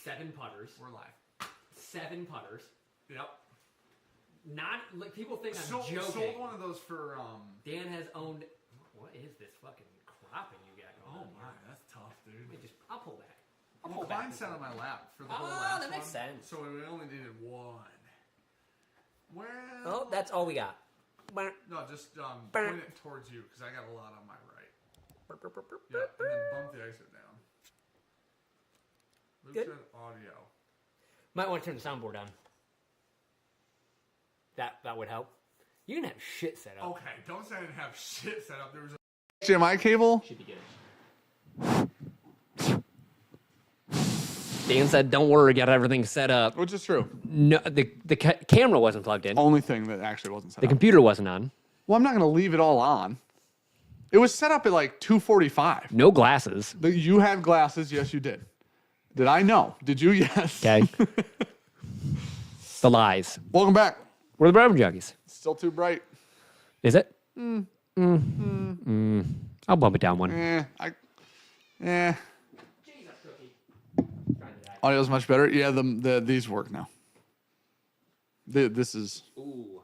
7 putters. We're live. 7 putters. Yep. Not like people think I'm joking. Sold one of those for. Dan has owned. What is this fucking cropping you got going on? Oh my, that's tough, dude. I'll pull back. Well, mine sat on my lap for the whole last Oh, that makes one, sense. So we only needed one. Well. Oh, that's all we got. No, just point it towards you because I got a lot on my right. Yeah, and then bump the icer down. Luke Good. said audio. Might want to turn the soundboard on. That would help. You can have shit set up. Okay, don't say I didn't have shit set up. There was a HDMI cable. Should be good. Dan said, "Don't worry, got everything set up." Which is true. No, the camera wasn't plugged in. Only thing that actually wasn't set The up. computer wasn't on. Well, I'm not going to leave it all on. It was set up at like 2:45. No glasses. You had glasses. Yes, you did. Did I know? Did you? Yes. Okay. The lies. Welcome back. We're the Bourbon Junkies. Still too bright. Is it? I'll bump it down one. Audio's much better. Yeah, these work now. This is. Ooh.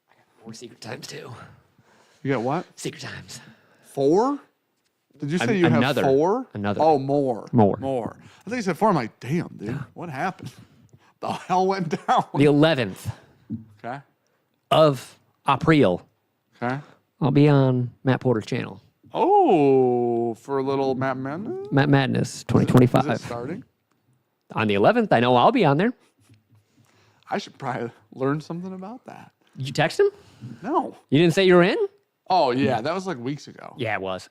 I got more secret times too. You got what? Secret times. 4? Did you say you have 4? Another. Oh, more. More. I think you said 4. I'm like, damn, dude. What happened? The hell went down? The 11th Okay. of April. Okay. I'll be on Matt Porter's channel. Oh, for a little Matt Madness? Matt Madness 2025. Is it starting? On the 11th, I know I'll be on there. I should probably learn something about that. Did you text him? No. You didn't say you were in? Oh, yeah. That was like weeks ago. Yeah, it was.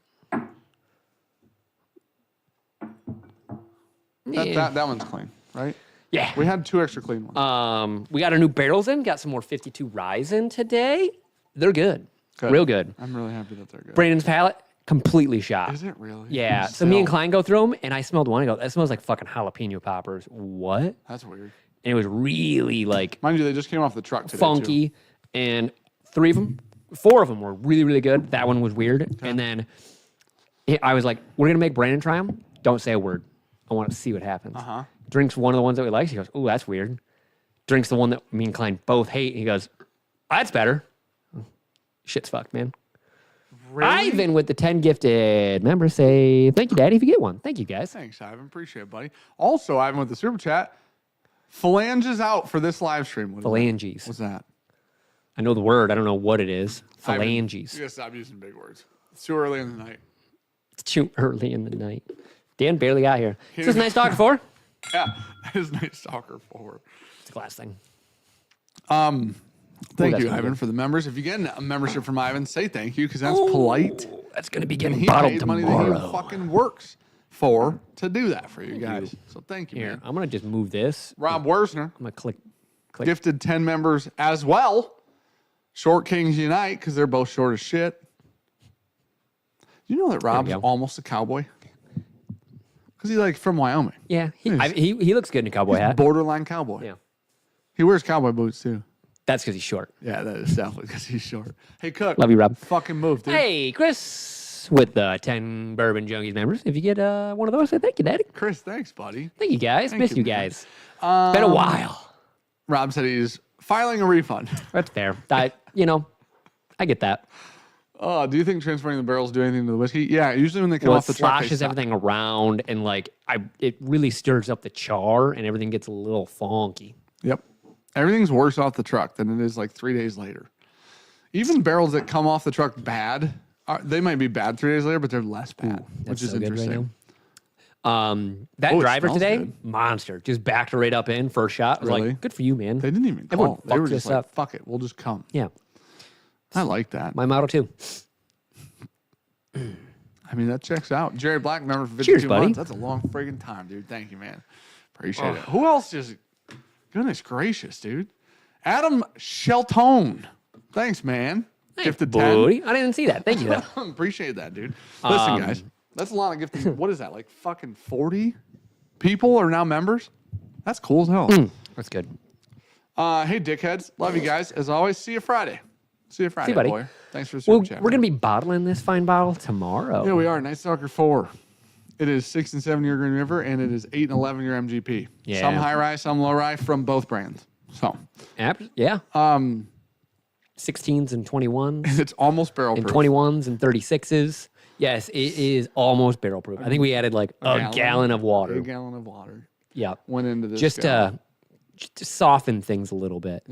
That one's clean, right? Yeah. We had 2 extra clean ones. We got our new barrels in. Got some more 52 Ryes in today. They're good. Real good. I'm really happy that they're good. Brandon's palate, completely shot. Is it really? Yeah. So me and Klein go through them, and I smelled one. I go, that smells like fucking jalapeno poppers. What? That's weird. And it was really like Mind you, they just came off the truck today, funky. too. And 4 of them were really, really good. That one was weird. Okay. And then I was like, we're going to make Brandon try them. Don't say a word. I want to see what happens. Uh-huh. Drinks one of the ones that we like. He goes, ooh, that's weird. Drinks the one that me and Klein both hate. He goes, that's better. Shit's fucked, man. Really? Ivan with the 10 gifted members say, thank you, Daddy, if you get one. Thank you, guys. Thanks, Ivan. Appreciate it, buddy. Also, Ivan with the super chat. Phalanges out for this live stream. Phalanges. What's that? I know the word. I don't know what it is. Ivan, Phalanges. you gotta stop using big words. It's too early in the night. It's too early in the night. Dan barely got here. Is this nice talker for? Yeah, that is nice talker for. It's a glass thing. Thank you, Ivan, for the members. If you get a membership from Ivan, say thank you because that's polite. That's going to be getting He bottled pays tomorrow. money that he fucking works for to do that for you guys. So thank you, Here, man. I'm going to just move this. Rob Wersner I'm going to click. gifted 10 members as well. Short Kings Unite because they're both short as shit. You know that Rob's almost a cowboy? Because he's like from Wyoming. Yeah, he looks good in a cowboy hat. Borderline cowboy. Yeah. He wears cowboy boots too. That's because he's short. Yeah, that is definitely because he's short. Hey, Cook. Love you, Rob. Fucking move, dude. Hey, Chris with the 10 Bourbon Junkies members. If you get one of those, say thank you, Daddy. Chris, thanks, buddy. Thank you, guys. Thank Miss you, you man. guys. Been a while. Rob said he's filing a refund. That's fair. I get that. Do you think transferring the barrels do anything to the whiskey? Yeah, usually when they come Well, off the it truck, sloshes everything around, and it really stirs up the char, and everything gets a little funky. Yep. Everything's worse off the truck than it is like 3 days later. Even barrels that come off the truck bad, they might be bad 3 days later, but they're less bad, which is interesting. That driver today, good. monster. Just backed right up in first shot. I was like, good for you, man. They didn't even Everyone call. They were fucked just this like, up. fuck it, we'll just come. Yeah. I like that. My model too. I mean, that checks out. Jerry Black, member for 52 Cheers, buddy. months. That's a long friggin' time, dude. Thank you, man. Appreciate it. Who else is... Goodness gracious, dude. Adam Sheltone. Thanks, man. Hey, Gifted buddy. I didn't see that. Thank you, though. 10. Appreciate that, dude. Listen, guys. That's a lot of gifting. What is that? Like fucking 40 people are now members? That's cool as hell. That's good. Hey, dickheads. Love you guys. As always, see you Friday. See you Friday, buddy. Thanks for the super chat. We're going to be bottling this fine bottle tomorrow. Yeah, we are. Night Stalker 4. It is 6 and 7 year Green River, and it is 8 and 11 year MGP. Yeah. Some high rye, some low rye from both brands. So, Yeah. 16s and 21s. it's almost barrel And proof. 21s and 36s. Yes, it is almost barrel proof. I think we added like a gallon of water. A gallon of water Yeah. went into this. Just to soften things a little bit.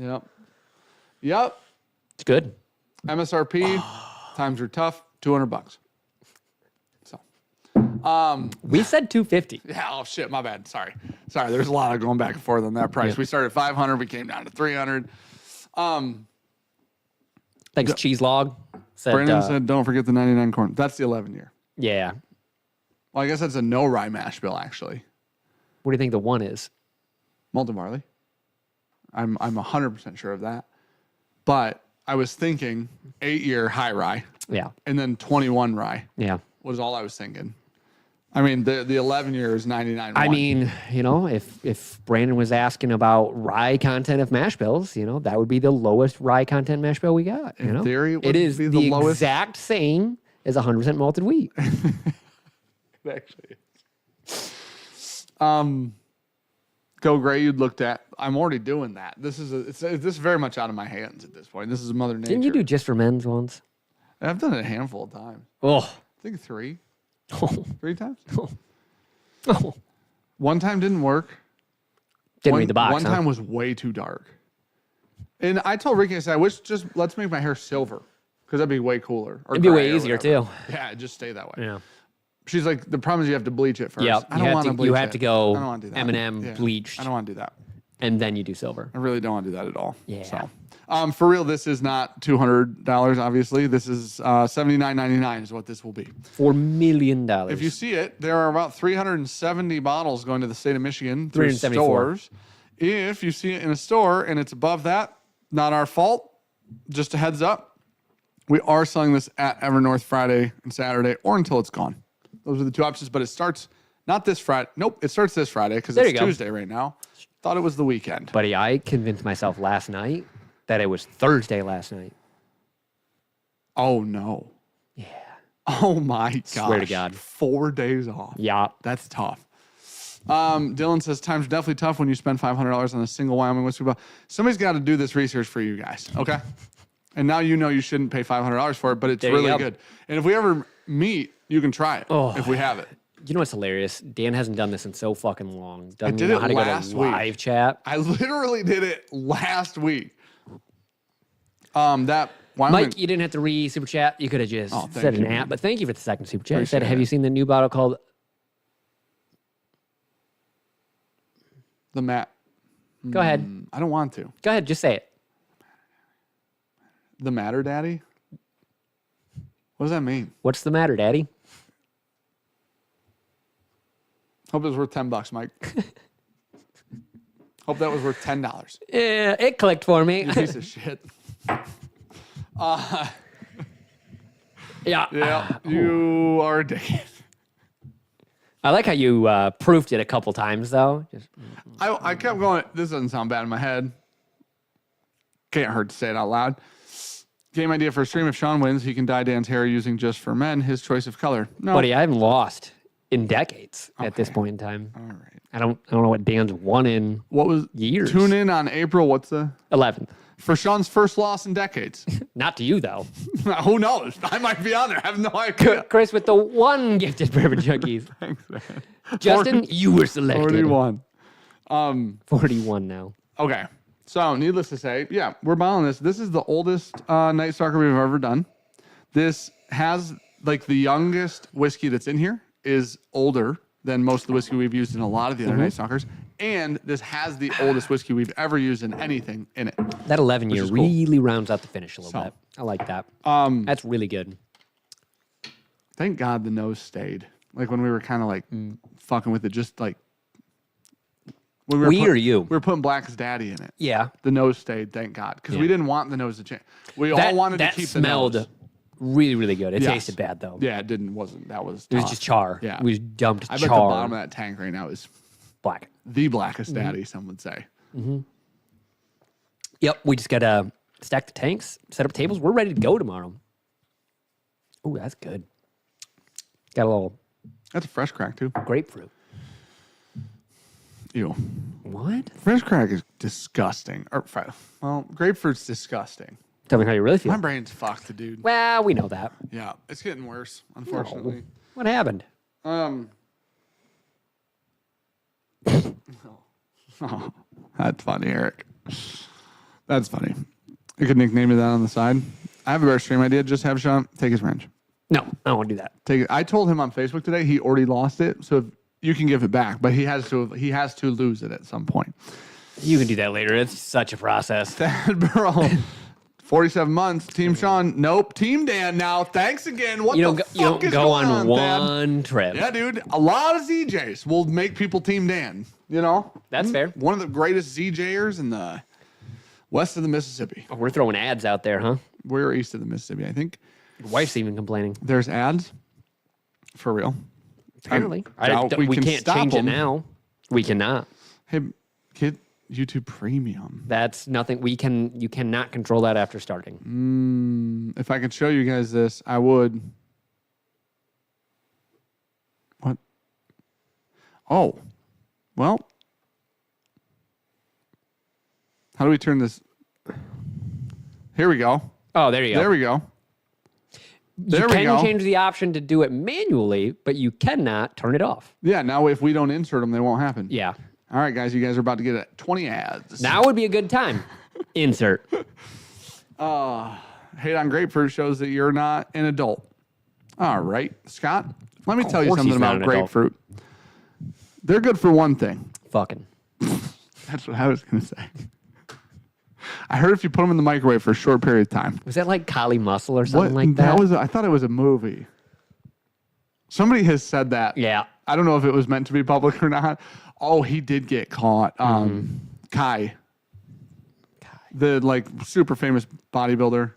Yep. It's good. MSRP, times are tough, $200. So, We said 250. yeah, oh shit, my bad. Sorry. There's a lot of going back and forth on that price. Yeah. We started at 500, we came down to 300. Thanks, Cheese Log. Brandon said, don't forget the 99 corn. That's the 11 year. Yeah. Well, I guess that's a no rye mash bill, actually. What do you think the one is? Malted barley. I'm 100% sure of that. But I was thinking 8 year high rye. Yeah. And then 21 rye. Yeah. Was all I was thinking. I mean, the 11 year is 99. I mean, if Brandon was asking about rye content of mash bills, that would be the lowest rye content mash bill we got. In theory, it is be the lowest. exact same as 100% malted wheat. It actually is. Go Gray, you'd looked at. I'm already doing that. This is very much out of my hands at this point. This is Mother Nature. Didn't you do just for men's once? I've done it a handful of times. Oh. I think 3. Oh. 3 times? Oh. One time didn't work. Didn't read the box. One time was way too dark. And I told Ricky, I said, I wish let's make my hair silver because that'd be way cooler. Or It'd be gray way or easier whatever. too. Yeah, just stay that way. Yeah. She's like, the problem is you have to bleach it first. Yeah. I don't want to bleach it. You have to go I don't want to do that. M&M bleached. I don't want to do that. And then you do silver. I really don't want to do that at all. Yeah. So, for real, this is not $200, obviously. This is $79.99 is what this will be. $4 million. If you see it, there are about 370 bottles going to the state of Michigan through 374. stores. If you see it in a store and it's above that, not our fault. Just a heads up. We are selling this at Evernorth Friday and Saturday or until it's gone. Those are the two options, but it starts not this Friday. Nope, it starts this Friday because it's Tuesday right now. Thought it was the weekend. Buddy, I convinced myself last night that it was Thursday last night. Oh, no. Yeah. Oh, my gosh. Swear to God. 4 days off. Yeah. That's tough. Dylan says, times are definitely tough when you spend $500 on a single Wyoming whiskey bottle. Somebody's got to do this research for you guys, okay? And now you know you shouldn't pay $500 for it, but it's really good. And if we ever meet, you can try it if we have it. You know what's hilarious? Dan hasn't done this in so fucking long. Doesn't did know it how to go last to week. live chat. I literally did it last week. That Wyoming, Mike, you didn't have to super chat. You could have just thank said an you, app, man. but thank you for the second super chat. He Appreciate said, have it. you seen the new bottle called the Matt? Go ahead. I don't want to. Go ahead, just say it. The Matter Daddy? What does that mean? What's the matter, Daddy? Hope it was worth $10, Mike. Hope that was worth $10. Yeah, it clicked for me. You piece of shit. Yeah. Yeah, you are a dick. I like how you proofed it a couple times, though. Just, I kept going, this doesn't sound bad in my head. Can't hurt to say it out loud. Game idea for a stream. If Sean wins, he can dye Dan's hair using Just for Men, his choice of color. No. buddy, I haven't lost in decades at this point in time. All right. I don't know what Dan's won in What was years. Tune in on April. What's the 11th. for Sean's first loss in decades? Not to you, though. Who knows? I might be on there. I have no idea. Chris with the one gifted Bourbon Junkies. Thanks, man. Justin, you were selected. 41. 41 now. Okay. So, needless to say, yeah, we're buying this. This is the oldest Night Stalker we've ever done. This has, like, the youngest whiskey that's in here is older than most of the whiskey we've used in a lot of the other Night Stalkers. And this has the oldest whiskey we've ever used in anything in it. That 11 year is cool. really rounds out the finish a little So, bit. I like that. That's really good. Thank God the nose stayed. Like, when we were kind of, like, fucking with it, just, like... When We or you? We were putting Black's Daddy in it. Yeah. The nose stayed, thank God. Because we Yeah. didn't want the nose to change. We all wanted to keep the smelled nose. really, really good. It Yes. tasted bad, though. Yeah, it wasn't. That was It was tough. just char. Yeah. We just dumped I bet the char. bottom of that tank right now is Black. the blackest daddy, some would say. Yep. We just got to stack the tanks, set up tables. We're ready to go tomorrow. Oh, that's good. Got a little That's a fresh crack, too. Grapefruit. Ew. What? Fresh crack is disgusting. Well, grapefruit's disgusting. Tell me how you really feel. My brain's fucked, dude. Well, we know that. Yeah, it's getting worse, unfortunately. No. What happened? Oh, that's funny, Eric. That's funny. You could nickname me that on the side. I have a better stream idea. Just have Sean take his wrench. No, I don't want to do that. Take it. I told him on Facebook today he already lost it, so if you can give it back, but he has to lose it at some point. You can do that later. It's such a process. Bro, 47 months. Team Sean. Nope. Team Dan now. Thanks again. What You the don't fuck go, you don't is go going on Dad? one trip. Yeah, dude. A lot of ZJs will make people Team Dan. You know? That's fair. One of the greatest ZJers in the west of the Mississippi. Oh, we're throwing ads out there, huh? We're east of the Mississippi, I think. Your wife's even complaining. There's ads. For real. Apparently. We We can can't stop change them. it now. We cannot. Hey, get YouTube Premium. That's nothing. You cannot control that after starting. If I could show you guys this, I would. What? Oh. Well. How do we turn this? Here we go. Oh, there you go. There we go. There you we can go. change the option to do it manually, but you cannot turn it off. Yeah, now if we don't insert them, they won't happen. Yeah. All right, guys, you guys are about to get 20 ads. Now would be a good time. Insert. Hate on grapefruit shows that you're not an adult. All right, Scott, let me tell you course something he's not about an adult. grapefruit. They're good for one thing. Fucking. That's what I was going to say. I heard if you put them in the microwave for a short period of time. Was that like Kali Muscle or something like that? I thought it was a movie. Somebody has said that. Yeah. I don't know if it was meant to be public or not. Oh, he did get caught. Kai. The like super famous bodybuilder.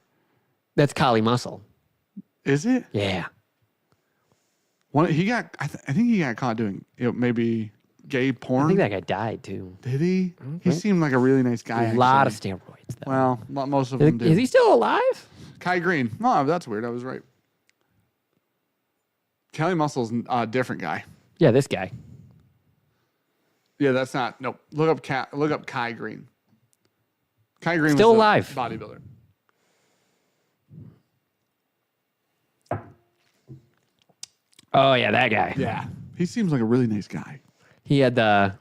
That's Kali Muscle. Is it? Yeah. He got. I think he got caught doing maybe gay porn. I think that guy died too. Did he? He seemed like a really nice guy. A lot of steroids, though. Well, most of them do. Is he still alive? Kai Green. Oh, that's weird. I was right. Kelly Muscle's a different guy. Yeah, this guy. Yeah, that's not. Nope. Look up Kai Green. Kai Green Still was the alive. bodybuilder. Oh, yeah, that guy. Yeah, he seems like a really nice guy. He had the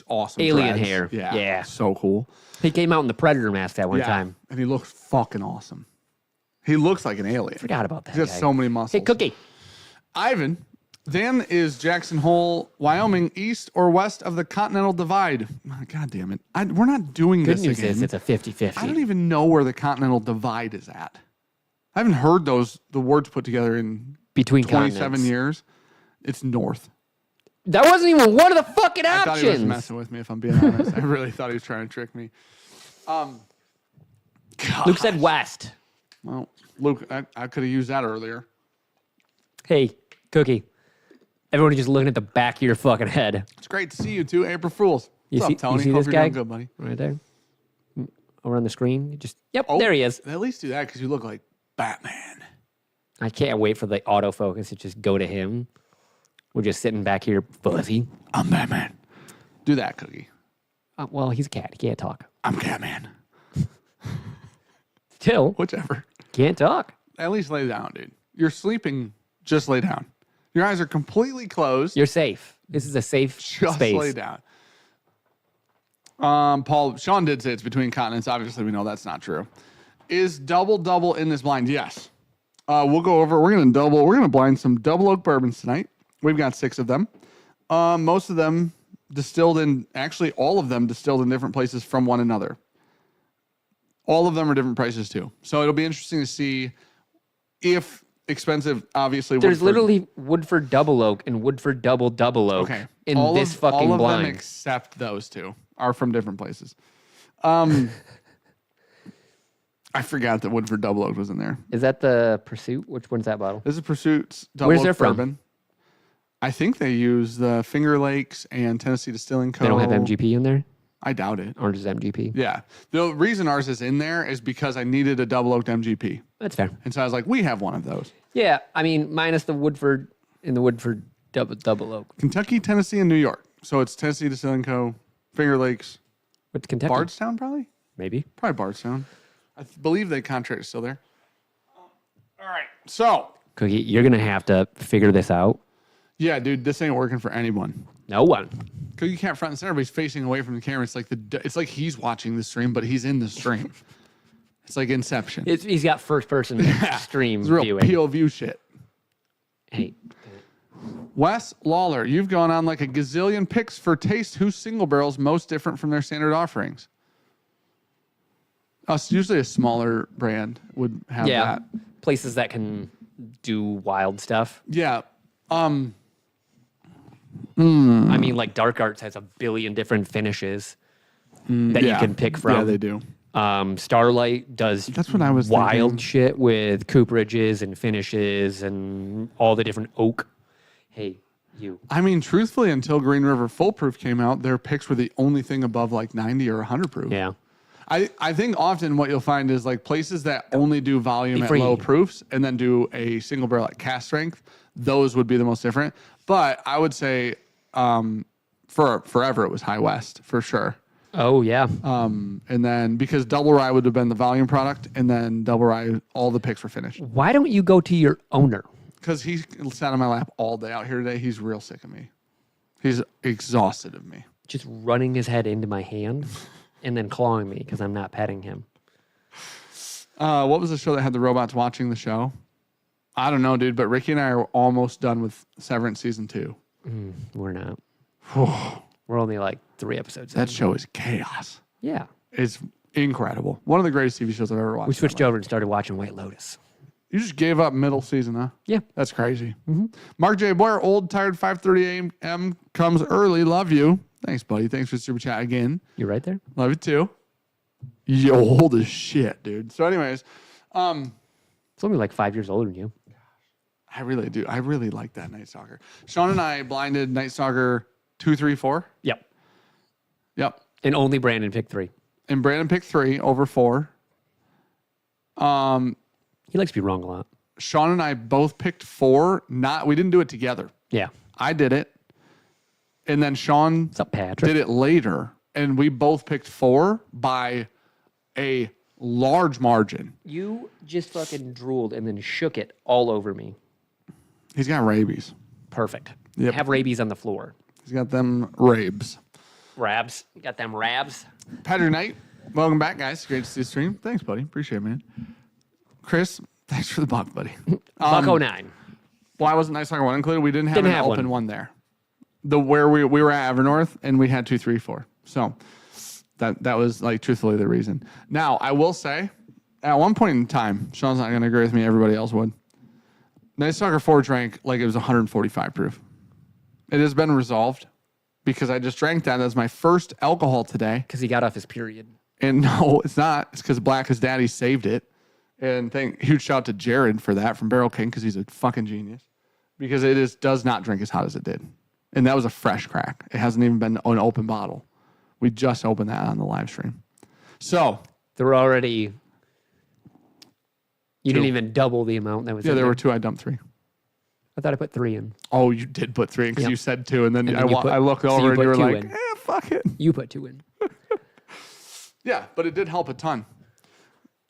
Awesome. alien dreads. hair. Yeah. Yeah. So cool. He came out in the Predator mask that one time. And he looks fucking awesome. He looks like an alien. Forgot about that He's got guy. so many muscles. Hey, Cookie. Ivan, Dan is Jackson Hole, Wyoming, east or west of the Continental Divide. God damn it. We're not doing Good this news again. is it's a 50-50. I don't even know where the Continental Divide is at. I haven't heard the words put together in Between 27 continents. years. It's north. That wasn't even one of the fucking I thought he was options. messing with me, if I'm being honest. I really thought he was trying to trick me. God. Luke said west. Well, Luke, I could have used that earlier. Hey, Cookie. Everybody just looking at the back of your fucking head. It's great to see you too, April Fools. You What's see, up, Tony? You see Hope this you're guy? doing good, buddy. Right there. Over on the screen. Yep, Oh, there he is. At least do that because you look like Batman. I can't wait for the autofocus to just go to him. We're just sitting back here fuzzy. I'm Batman. Do that, Cookie. Well, he's a cat. He can't talk. I'm Catman. Still, Whichever. can't talk. At least lay down, dude. You're sleeping. Just lay down. Your eyes are completely closed. You're safe. This is a safe Just space. lay down. Sean did say it's between continents. Obviously, we know that's not true. Is double in this blind? Yes. We'll go over. We're gonna blind some double oak bourbons tonight. We've got 6 of them. Most of them distilled in. Actually, all of them distilled in different places from one another. All of them are different prices too. So it'll be interesting to see if expensive. Obviously, There's Woodford- literally Woodford double oak and Woodford double oak Okay. in all this of, fucking all of blind. them except those 2 are from different places. I forgot that Woodford Double Oak was in there. Is that the Pursuit? Which one's that bottle? This is Pursuit's Double Where's Oak there from? Bourbon. I think they use the Finger Lakes and Tennessee Distilling Co. They don't have MGP in there? I doubt it. Or just MGP? Yeah. The reason ours is in there is because I needed a Double Oaked MGP. That's fair. And so I was like, we have one of those. Yeah, I mean, minus the Woodford and the Woodford Double oak. Kentucky, Tennessee, and New York. So it's Tennessee Distilling Co., Finger Lakes, What's Kentucky? Bardstown, probably? Maybe. Probably Bardstown. I believe the contract is still there. All right. So, Cookie, you're going to have to figure this out. yeah, dude, this ain't working for anyone. No one. Because you can't front and center, but he's facing away from the camera. It's like he's watching the stream, but he's in the stream. It's like Inception. He's got first person stream It's real viewing. POV shit. Hey, Wes Lawler, you've gone on like a gazillion picks for taste whose single barrel's most different from their standard offerings. Us, usually a smaller brand would have that. places that can do wild stuff. Yeah. I mean, like Dark Arts has a billion different finishes that you can pick from. Yeah, they do. Starlight does That's what I was wild thinking. shit with cooperages and finishes and all the different oak. Hey, you. I mean, truthfully, until Green River Full Proof came out, their picks were the only thing above like 90 or 100 proof. Yeah. I think often what you'll find is like places that only do volume at Free. low proofs and then do a single barrel at cast strength, those would be the most different. But I would say for forever it was High West for sure. Oh, yeah. And then because Double Rye would have been the volume product, and then Double Rye, all the picks were finished. Why don't you go to your owner? Because he sat on my lap all day out here today. He's real sick of me. He's exhausted of me. Just running his head into my hand and then clawing me because I'm not petting him. What was the show that had the robots watching the show? I don't know, dude, but Ricky and I are almost done with Severance Season 2. We're not. We're only like 3 episodes in. That show is chaos. Yeah. It's incredible. One of the greatest TV shows I've ever watched. We switched over and started watching White Lotus. You just gave up middle season, huh? Yeah. That's crazy. Mark J. Boyer, old, tired, 5:30 a.m. comes early. Love you. Thanks, buddy. Thanks for the super chat again. You right there? Love you too. You're old as shit, dude. So, anyways, It's only like 5 years older than you. I really do. I really like that Night Stalker. Sean and I blinded Night Stalker 2, 3, 4. Yep. Yep. And only Brandon picked 3. And Brandon picked 3 over 4. He likes to be wrong a lot. Sean and I both picked 4. We didn't do it together. Yeah. I did it. And then Sean What's up, Patrick? did it later. And we both picked 4 by a large margin. You just fucking drooled and then shook it all over me. He's got rabies. Perfect. Yep. Have rabies on the floor. He's got them rabes. Rabs. You got them rabs? Patrick Knight, welcome back, guys. Great to see the stream. Thanks, buddy. Appreciate it, man. Chris, thanks for the buck, buddy. Buck 09. Why wasn't Night Stalker 1 included? We didn't have Didn't an have open one. one there. Where we were at Evernorth, and we had 2, 3, 4. So that was like truthfully the reason. Now, I will say, at one point in time, Sean's not going to agree with me. Everybody else would. Night Stalker 4 drank like it was 145 proof. It has been resolved because I just drank that as my first alcohol today. Because he got off his period. And no, it's not. It's because Black as Daddy saved it. And huge shout out to Jared for that from Barrel King because he's a fucking genius. Because it does not drink as hot as it did. And that was a fresh crack. It hasn't even been an open bottle. We just opened that on the live stream. So. There were already... You didn't even double the amount that was in Yeah, there were 2. I dumped 3. I thought I put 3 in. Oh, you did put 3 in because Yep. you said 2. And then, And then you I looked so over you and put you were 2 like, in. fuck it. You put 2 in. Yeah, but it did help a ton.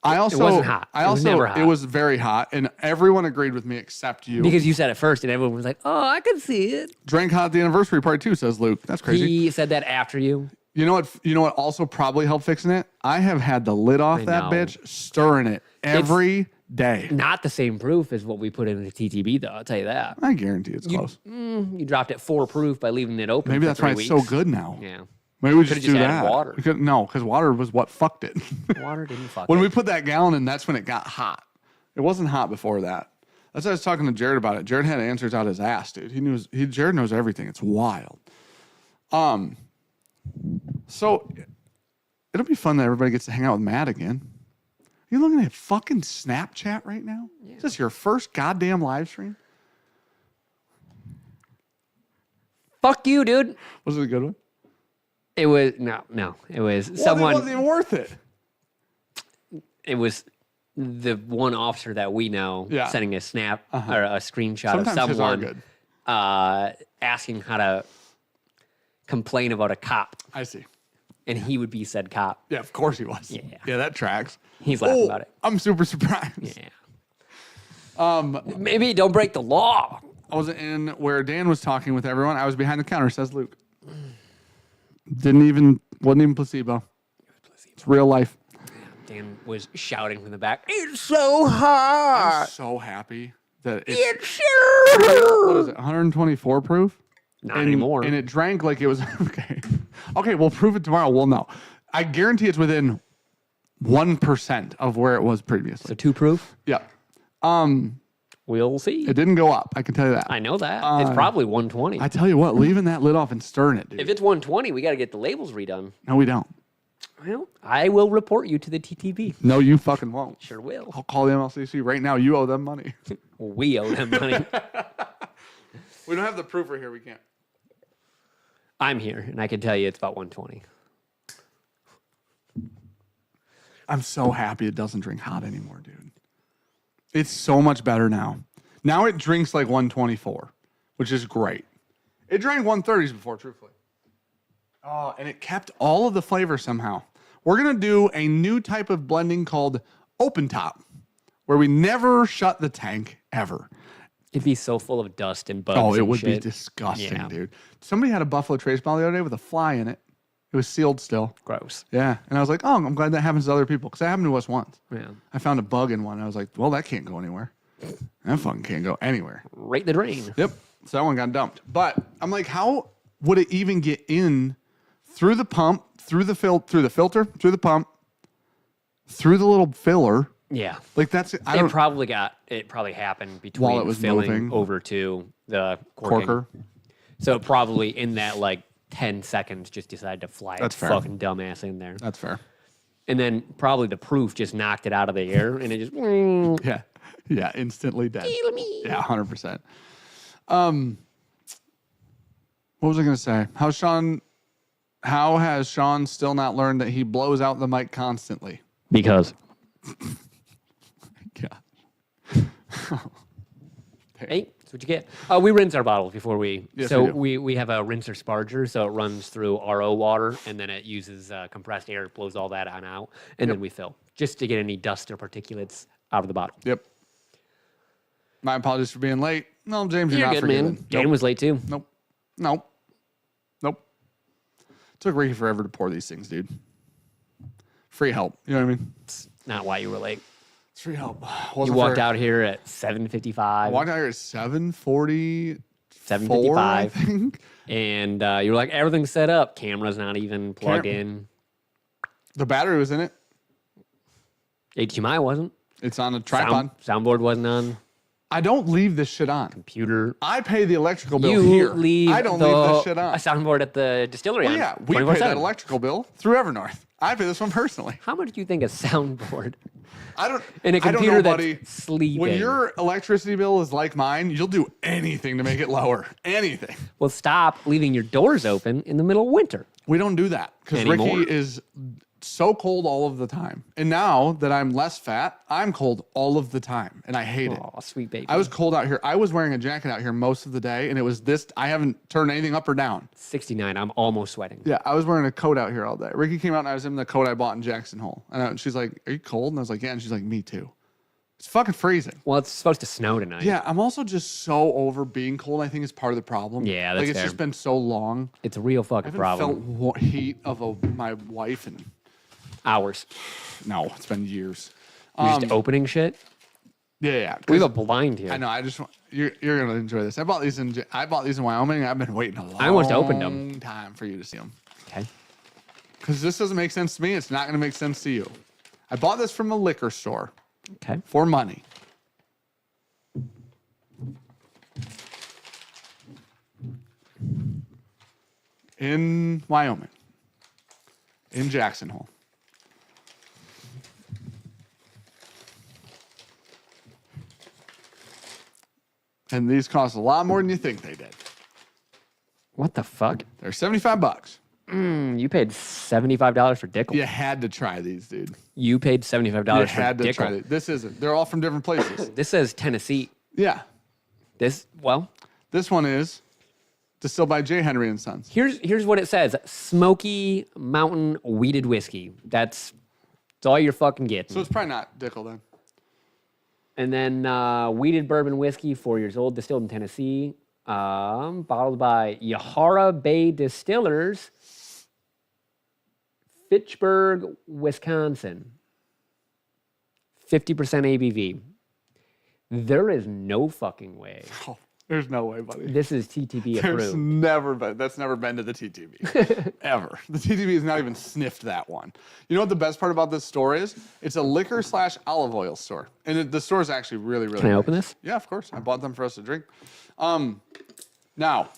I also, it wasn't hot. I It was also, never hot. It was very hot, and everyone agreed with me except you. Because you said it first and everyone was like, oh, I can see it. Drank hot at the anniversary party too, says Luke. That's crazy. He said that after you. You know what? You know what? Also, probably helped fixing it. I have had the lid off I that know. bitch, stirring it every day. Not the same proof as what we put in the TTB, though. I'll tell you that. I guarantee it's close. You dropped it 4 proof by leaving it open. Maybe for that's why 3 it's weeks. so good now. Yeah. Maybe we Could've just do just added that. water. No, because water was what fucked it. Water didn't fuck When it. we put that gallon in, that's when it got hot. It wasn't hot before that. That's why I was talking to Jared about it. Jared had answers out his ass, dude. Jared knows everything. It's wild. So it'll be fun that everybody gets to hang out with Matt again. Are you looking at fucking Snapchat right now? Is this your first goddamn live stream? Fuck you, dude. Was it a good one? It was, no. It was Well, someone. it wasn't even worth it. It was the one officer that we know Yeah. sending a snap or a screenshot Sometimes of his are someone good. asking how to complain about a cop, I see. and he would be said cop. Yeah, of course he was. Yeah. That tracks. He's laughing about it. I'm super surprised. Yeah. Maybe don't break the law. I wasn't in where Dan was talking with everyone. I was behind the counter, says Luke. Wasn't even placebo. It's real life. Dan was shouting from the back. It's so hot. I'm so happy that It's so what is it, 124 proof? Not anymore. And it drank like it was okay. Okay, we'll prove it tomorrow. We'll know. I guarantee it's within 1% of where it was previously. So 2 proof? Yeah. We'll see. It didn't go up. I can tell you that. I know that. It's probably 120. I tell you what, leaving that lid off and stirring it, dude. If it's 120, we got to get the labels redone. No, we don't. Well, I will report you to the TTB. No, you fucking won't. Sure will. I'll call the MLCC right now. You owe them money. We owe them money. We don't have the proof right here. We can't. I'm here, and I can tell you it's about 120. I'm so happy it doesn't drink hot anymore, dude. It's so much better now. Now it drinks like 124, which is great. It drank 130s before, truthfully. Oh, and it kept all of the flavor somehow. We're going to do a new type of blending called open top, where we never shut the tank ever. It'd be so full of dust and bugs. Oh, it and would be shit. disgusting, dude. Somebody had a Buffalo Trace bottle the other day with a fly in it. It was sealed still. Gross. Yeah. And I was like, oh, I'm glad that happens to other people. Because that happened to us once. Yeah. I found a bug in one. And I was like, well, that can't go anywhere. That fucking can't go anywhere. Right in the drain. Yep. So that one got dumped. But I'm like, how would it even get in through the pump, through the filter, through the pump, through the little filler? Yeah. Like that's It probably happened between While it was filling moving. over to the corking. corker. So probably in that like 10 seconds just decided to fly That's its fair. fucking dumbass in there. That's fair. And then probably the proof just knocked it out of the air and it just Yeah. Yeah. Instantly dead. kill me. Yeah, 100%. What was I going to say? How has Sean still not learned that he blows out the mic constantly? Because Yeah. hey, that's what you get. We rinse our bottles before we. Yes, so we do. we have a rinser sparger, so it runs through RO water, and then it uses compressed air, blows all that on out, and then we fill just to get any dust or particulates out of the bottle. Yep. My apologies for being late. No, James, you're You're not good, forgiven. man. Dan was late too. Nope. Nope. Took Ricky forever to pour these things, dude. Free help. You know what I mean? It's not why you were late. It's free help. You walked out here at 7:55. I walked out here at 7:40. 7:55. I think. And you were like, everything's set up. Camera's not even plugged in. The battery was in it. HDMI wasn't. It's on a tripod. Soundboard wasn't on. I don't leave this shit on. Computer. I pay the electrical bill You here. leave I don't leave this shit a on. soundboard at the distillery Well, on. yeah, we pay 24/7. that electrical bill through Evernorth. I pay this one personally. How much do you think a soundboard I don't. in a I don't computer know, that's buddy. sleeping? When your electricity bill is like mine, you'll do anything to make it lower. Anything. Well, stop leaving your doors open in the middle of winter. We don't do that because Anymore? Ricky is so cold all of the time. And now that I'm less fat, I'm cold all of the time, and I hate it. Oh, sweet baby. I was cold out here. I was wearing a jacket out here most of the day, and it was this. I haven't turned anything up or down. 69. I'm almost sweating. Yeah, I was wearing a coat out here all day. Ricky came out, and I was in the coat I bought in Jackson Hole. And she's like, "Are you cold?" And I was like, "Yeah." And she's like, "Me too." It's fucking freezing. Well, it's supposed to snow tonight. Yeah, I'm also just so over being cold. I think it's part of the problem. Yeah, that's like it's fair. just been so long. It's a real I fucking haven't problem. felt heat of my wife, and Hours. no, it's been years. You're just opening shit. Yeah. We have 'cause a blind here. I know. I just want you're gonna enjoy this. I bought these in Wyoming. I've been waiting a long I almost opened them. time for you to see them Okay. because this doesn't make sense to me. It's not gonna make sense to you. I bought this from a liquor store Okay. for money. In Wyoming, in Jackson Hole. And these cost a lot more than you think they did. What the fuck? They're $75. You paid $75 for Dickel. You had to try these, dude. You paid $75 You for had to try Dickel. these. This isn't. They're all from different places. This says Tennessee. Yeah. This This one is distilled by J. Henry and Sons. Here's what it says: Smoky Mountain Wheated Whiskey. That's all you're fucking getting. So it's probably not Dickel then. And then wheated bourbon whiskey, 4 years old, distilled in Tennessee, bottled by Yahara Bay Distillers, Fitchburg, Wisconsin. 50% ABV. There is no fucking way. Oh, there's no way, buddy. This is TTB approved. That's never been to the TTB. Ever. The TTB has not even sniffed that one. You know what the best part about this store is? It's a liquor / olive oil store. And the store is actually really, really Can I nice. open this? Yeah, of course. I bought them for us to drink. Now,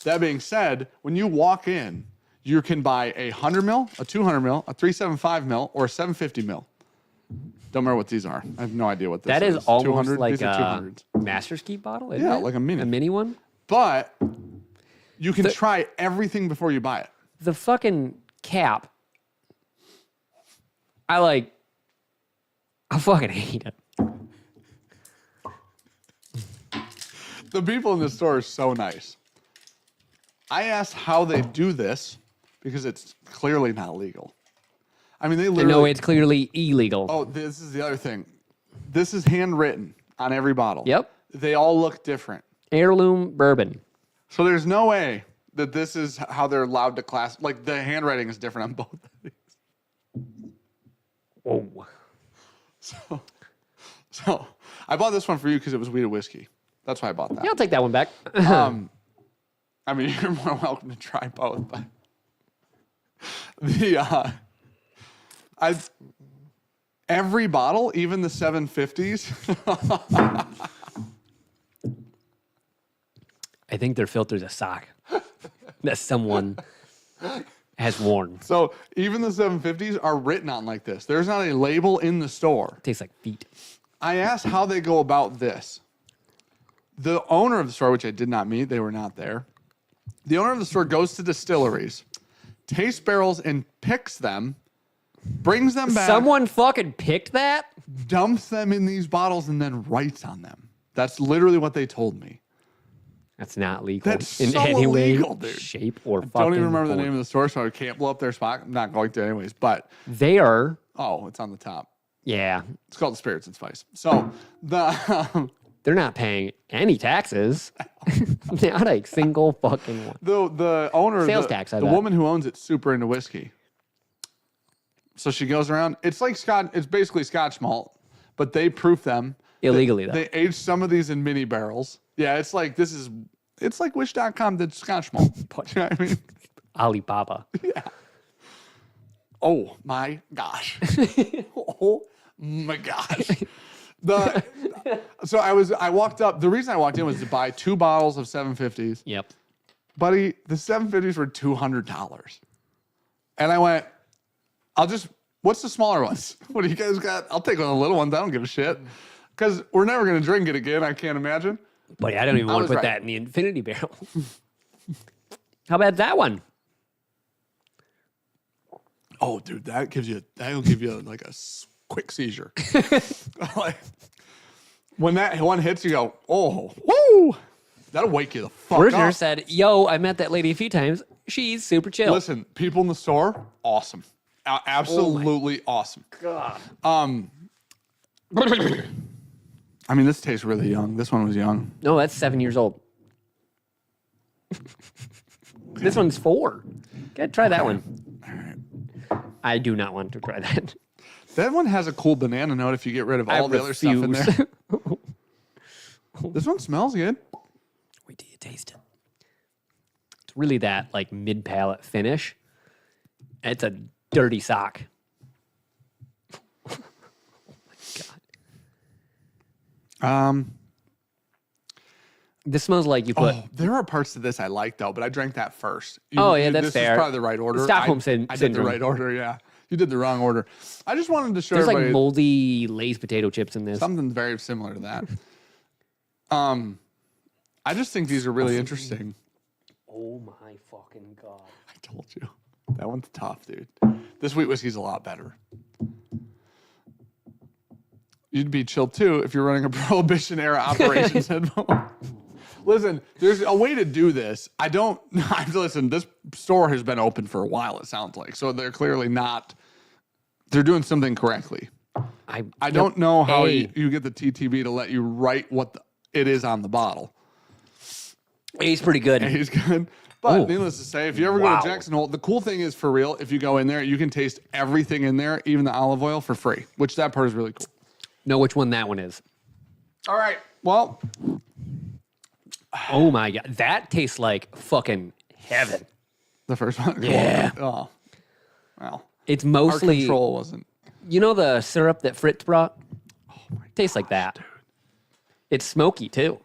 that being said, when you walk in, you can buy a 100 mil, a 200 mil, a 375 mil, or a 750 mil. Don't remember what these are. I have no idea what this is. That is almost 200? like These are a 200s. Master's Keep bottle, isn't Yeah, it? like a mini. A mini one? But you can try everything before you buy it. The fucking cap, I fucking hate it. The people in the store are so nice. I asked how they do this because it's clearly not legal. I mean, they literally... No, it's clearly illegal. Oh, this is the other thing. This is handwritten on every bottle. Yep. They all look different. Heirloom bourbon. So there's no way that this is how they're allowed to class. Like, the handwriting is different on both of these. Whoa. So I bought this one for you because it was wheated whiskey. That's why I bought that. Yeah, I'll take that one back. I mean, you're more welcome to try both, but every bottle, even the 750s. I think their filter's a sock that someone has worn. So even the 750s are written on like this. There's not a label in the store. Tastes like feet. I asked how they go about this. The owner of the store, which I did not meet, they were not there. The owner of the store goes to distilleries, tastes barrels and picks them, brings them back, Someone fucking picked that? dumps them in these bottles, and then writes on them. That's literally what they told me. That's not legal That's in so any way, illegal, dude. shape, or I fucking don't even remember the form. name of the store, so I can't blow up their spot. I'm not going to anyways, but They are, it's on the top. yeah, It's called Spirits and Spice. So they're not paying any taxes. Not a single fucking one. the owner, Sales tax, I the bet. woman who owns it's super into whiskey. So she goes around. It's like Scotch. It's basically Scotch malt, but they proof them Illegally, though. They age some of these in mini barrels. Yeah, it's like it's like Wish.com did Scotch malt. You know what I mean? Alibaba. Yeah. Oh my gosh. Oh my gosh. So I walked up. The reason I walked in was to buy 2 bottles of 750s. Yep. Buddy, the 750s were $200. And I went, what's the smaller ones? What do you guys got? I'll take one of the little ones. I don't give a shit. Because we're never going to drink it again. I can't imagine. But I don't even want to put that in the infinity barrel. How about that one? Oh, dude, that'll give you like a quick seizure. Like, when that one hits, you go, oh, woo! That'll wake you the fuck Werner up. said, yo, I met that lady a few times. She's super chill. Listen, people in the store, awesome. Absolutely awesome. God. I mean, this tastes really young. This one was young. No, that's 7 years old. This one's 4. Gotta try that one. All right. I do not want to try that. That one has a cool banana note if you get rid of all the other stuff in there. This one smells good. Wait till you taste it. It's really that like mid-palate finish. It's a dirty sock. Oh my God. This smells like you put. There are parts to this I like though, but I drank that first. That's this fair. Is probably the right order. Stockholm I did the syndrome. right order. Yeah, you did the wrong order. I just wanted to show There's everybody like moldy Lay's potato chips in this. something very similar to that. I just think these are really interesting. Oh my fucking God. I told you. That one's tough, dude. This wheat whiskey's a lot better. You'd be chill too if you're running a Prohibition era operations headphone. Listen, there's a way to do this. Listen, this store has been open for a while, it sounds like. So they're clearly not, they're doing something correctly. I don't know how you get the TTB to let you write what it is on the bottle. He's pretty good. He's good. But needless to say, if you ever go to Jackson Hole, the cool thing is, for real, if you go in there, you can taste everything in there, even the olive oil, for free, which that part is really cool. Know which one that one is. All right. Well. Oh, my God. That tastes like fucking heaven. The first one? Yeah. Oh. Well. It's mostly. Our control wasn't. You know the syrup that Fritz brought? Oh, my Tastes like that. Dude. It's smoky, too.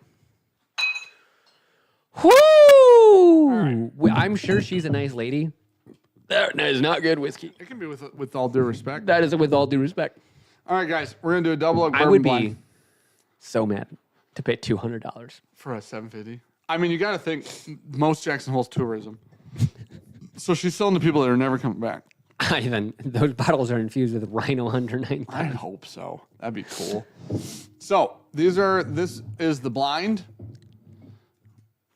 Whoo! Right. I'm sure she's a nice lady. That is not good whiskey. It can be with all due respect. That is with all due respect. All right, guys. We're going to do a double oak bourbon I would blend. be so mad to pay $200. For a $750. I mean, you got to think, most Jackson Hole's tourism. So she's selling to people that are never coming back. Ivan, those bottles are infused with Rhino 109. I hope so. That'd be cool. So this is the blind.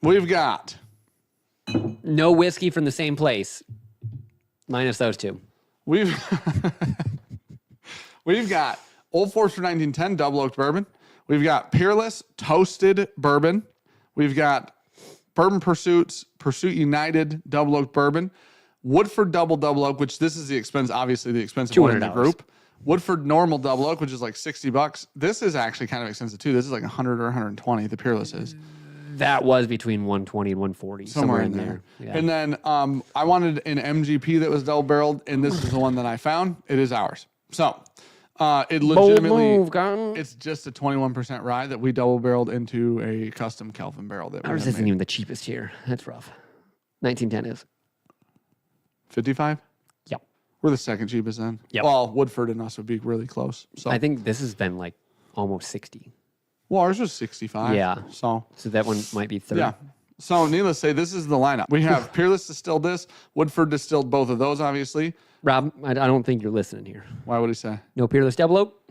We've got no whiskey from the same place, minus those two. We've got Old Forester 1910 double oaked bourbon. We've got Peerless toasted bourbon. We've got Bourbon Pursuit United double oaked bourbon. Woodford double oak, which this is obviously the expensive one in the group. Woodford normal double oak, which is like $60. This is actually kind of expensive too. This is like 100 or 120. The Peerless is. That was between 120 and 140, somewhere in there. Yeah. And then I wanted an MGP that was double barreled, and this is the one that I found. It is ours. So it legitimately, it's just a 21% rye that we double barreled into a custom Kelvin barrel. Ours isn't even the cheapest here. That's rough. 1910 is. 55? Yep. We're the second cheapest then. Yep. Well, Woodford and us would be really close. So I think this has been like almost 60. Well, ours was 65. Yeah. So that one might be 30. Yeah. So needless to say, this is the lineup. We have Peerless distilled this. Woodford distilled both of those, obviously. Rob, I don't think you're listening here. Why would he say? No Peerless double oak?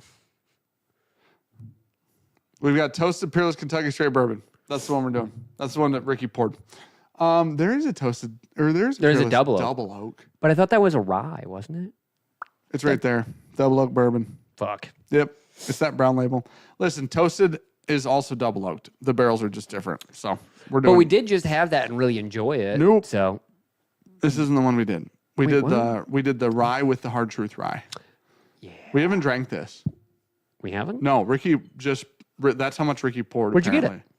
We've got toasted Peerless Kentucky straight bourbon. That's the one we're doing. That's the one that Ricky poured. There is a toasted, or there's a double oak. But I thought that was a rye, wasn't it? It's right there. Double oak bourbon. Fuck. Yep. It's that brown label. Listen, toasted is also double oaked. The barrels are just different. So we're doing. But we did just have that and really enjoy it. Nope. So this isn't the one we did. We did the rye with the hard truth rye. Yeah. We haven't drank this. We haven't? No, Ricky that's how much Ricky poured. Where'd apparently. you get it?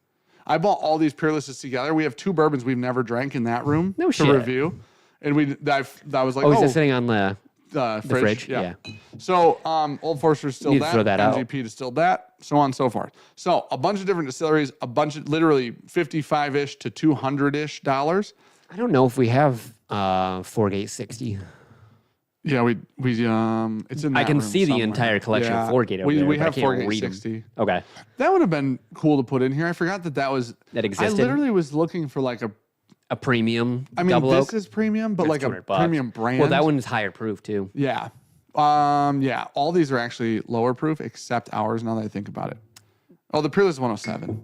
I bought all these Peerlesses together. We have two bourbons we've never drank in that room to review. And that was like, is it sitting on the fridge? Yeah. So Old Forester distilled that. Throw that out. MGP distilled that, so on and so forth. So a bunch of different distilleries, literally 55-ish to $200-ish. I don't know if we have Forgate 60. Yeah, we it's in that I can room see somewhere. the entire collection of Forgate over there. We but have I can't Forgate read 60. them. Okay. That would have been cool to put in here. I forgot that existed. I literally was looking for like a premium. I mean, double this oak. is premium, but like a premium brand. Well, that one's higher proof too. Yeah. Yeah. All these are actually lower proof except ours. Now that I think about it. Oh, the Peerless is 107,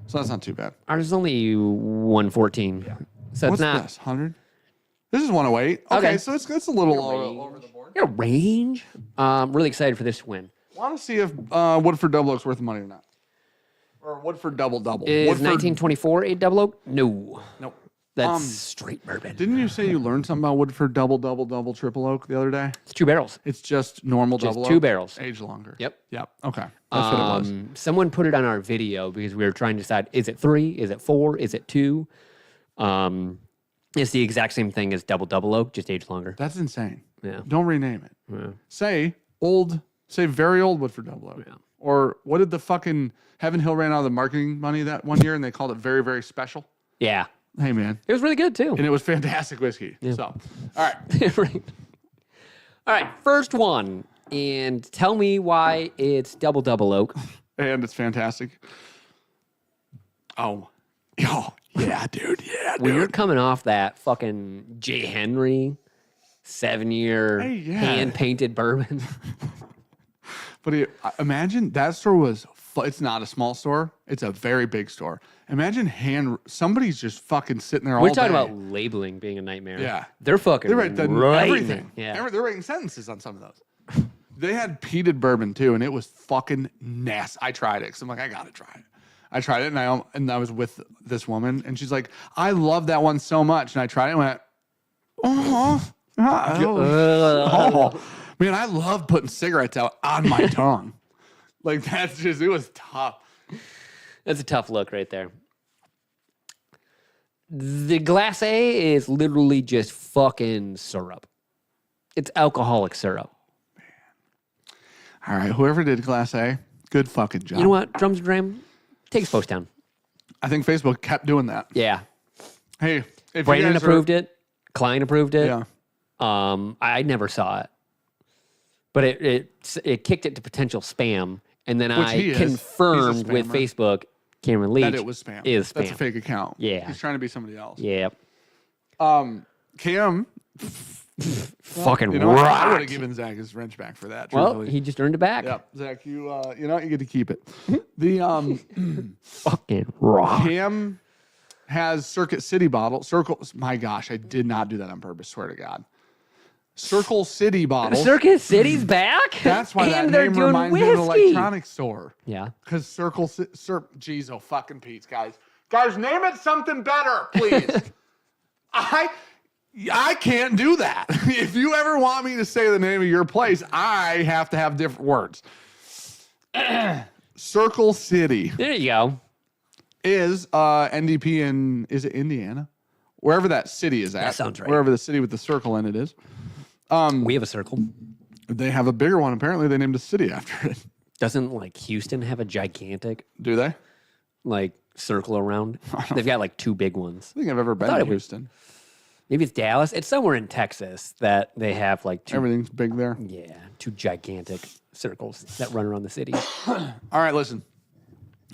so that's not too bad. Ours is only 114. Yeah. So What's it's not. This 100. This is 108. Okay, so it's a little over the board. Got a range. Really excited for this to win. Want to see if Woodford double oak's worth the money or not, or Woodford double. Is Woodford... 1924 a double oak? No. Nope. That's straight bourbon. Didn't you say you learned something about Woodford double triple oak the other day? It's 2 barrels. It's just normal just double oak. 2 barrels. Aged longer. Yep. Okay. That's what it was. Someone put it on our video because we were trying to decide, is it 3? Is it 4? Is it 2? It's the exact same thing as double oak, just aged longer. That's insane. Yeah. Don't rename it. Yeah. Say very old Woodford double oak. Yeah. Or what did the fucking Heaven Hill ran out of the marketing money that one year and they called it very, very special? Yeah. Hey, man. It was really good, too. And it was fantastic whiskey. Yeah. So, all right. Right. All right, first one. And tell me why it's double oak. And it's fantastic. Oh, yeah, dude. Yeah, when you're coming off that fucking J. Henry 7-year hand-painted bourbon. But imagine that store was it's not a small store. It's a very big store. Imagine somebody's just fucking sitting there all day. We're talking about labeling being a nightmare. Yeah. They're fucking They're writing everything. Yeah. They're writing sentences on some of those. They had peated bourbon too, and it was fucking nasty. I tried it because I'm like, I gotta try it. I tried it, and I was with this woman, and she's like, I love that one so much. And I tried it and went, oh. Man, I love putting cigarettes out on my tongue. Like, it was tough. That's a tough look right there. The glacé is literally just fucking syrup. It's alcoholic syrup. All right, whoever did glacé, good fucking job. You know what? Drums and Dram, take his post down. I think Facebook kept doing that. Yeah. Hey, if Brandon you guys approved it. Klein approved it. Yeah. I never saw it, but it kicked it to potential spam, and then I confirmed with Facebook, Cameron Leach, that it was spam. Is spam. That's a fake account. Yeah. He's trying to be somebody else. Yeah. Cam, fucking you know what? I would rocked. have given Zach his wrench back for that. Well, truthfully. he just earned it back. Yep, Zach, you know what? You get to keep it. The Fucking rock. Cam has Circuit City bottle. My gosh, I did not do that on purpose. Swear to God. Circle City bottle. Circuit City's back. That's why and that they're name doing reminds me of an whiskey. electronics store. Yeah. Because Jeez, oh fucking Pete, guys. Guys, name it something better, please. I can't do that. If you ever want me to say the name of your place, I have to have different words. Circle City There you go. is NDP in, is it Indiana? Wherever that city is at. That sounds right. Wherever the city with the circle in it is. We have a circle. They have a bigger one. Apparently, they named a city after it. Doesn't like Houston have a gigantic Do they? I like circle around? They've got like two big ones. think I've ever been thought to it was- Houston. Maybe it's Dallas. It's somewhere in Texas that they have like two. Everything's big there. Yeah, two gigantic circles that run around the city. All right, listen.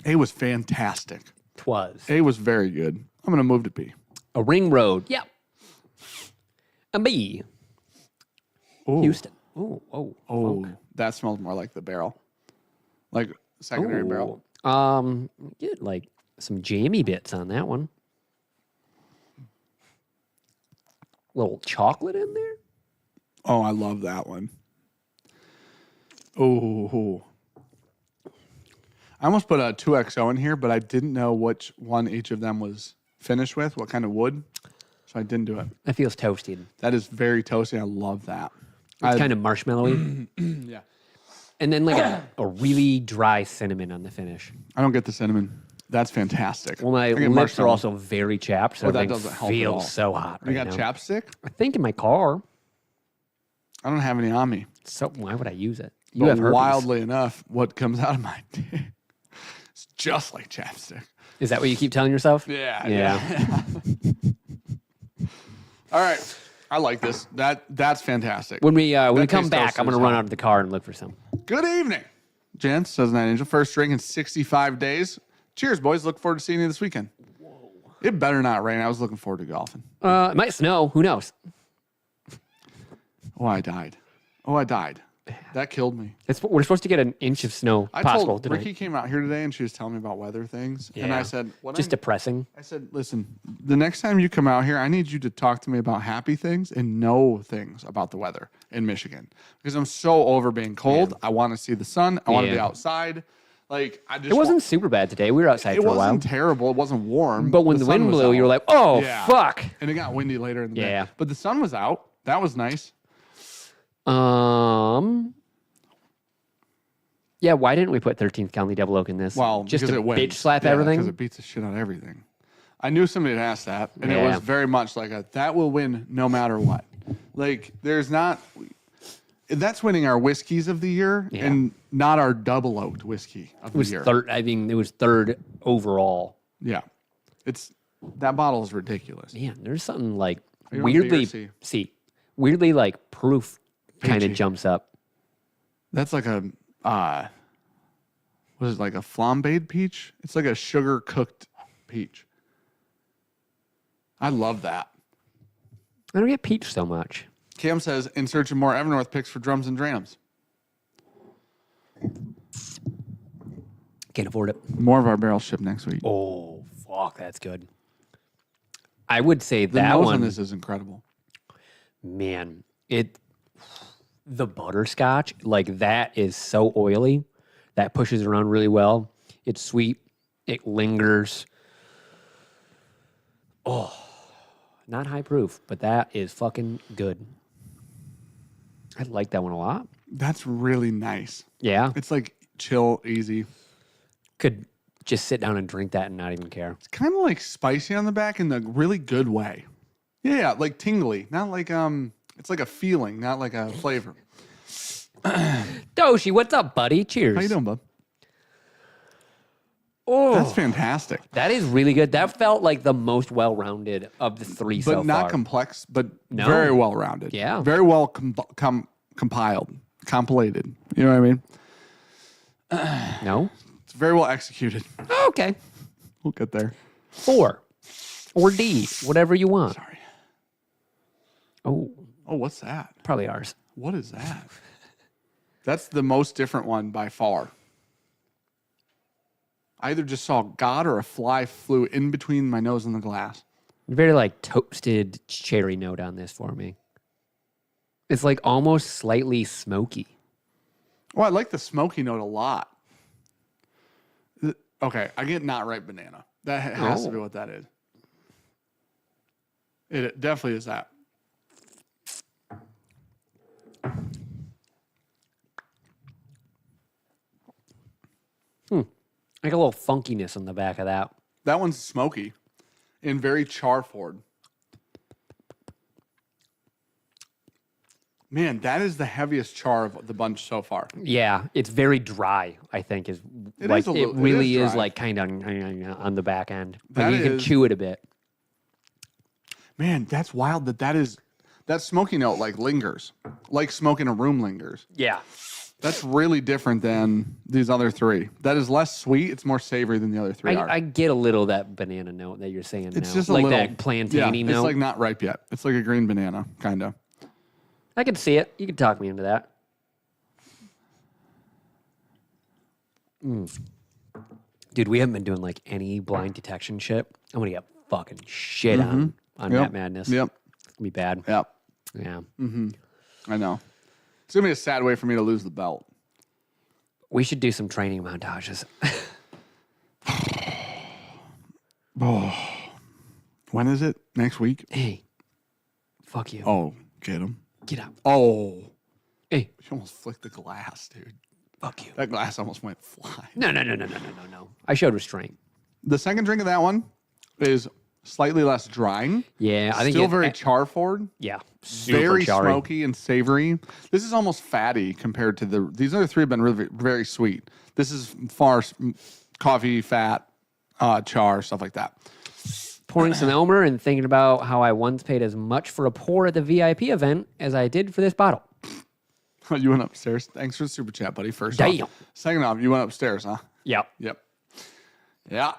A was fantastic. Twas A was very good. I'm going to move to B. a ring road. Yep. A B. Ooh. Houston. Oh. Oh, that smells more like the barrel. Like secondary barrel. Get like some jammy bits on that one. Little chocolate in there. Oh, I love that one. Oh. I almost put a 2XO in here, but I didn't know which one each of them was finished with, what kind of wood. So I didn't do it. That feels toasted. That is very toasty. I love that. It's kind of marshmallowy. Yeah. And then like a really dry cinnamon on the finish. I don't get the cinnamon. That's fantastic. Well, my I get lips are marshmallow. also very chapped, so Oh, that everything doesn't help at all. feels so hot You right got now. chapstick? I think in my car. I don't have any on me. So why would I use it? You But have herpes. wildly enough, what comes out of my dick is just like chapstick. Is that what you keep telling yourself? Yeah. All right. I like this. That's fantastic. When we come tastes back, I'm toasted going as to run hell. out of the car and look for some. Good evening, gents. Says Night Angel. First drink in 65 days. Cheers, boys. Look forward to seeing you this weekend. Whoa. It better not rain. I was looking forward to golfing. It might snow. Who knows? Oh, I died. That killed me. We're supposed to get an inch of snow I possible told tonight. Ricky came out here today and she was telling me about weather things. And I Yeah. said, Just depressing. I said, listen, the next time you come out here, I need you to talk to me about happy things and know things about the weather in Michigan. Because I'm so over being cold. I want to see the sun. I want to be Yeah. outside. Like, I just It wasn't super bad today. We were outside it for a while. wasn't terrible. It wasn't warm. But when the sun wind was blew, you were out. like, oh, Yeah. fuck. And it got windy later in the Yeah. day. But the sun was out. That was nice. Yeah, why didn't we put 13th County Double Oak in this? Well, just because to it wins. bitch slap Because everything? it beats the shit out of everything. I knew somebody had asked that, and it Yeah. was very much like that will win no matter what. Like, that's winning our whiskeys of the year Yeah. and not our double oaked whiskey of It was the year. third. I mean, it was third overall. Yeah. That bottle is ridiculous. Man, there's something like Are you on B or weirdly, C? weirdly like proof kind of Peachy. jumps up. That's like a, what is it, like a flambéed peach? It's like a sugar cooked peach. I love that. I don't get peach so much. Cam says, in search of more Evernorth picks for drums and drams. Can't afford it. More of our barrels ship next week. Oh, fuck, that's good. I would say The that nose one, on this is incredible. man, the butterscotch, like that is so oily. That pushes around really well. It's sweet. It lingers. Oh, not high proof, but that is fucking good. I like that one a lot. That's really nice. Yeah. It's like chill, easy. Could just sit down and drink that and not even care. It's kind of like spicy on the back in a really good way. Yeah, like tingly. Not like it's like a feeling, not like a flavor. Doshi, what's up, buddy? Cheers. How you doing, bud? Oh, That's fantastic. that is really good. That felt like the most well-rounded of the three so But not far. complex, but No. very well rounded. Yeah. Very well compiled, compilated. You know what I mean? No? It's very well executed. Okay. We'll get there. 4 or D, whatever you want. Sorry. Oh, Oh, what's that? probably ours. What is that? That's the most different one by far. I either just saw God or a fly flew in between my nose and the glass. Very like toasted cherry note on this for me. It's like almost slightly smoky. Oh, I like the smoky note a lot. Okay, I get not ripe banana. That has to be what that is. It definitely is that. Like a little funkiness on the back of that. That one's smoky and very char forward. Man, that is the heaviest char of the bunch so far. Yeah, it's very dry, I think, is It like is a little- it really it is is dry. like kind of on the back end. Like That you can is- chew it a bit. Man, that's wild that smoky note like lingers. Like smoke in a room lingers. Yeah. That's really different than these other three. That is less sweet. It's more savory than the other three are. I get a little of that banana note that you're saying It's now. just a like little that plantainy yeah, note. It's like not ripe yet. It's like a green banana, kind of. I can see it. You can talk me into that. Dude, we haven't been doing like any blind detection shit. I'm gonna get fucking shit on that madness. Yep. It's gonna be bad. Yep. Yeah. I know. It's gonna be a sad way for me to lose the belt. We should do some training montages. When is it? Next week? Hey. Fuck you. Oh, get him. Get out. Oh. Hey. You almost flicked the glass, dude. Fuck you. That glass almost went flying. No. I showed restraint. The second drink of that one is slightly less drying. Yeah, I think Still very char forward. yeah, super Very charry. smoky and savory. This is almost fatty compared to these other three have been really very sweet. This is far coffee, fat, char, stuff like that. Pouring some Elmer and thinking about how I once paid as much for a pour at the VIP event as I did for this bottle. You went upstairs. Thanks for the super chat, buddy. First Damn. off. Second off, you went upstairs, huh? Yep. Yep. Yeah.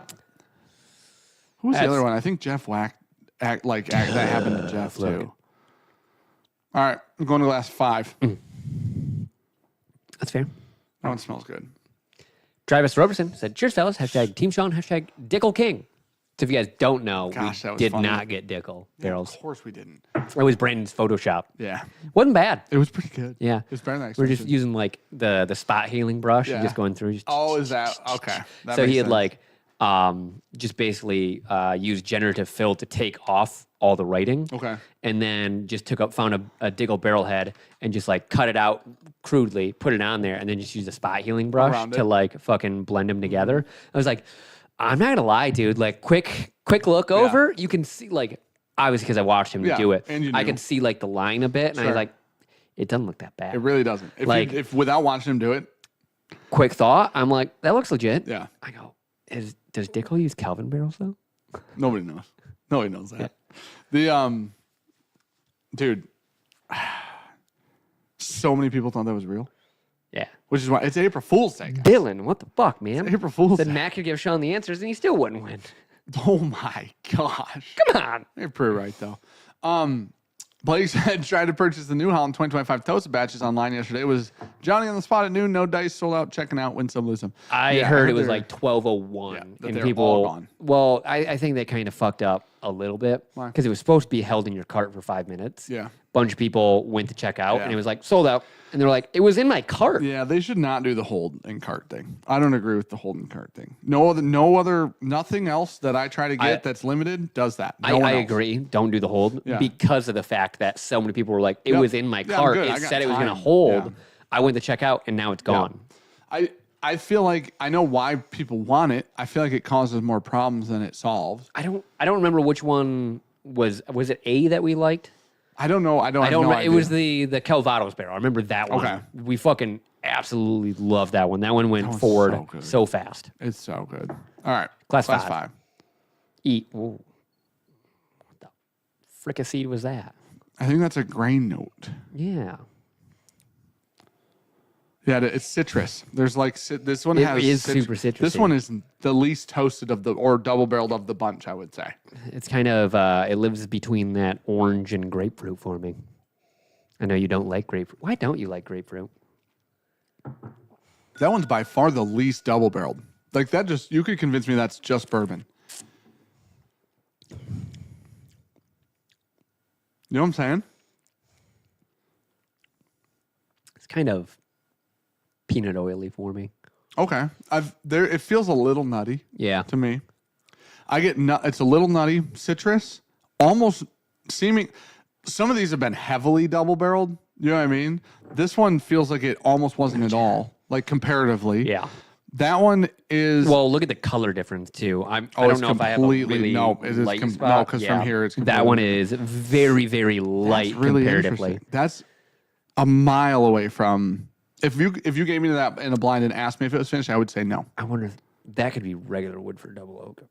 Who was the other one? I think Jeff that happened to Jeff too. All right, I'm going to glass 5. That's fair. That one smells good. Travis Roberson said, cheers, fellas. Hashtag Team Sean. Hashtag Dickel King. So if you guys don't know, Gosh, we that was did funny. not get Dickel barrels. Of course we didn't. It was Brandon's Photoshop. Yeah. Wasn't bad. It was pretty good. Yeah. It was better than I We're expected. just using like the spot healing brush and Yeah. just going through. Oh, is that okay? That So makes he had sense. like just basically used generative fill to take off all the writing. Okay. And then just found a Diggle barrel head and just like cut it out crudely, put it on there, and then just use a spot healing brush Around to it. like fucking blend them together. I was like, I'm not gonna lie, dude. Like quick look over, you can see like obviously because I watched him Yeah, do it. and you I knew. could see like the line a bit, and I was Sure. like, it doesn't look that bad. It really doesn't. If without watching him do it, Quick thought, I'm like, that looks legit. yeah, I go, does Dickel use Calvin barrels though? nobody knows. Nobody knows that. The dude, so many people thought that was real, Yeah. which is why it's April Fool's Day. Dylan, what the fuck, man? April Fool's Said Day. Matt could give Sean the answers and he still wouldn't win. Oh my gosh. Come on. You're pretty right though. Blake said, tried to purchase the New Holland 2025 toasted batches online yesterday. It was Johnny on the spot at noon, no dice, sold out, checking out, win some, lose some. I heard it was like 12:01. Yeah, that and they're people, all gone. well, I think they kind of fucked up a little bit Why? because it was supposed to be held in your cart for 5 minutes. Yeah. Bunch of people went to check out Yeah. and it was like sold out. And they're like, it was in my cart. Yeah, they should not do the hold and cart thing. I don't agree with the hold and cart thing. Nothing else that I try to get that's limited does that. No one I else. agree. Don't do the hold Yeah. because of the fact that so many people were like, it Yep. was in my Yeah, I'm cart. good. I It got said it was going to time. hold. Yeah. I went to check out and now it's gone. I feel like I know why people want it. I feel like it causes more problems than it solves. I don't remember which one was it A that we liked? I don't know. I don't have no remember. It idea. was the Calvados barrel. I remember that one. Okay. We fucking absolutely loved that one. That one went was forward so good. so fast. It's so good. All right. Class Class five. 5. Eat. Ooh. What the fricassee was that? I think that's a grain note. Yeah. Yeah, it's citrus. There's like this one It has is super citrusy. This one is the least toasted of the or double barreled of the bunch, I would say. It's kind of it lives between that orange and grapefruit for me. I know you don't like grapefruit. Why don't you like grapefruit? That one's by far the least double barreled. Like that just you could convince me that's just bourbon. You know what I'm saying? It's kind of peanut oily for me. Okay. It feels a little nutty Yeah. to me. I get it's a little nutty, citrus, almost seeming some of these have been heavily double barreled. You know what I mean? This one feels like it almost wasn't at all, like comparatively. Yeah. That one is Well, look at the color difference too. I Oh, don't it's know if I have a completely- really no, it is light no, spot. 'cause from here it's that one completely- is very, very light that's really comparatively. interesting. That's a mile away from if you gave me that in a blind and asked me if it was finished, I would say no. I wonder if that could be regular Woodford double oak.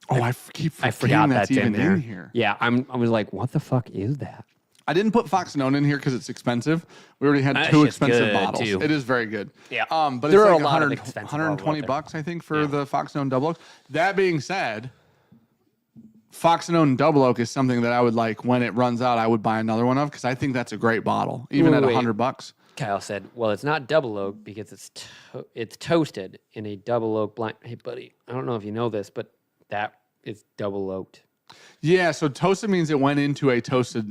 Oh, I keep I forgetting forgot that's that's even in there. in here. Yeah, I was like, what the fuck is that? I didn't put Foxanone in here because it's expensive. We already had That 2 shit's expensive good, bottles. too. It is very good. Yeah. But There it's are like a lot of 100, expensive 120 bottles out bucks, I think, for the Foxanone Double Oak. That being said, Foxanone Double Oak is something that I would like when it runs out. I would buy another one of because I think that's a great bottle, even at Wait. $100. Kyle said, well, it's not double oak because it's toasted in a double oak blind. Hey, buddy, I don't know if you know this, but that is double oaked. Yeah, so toasted means it went into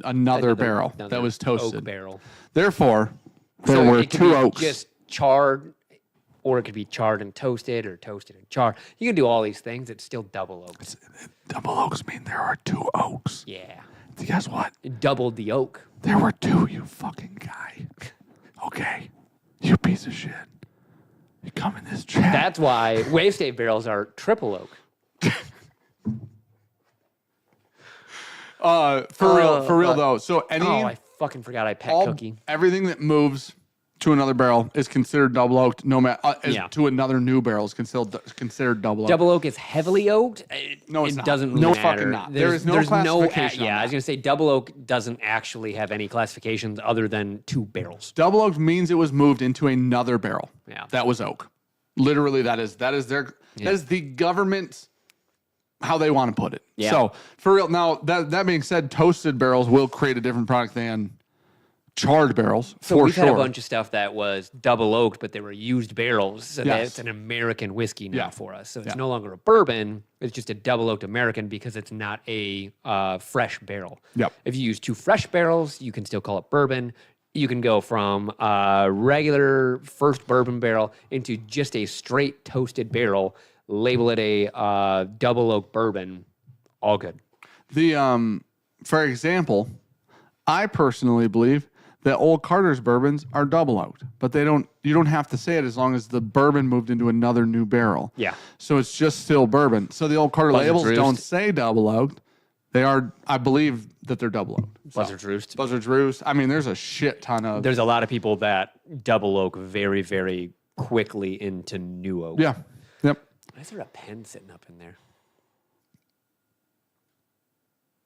another barrel that was toasted. Oak barrel. Therefore, there So were it could 2 be oaks. just charred, or it could be charred and toasted, or toasted and charred. You can do all these things. It's still double oaked. Double oaks mean there are 2 oaks. Yeah. Guess what? It doubled the oak. There were 2, you fucking guy. Okay, you piece of shit. You come in this chat. That's why wave state barrels are triple oak. For real though. So I fucking forgot I pet Cookie. everything that moves to another barrel is considered double oaked. No matter Yeah. to another new barrel is considered double oaked. Double oak is heavily oaked. No, it's it not. doesn't really No matter. fucking not. There is no there's classification on yeah, I that. was gonna say double oak doesn't actually have any classifications other than 2 barrels. Double oaked means it was moved into another barrel. Yeah. That was oak. Literally, that is that is the government how they want to put it. Yeah. So for real. Now that being said, toasted barrels will create a different product than charred barrels. So for we've sure. had a bunch of stuff that was double oaked, but they were used barrels. So Yes. that's an American whiskey now Yeah. for us. So it's Yeah. no longer a bourbon. It's just a double oaked American because it's not a fresh barrel. Yep. If you use 2 fresh barrels, you can still call it bourbon. You can go from a regular first bourbon barrel into just a straight toasted barrel, label it a double oak bourbon, all good. For example, I personally believe that Old Carter's bourbons are double oaked, but you don't have to say it as long as the bourbon moved into another new barrel. Yeah. So it's just still bourbon. So the Old Carter labels Roost. don't say double oaked. They are, I believe that they're double oaked. Buzzard's Roost. Buzzard's Roost. I mean, there's a shit ton of. There's a lot of people that double oak very, very quickly into new oak. Yeah. Yep. Why is there a pen sitting up in there?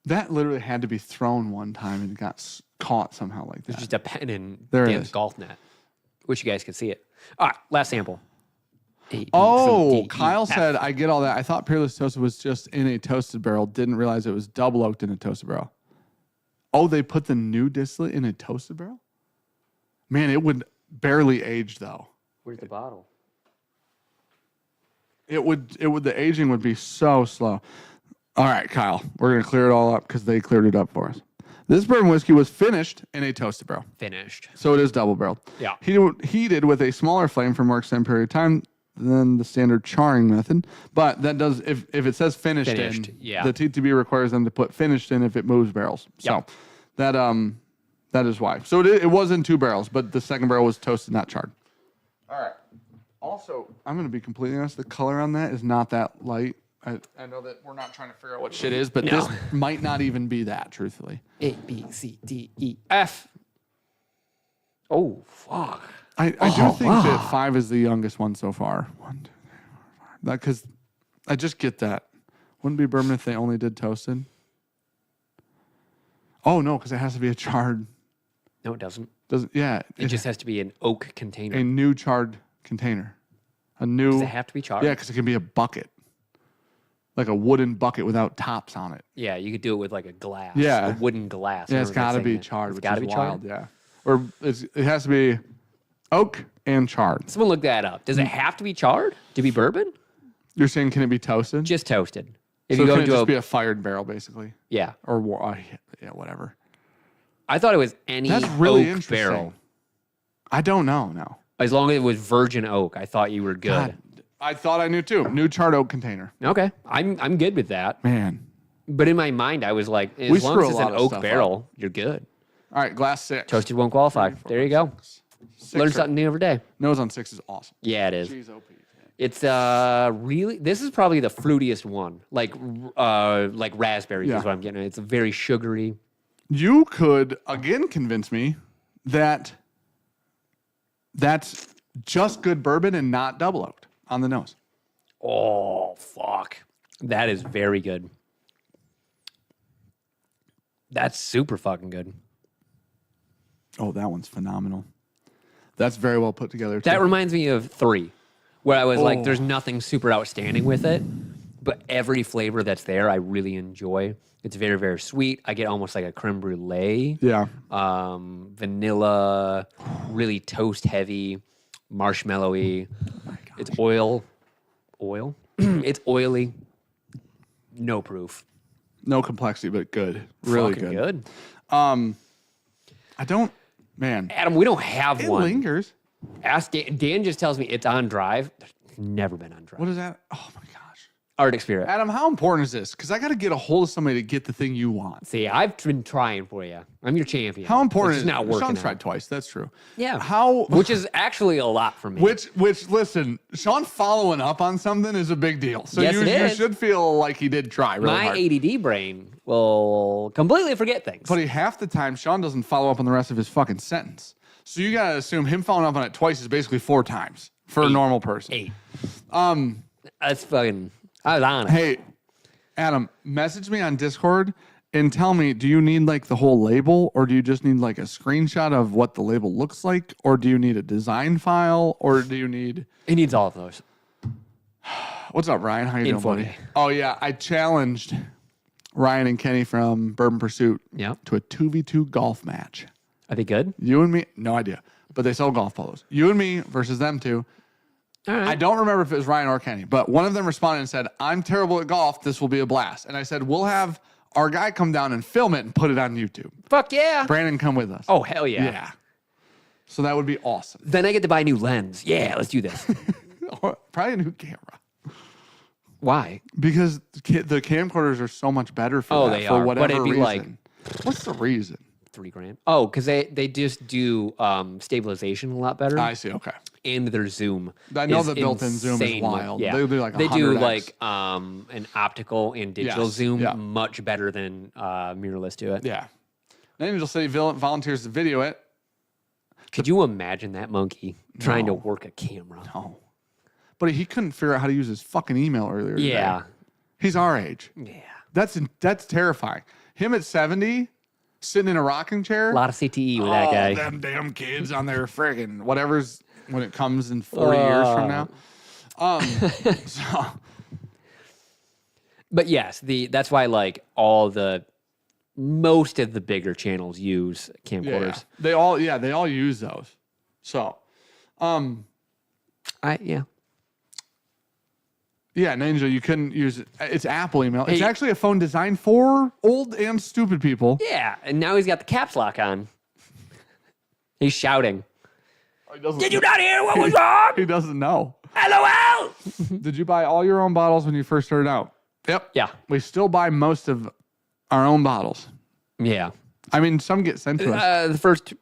That literally had to be thrown one time and got caught somehow like that. There's just a pen in There it Dan's is. golf net. Wish you guys could see it. All right, last sample. Oh, AE, Kyle some said, I get all that. I thought Peerless Toasted was just in a toasted barrel. Didn't realize it was double oaked in a toasted barrel. Oh, they put the new distillate in a toasted barrel? Man, it would barely age though. Where's the bottle? The aging would be so slow. All right, Kyle, we're going to clear it all up because they cleared it up for us. This bourbon whiskey was finished in a toasted barrel. Finished. So it is double barreled. Yeah. Heated with a smaller flame for a more extended period of time than the standard charring method. But that does, if it says finished in, yeah. the TTB requires them to put finished in if it moves barrels. Yep. So that is why. So it was in 2 barrels, but the second barrel was toasted, not charred. All right. Also, I'm going to be completely honest. The color on that is not that light. I know that we're not trying to figure out what shit is, but this might not even be that, truthfully. A, B, C, D, E, F. Oh, fuck. I do think that 5 is the youngest one so far. 1, 2, 3, 4, 5. Because I just get that. Wouldn't it be bourbon if they only did toasted? Oh, no, because it has to be a charred. No, it doesn't. Yeah. It just has to be an oak container. A new charred container. Does it have to be charred? Yeah, because it can be a bucket. Like a wooden bucket without tops on it. Yeah, you could do it with like a glass. Yeah. A wooden glass. Yeah, it's got to be charred. It's got to be wild, charred? yeah. Or it has to be oak and charred. Someone look that up. Does it have to be charred to be bourbon? You're saying can it be toasted? Just toasted. If so you go can it into just be a fired barrel, basically? Yeah. Or yeah, whatever. I thought it was any That's really oak interesting. barrel. I don't know, no. As long as it was virgin oak, I thought you were good. God, I thought I knew too. New charred oak container. Okay. I'm good with that. Man. But in my mind, I was like, as We long screw as a it's lot an of oak stuff barrel, you're good. All right, glass 6. Toasted won't qualify. 3, 4, There you go. 6 Learn something new every day. Nose on 6 is awesome. Yeah, it is. Jeez, OP. It's really, this is probably the fruitiest one. Like raspberries is what I'm getting at. It's very sugary. You could, again, convince me that that's just good bourbon and not double oaked on the nose. Oh, fuck. That is very good. That's super fucking good. Oh, that one's phenomenal. That's very well put together, too. That reminds me of 3, where I was like, there's nothing super outstanding with it, but every flavor that's there, I really enjoy. It's very, very sweet. I get almost like a creme brulee. Yeah. Vanilla, really toast heavy, marshmallowy. Oh my It's oil. It's oily. No proof. No complexity, but good. Really Fucking good. good. I don't, man. Adam, we don't have It one. lingers. Ask Dan. Dan just tells me it's on drive. It's never been on drive. What is that? Oh my gosh. Arctic Spirit. Adam, how important is this? Because I got to get a hold of somebody to get the thing you want. See, I've been trying for you. I'm your champion. How important It's is just not working Sean's out. tried twice. That's true. Yeah. How? Which is actually a lot for me. Which listen, Sean following up on something is a big deal. So Yes, you it is. should feel like he did try really My hard. ADD brain will completely forget things. But half the time, Sean doesn't follow up on the rest of his fucking sentence. So you got to assume him following up on it twice is basically 4 times for a normal person. 8. That's fucking. I was on it. Hey, Adam, message me on Discord and tell me, do you need like the whole label or do you just need like a screenshot of what the label looks like? Or do you need a design file or do you need... He needs all of those. What's up, Ryan? How you doing, Info buddy? day. Oh, yeah. I challenged Ryan and Kenny from Bourbon Pursuit Yeah. to a 2v2 golf match. Are they good? You and me, no idea, but they sell golf polos. You and me versus them two. All right. I don't remember if it was Ryan or Kenny, but one of them responded and said, I'm terrible at golf. This will be a blast. And I said, we'll have our guy come down and film it and put it on YouTube. Fuck yeah. Brandon, come with us. Oh, hell yeah. Yeah. So that would be awesome. Then I get to buy a new lens. Yeah, let's do this. Or probably a new camera. Why? Because the camcorders are so much better for Oh, that, they for are. But whatever it'd be reason. like- What's the reason? $3,000. Oh, because they just do stabilization a lot better. I see. Okay. And their zoom. I know is the built-in zoom is insane. wild. Yeah. They do like They do 100x. like an optical and digital Yes, zoom yeah. much better than mirrorless do it. Yeah. Angel City volunteers to video it. Could you imagine that monkey trying to work a camera? No. But he couldn't figure out how to use his fucking email earlier today. Yeah. He's our age. Yeah. That's terrifying. Him at 70, sitting in a rocking chair. A lot of CTE with that guy. Them damn kids on their friggin' whatever's when it comes in 40 years from now. So But yes, that's why like all the most of the bigger channels use camcorders. They all use those. So, Yeah. Yeah, Ninja, you couldn't use it. It's Apple email. It's actually a phone designed for old and stupid people. Yeah, and now he's got the caps lock on. He's shouting. Did you not hear what was wrong? He doesn't know. LOL! Did you buy all your own bottles when you first started out? Yep. Yeah. We still buy most of our own bottles. Yeah. I mean, some get sent to us. The first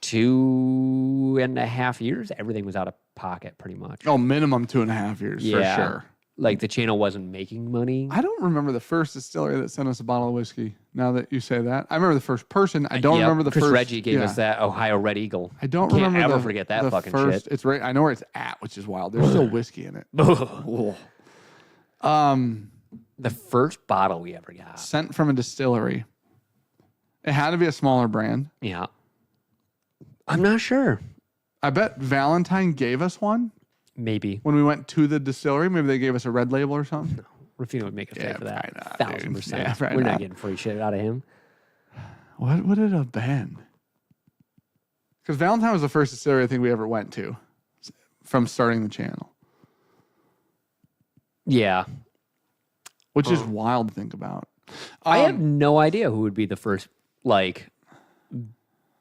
2.5 years, everything was out of pocket pretty much. Oh, minimum 2.5 years for sure. Like the channel wasn't making money. I don't remember the first distillery that sent us a bottle of whiskey. Now that you say that, I remember the first person. I don't remember the Chris first. Reggie gave us that Ohio Red Eagle. I don't Can't remember ever forget that the fucking first, shit. It's right. I know where it's at, which is wild. There's still whiskey in it. The first bottle we ever got. Sent from a distillery. It had to be a smaller brand. Yeah. I'm not sure. I bet Valentine gave us one. Maybe. When we went to the distillery, maybe they gave us a red label or something. No. Rufino would make us pay for that. Not, 1,000%. Yeah, We're not getting free shit out of him. What would it have been? Because Valentine was the first distillery I think we ever went to from starting the channel. Yeah. Which is wild to think about. I have no idea who would be the first,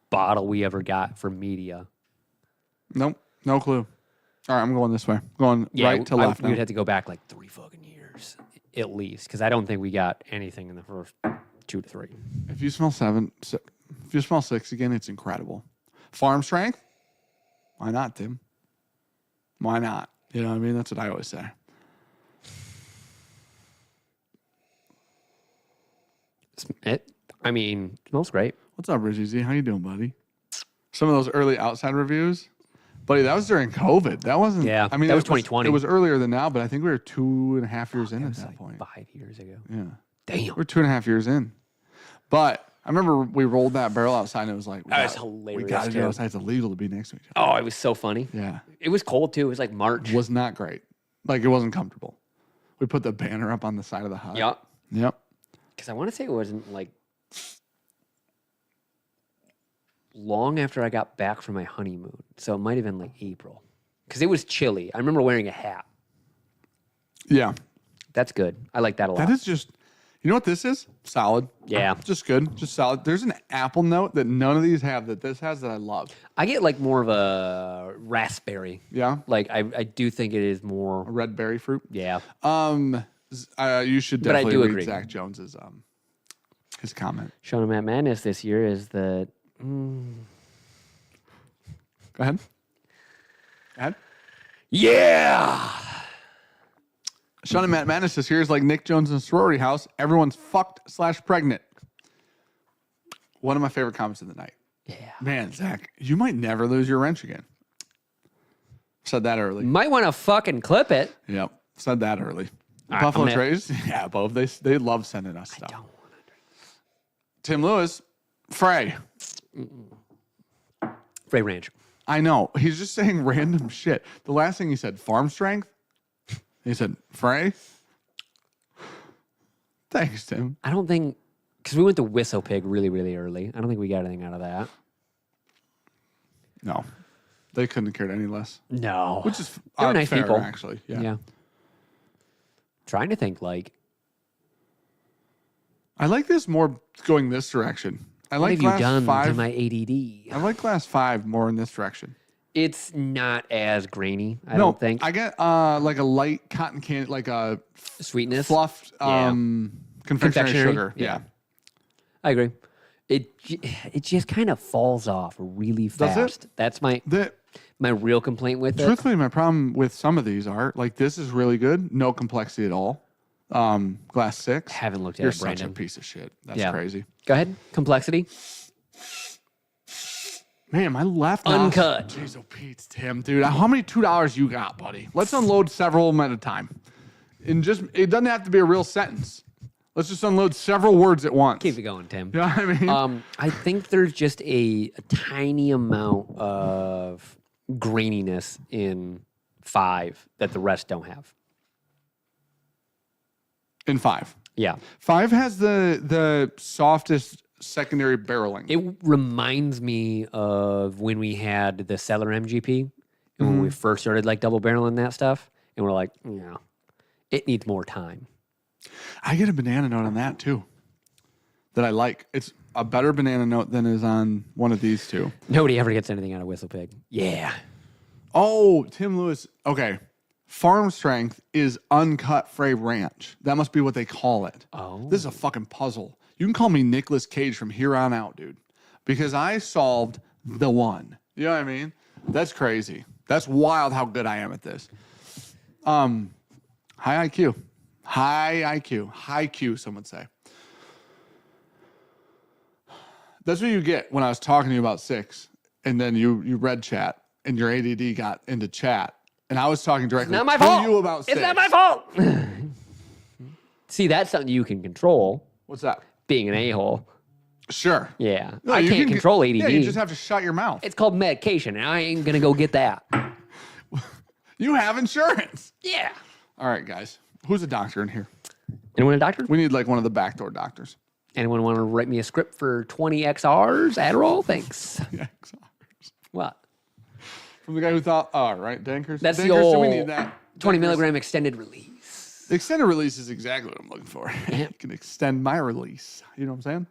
bottle we ever got from media. Nope. No clue. All right, I'm going this way. Going right to left. We would have to go back 3 fucking years at least, because I don't think we got anything in the first 2 to 3. If you smell 6 again, it's incredible. Farm strength? Why not, Tim? Why not? You know what I mean? That's what I always say. Smells great. What's up, Richie Z? How you doing, buddy? Some of those early outside reviews. Buddy, that was during COVID. That wasn't. Yeah, I mean, that was 2020. It was earlier than now, but I think we were 2.5 years in at that point. 5 years ago. Yeah. Damn. We're 2.5 years in. But I remember we rolled that barrel outside and it was like, that was hilarious. We got to do outside. It's illegal to be next to each other. Oh, it was so funny. Yeah. It was cold too. It was like March. It was not great. It wasn't comfortable. We put the banner up on the side of the hut. Yep. Because I want to say it wasn't long after I got back from my honeymoon. So it might have been April. Because it was chilly. I remember wearing a hat. Yeah. That's good. I like that a lot. That is just, you know what this is? Solid. Yeah. Just good. Just solid. There's an apple note that none of these have that this has that I love. I get more of a raspberry. Yeah. I do think it is more. A red berry fruit. Yeah. You should But I definitely do read agree. Zach Jones's his comment. Sean and Matt Madness this year is that. Go ahead. Yeah. Sean and Matt Madness this year is like Nick Jones in sorority house. Everyone's fucked/pregnant. One of my favorite comments of the night. Yeah. Man, Zach, you might never lose your wrench again. Said that early. Might want to fucking clip it. Yep. Said that early. Right, Buffalo Trace. Yeah, both. They love sending us stuff. I don't want to. Tim Lewis. Frey. Frey Ranch. I know. He's just saying random shit. The last thing he said, farm strength. He said, Frey. Thanks, Tim. I don't think, because we went to Whistle Pig really, really early. I don't think we got anything out of that. No. They couldn't have cared any less. No. Which is They're nice fair, people. Actually. Yeah. Trying to think I like this more going this direction. I what like have you glass done 5. to my ADD? I like glass 5 more in this direction. It's not as grainy, I don't think. I get a light cotton candy, like a Sweetness. fluffed confectionery sugar. Yeah. I agree. It just kind of falls off really fast. Does it? That's my real complaint with it. Truthfully, my problem with some of these are this is really good, no complexity at all. Glass 6. Haven't looked at You're it, Brandon. such a piece of shit. That's crazy. Go ahead. Complexity. Man, my left Uncut. Jeez, oh Pete, Tim, dude. How many $2 you got, buddy? Let's unload several of them at a time. And it doesn't have to be a real sentence. Let's just unload several words at once. Keep it going, Tim. You know what I mean? I think there's just a tiny amount of graininess in 5 that the rest don't have. In 5. Yeah. 5 has the softest secondary barreling. It reminds me of when we had the Cellar MGP and when we first started like double barreling that stuff. And we're like, yeah, it needs more time. I get a banana note on that too that I like. It's a better banana note than is on one of these two. Nobody ever gets anything out of Whistle Pig. Yeah. Oh, Tim Lewis. Okay. Farm strength is uncut Frey Ranch. That must be what they call it. Oh. This is a fucking puzzle. You can call me Nicolas Cage from here on out, dude, because I solved the one. You know what I mean? That's crazy. That's wild how good I am at this. High IQ. High IQ. High Q, some would say. That's what you get when I was talking to you about 6, and then you read chat, and your ADD got into chat, and I was talking directly Not my to fault. you about 6. It's not my fault. See, that's something you can control. What's that? Being an a-hole. Sure. Yeah. No, I you can't can control ADD. Yeah, you just have to shut your mouth. It's called medication, and I ain't going to go get that. You have insurance. Yeah. All right, guys. Who's a doctor in here? Anyone a doctor? We need like one of the backdoor doctors. Anyone want to write me a script for 20 XRs? Adderall? Thanks. Yeah. What? From the guy who thought, oh, right, Dankers? That's Dankers, the old so we need that. 20 Dankers. milligram extended release. The extended release is exactly what I'm looking for. Yeah. You can extend my release. You know what I'm saying?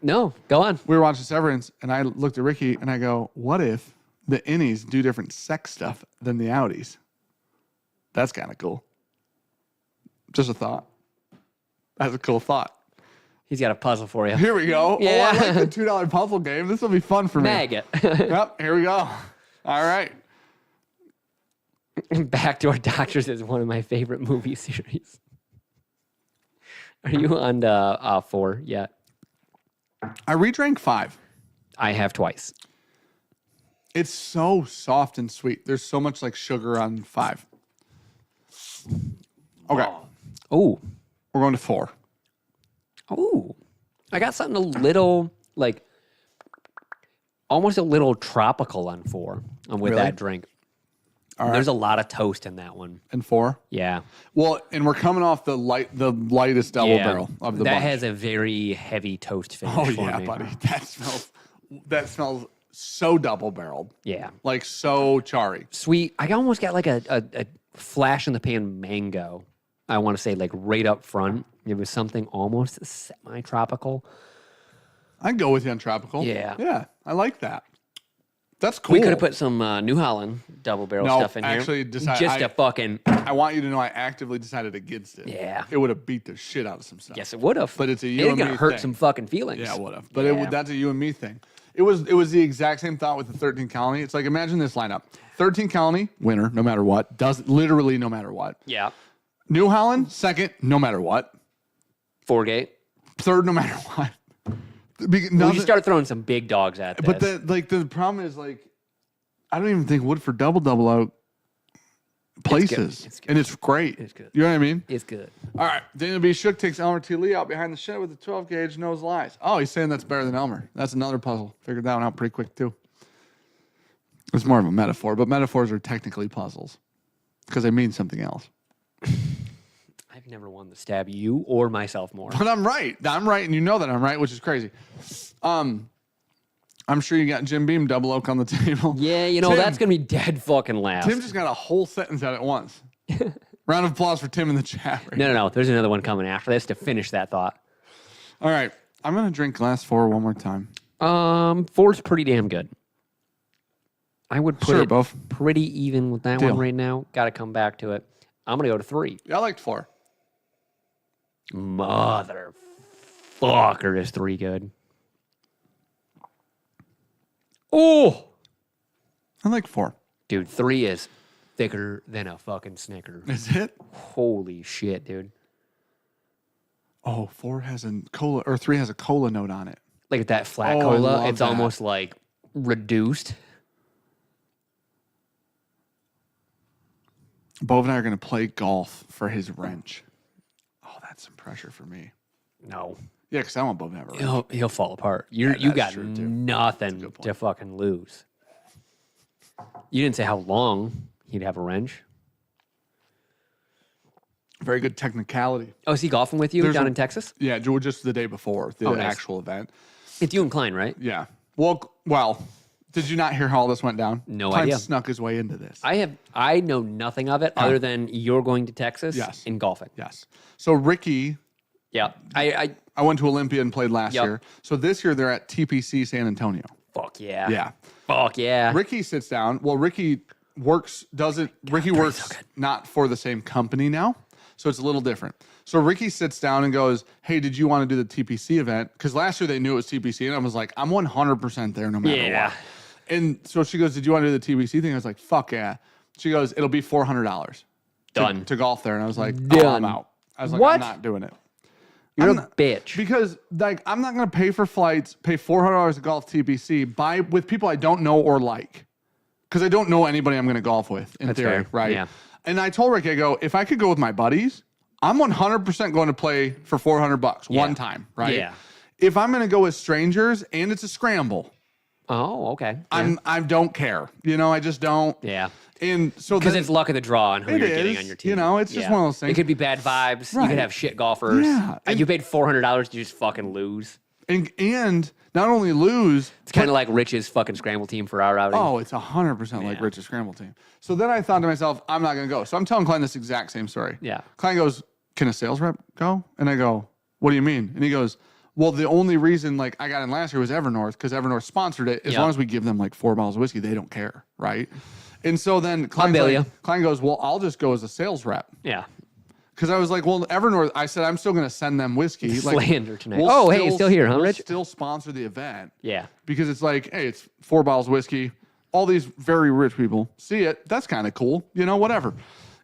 No, go on. We were watching Severance, and I looked at Ricky, and I go, what if the innies do different sex stuff than the outies? That's kind of cool. Just a thought. That's a cool thought. He's got a puzzle for you. Here we go. Yeah. Oh, I like the $2 puzzle game. This will be fun for me. Maggot. Yep, here we go. All right. Backdoor Doctors is one of my favorite movie series. Are you on 4 yet? I redrank 5. I have twice. It's so soft and sweet. There's so much like sugar on 5. Okay. Oh. We're going to 4. Oh. I got something a little, like, almost a little tropical on 4 with Really? that drink. All right. There's a lot of toast in that one. And 4. Yeah. Well, and we're coming off the lightest double barrel of the that bunch. has a very heavy toast finish Oh for yeah, me. buddy. That smells so double barreled. Yeah. Like so charry. Sweet. I almost got like a flash in the pan mango. I want to say like right up front. It was something almost semi-tropical. I'd go with you on tropical. Yeah. Yeah. I like that. That's cool. We could have put some New Holland double barrel stuff in actually here. decided Just to fucking. I want you to know I actively decided against it. Yeah. It would have beat the shit out of some stuff. Yes, it would have. But it's a you It's and gonna me hurt thing. some fucking feelings. Yeah, it would have. But Yeah. that's a you and me thing. It was the exact same thought with the 13 Colony. It's like, imagine this lineup. 13 Colony, winner, no matter what. Does literally no matter what. Yeah. New Holland, second, no matter what. 4-gate. Third, no matter what. Well, you start throwing some big dogs at this. But the problem is like, I don't even think Woodford double out places. It's good. And it's great. It's good. You know what I mean? It's good. All right. Daniel B. Shook takes Elmer T. Lee out behind the shed with a 12 gauge, knows lies. Oh, he's saying that's better than Elmer. That's another puzzle. Figured that one out pretty quick, too. It's more of a metaphor, but metaphors are technically puzzles because they mean something else. I've never wanted to stab you or myself more. But I'm right. I'm right, and you know that I'm right, which is crazy. I'm sure you got Jim Beam double oak on the table. Yeah, you know, Tim, that's going to be dead fucking last. Tim just got a whole sentence out at once. Round of applause for Tim in the chat. Right No. There's another one coming after this to finish that thought. All right. I'm going to drink glass 4 one more time. 4's pretty damn good. I would put Sure, it both. pretty even with that Deal. one right now. Got to come back to it. I'm going to go to 3. Yeah, I liked 4. Motherfucker, is 3 good. Oh! I like 4. Dude, 3 is thicker than a fucking Snicker. Is it? Holy shit, dude. Oh, 4 has a cola, or 3 has a cola note on it. Like that flat Oh, I cola, love it's that. almost like reduced. Bove and I are going to play golf for his wrench. Oh, that's some pressure for me. No. Yeah, because I want Bove to have a wrench. He'll fall apart. You that's got true, too. nothing good point. to fucking lose. You didn't say how long he'd have a wrench. Very good technicality. Oh, is he golfing with you down in Texas? Yeah, just the day before the actual event. It's you and Klein, right? Yeah. Well, did you not hear how all this went down? No Klein idea. Snuck his way into this. I know nothing of it other than you're going to Texas and golfing. Yes. So Ricky. Yeah. I went to Olympia and played last year. So this year they're at TPC San Antonio. Fuck yeah. Yeah. Fuck yeah. Ricky sits down. Well, Ricky works not for the same company now. So it's a little different. So Ricky sits down and goes, hey, did you want to do the TPC event? Because last year they knew it was TPC. And I was like, I'm 100% there no matter what. And so she goes, did you want to do the TPC thing? I was like, fuck yeah. She goes, it'll be $400 Done to golf there. And I was like, Done. oh, I'm out. I was like, What? I'm not doing it. You're a bitch. Because like I'm not going to pay for flights, pay $400 to golf TPC, with people I don't know or like. Because I don't know anybody I'm going to golf with, in theory, fair. right? Yeah. And I told Rick, I go, if I could go with my buddies, I'm 100% going to play for $400 one time, right? Yeah. If I'm going to go with strangers and it's a scramble, Oh, okay. I don't care. I just don't. Yeah. And so Because it's luck of the draw on who you're getting on your team. It's just one of those things. It could be bad vibes. You Right. could have shit golfers. Yeah. You paid $400 to just fucking lose. And not only lose, It's kind of like Rich's fucking scramble team for our outing. oh, it's 100% like Rich's scramble team. So then I thought to myself, I'm not going to go. So I'm telling Klein this exact same story. Yeah. Klein goes, can a sales rep go? And I go, what do you mean? And he goes, well, the only reason like I got in last year was Evernorth because Evernorth sponsored it. As long as we give them like 4 bottles of whiskey, they don't care, right? And so then Klein goes, well, I'll just go as a sales rep. Yeah. Because I was like, well, Evernorth, I said, I'm still going to send them whiskey. Slander tonight. Hey, it's still here, huh, Rich? Still sponsor the event. Yeah. Because it's like, hey, it's 4 bottles of whiskey. All these very rich people see it. That's kind of cool. Whatever.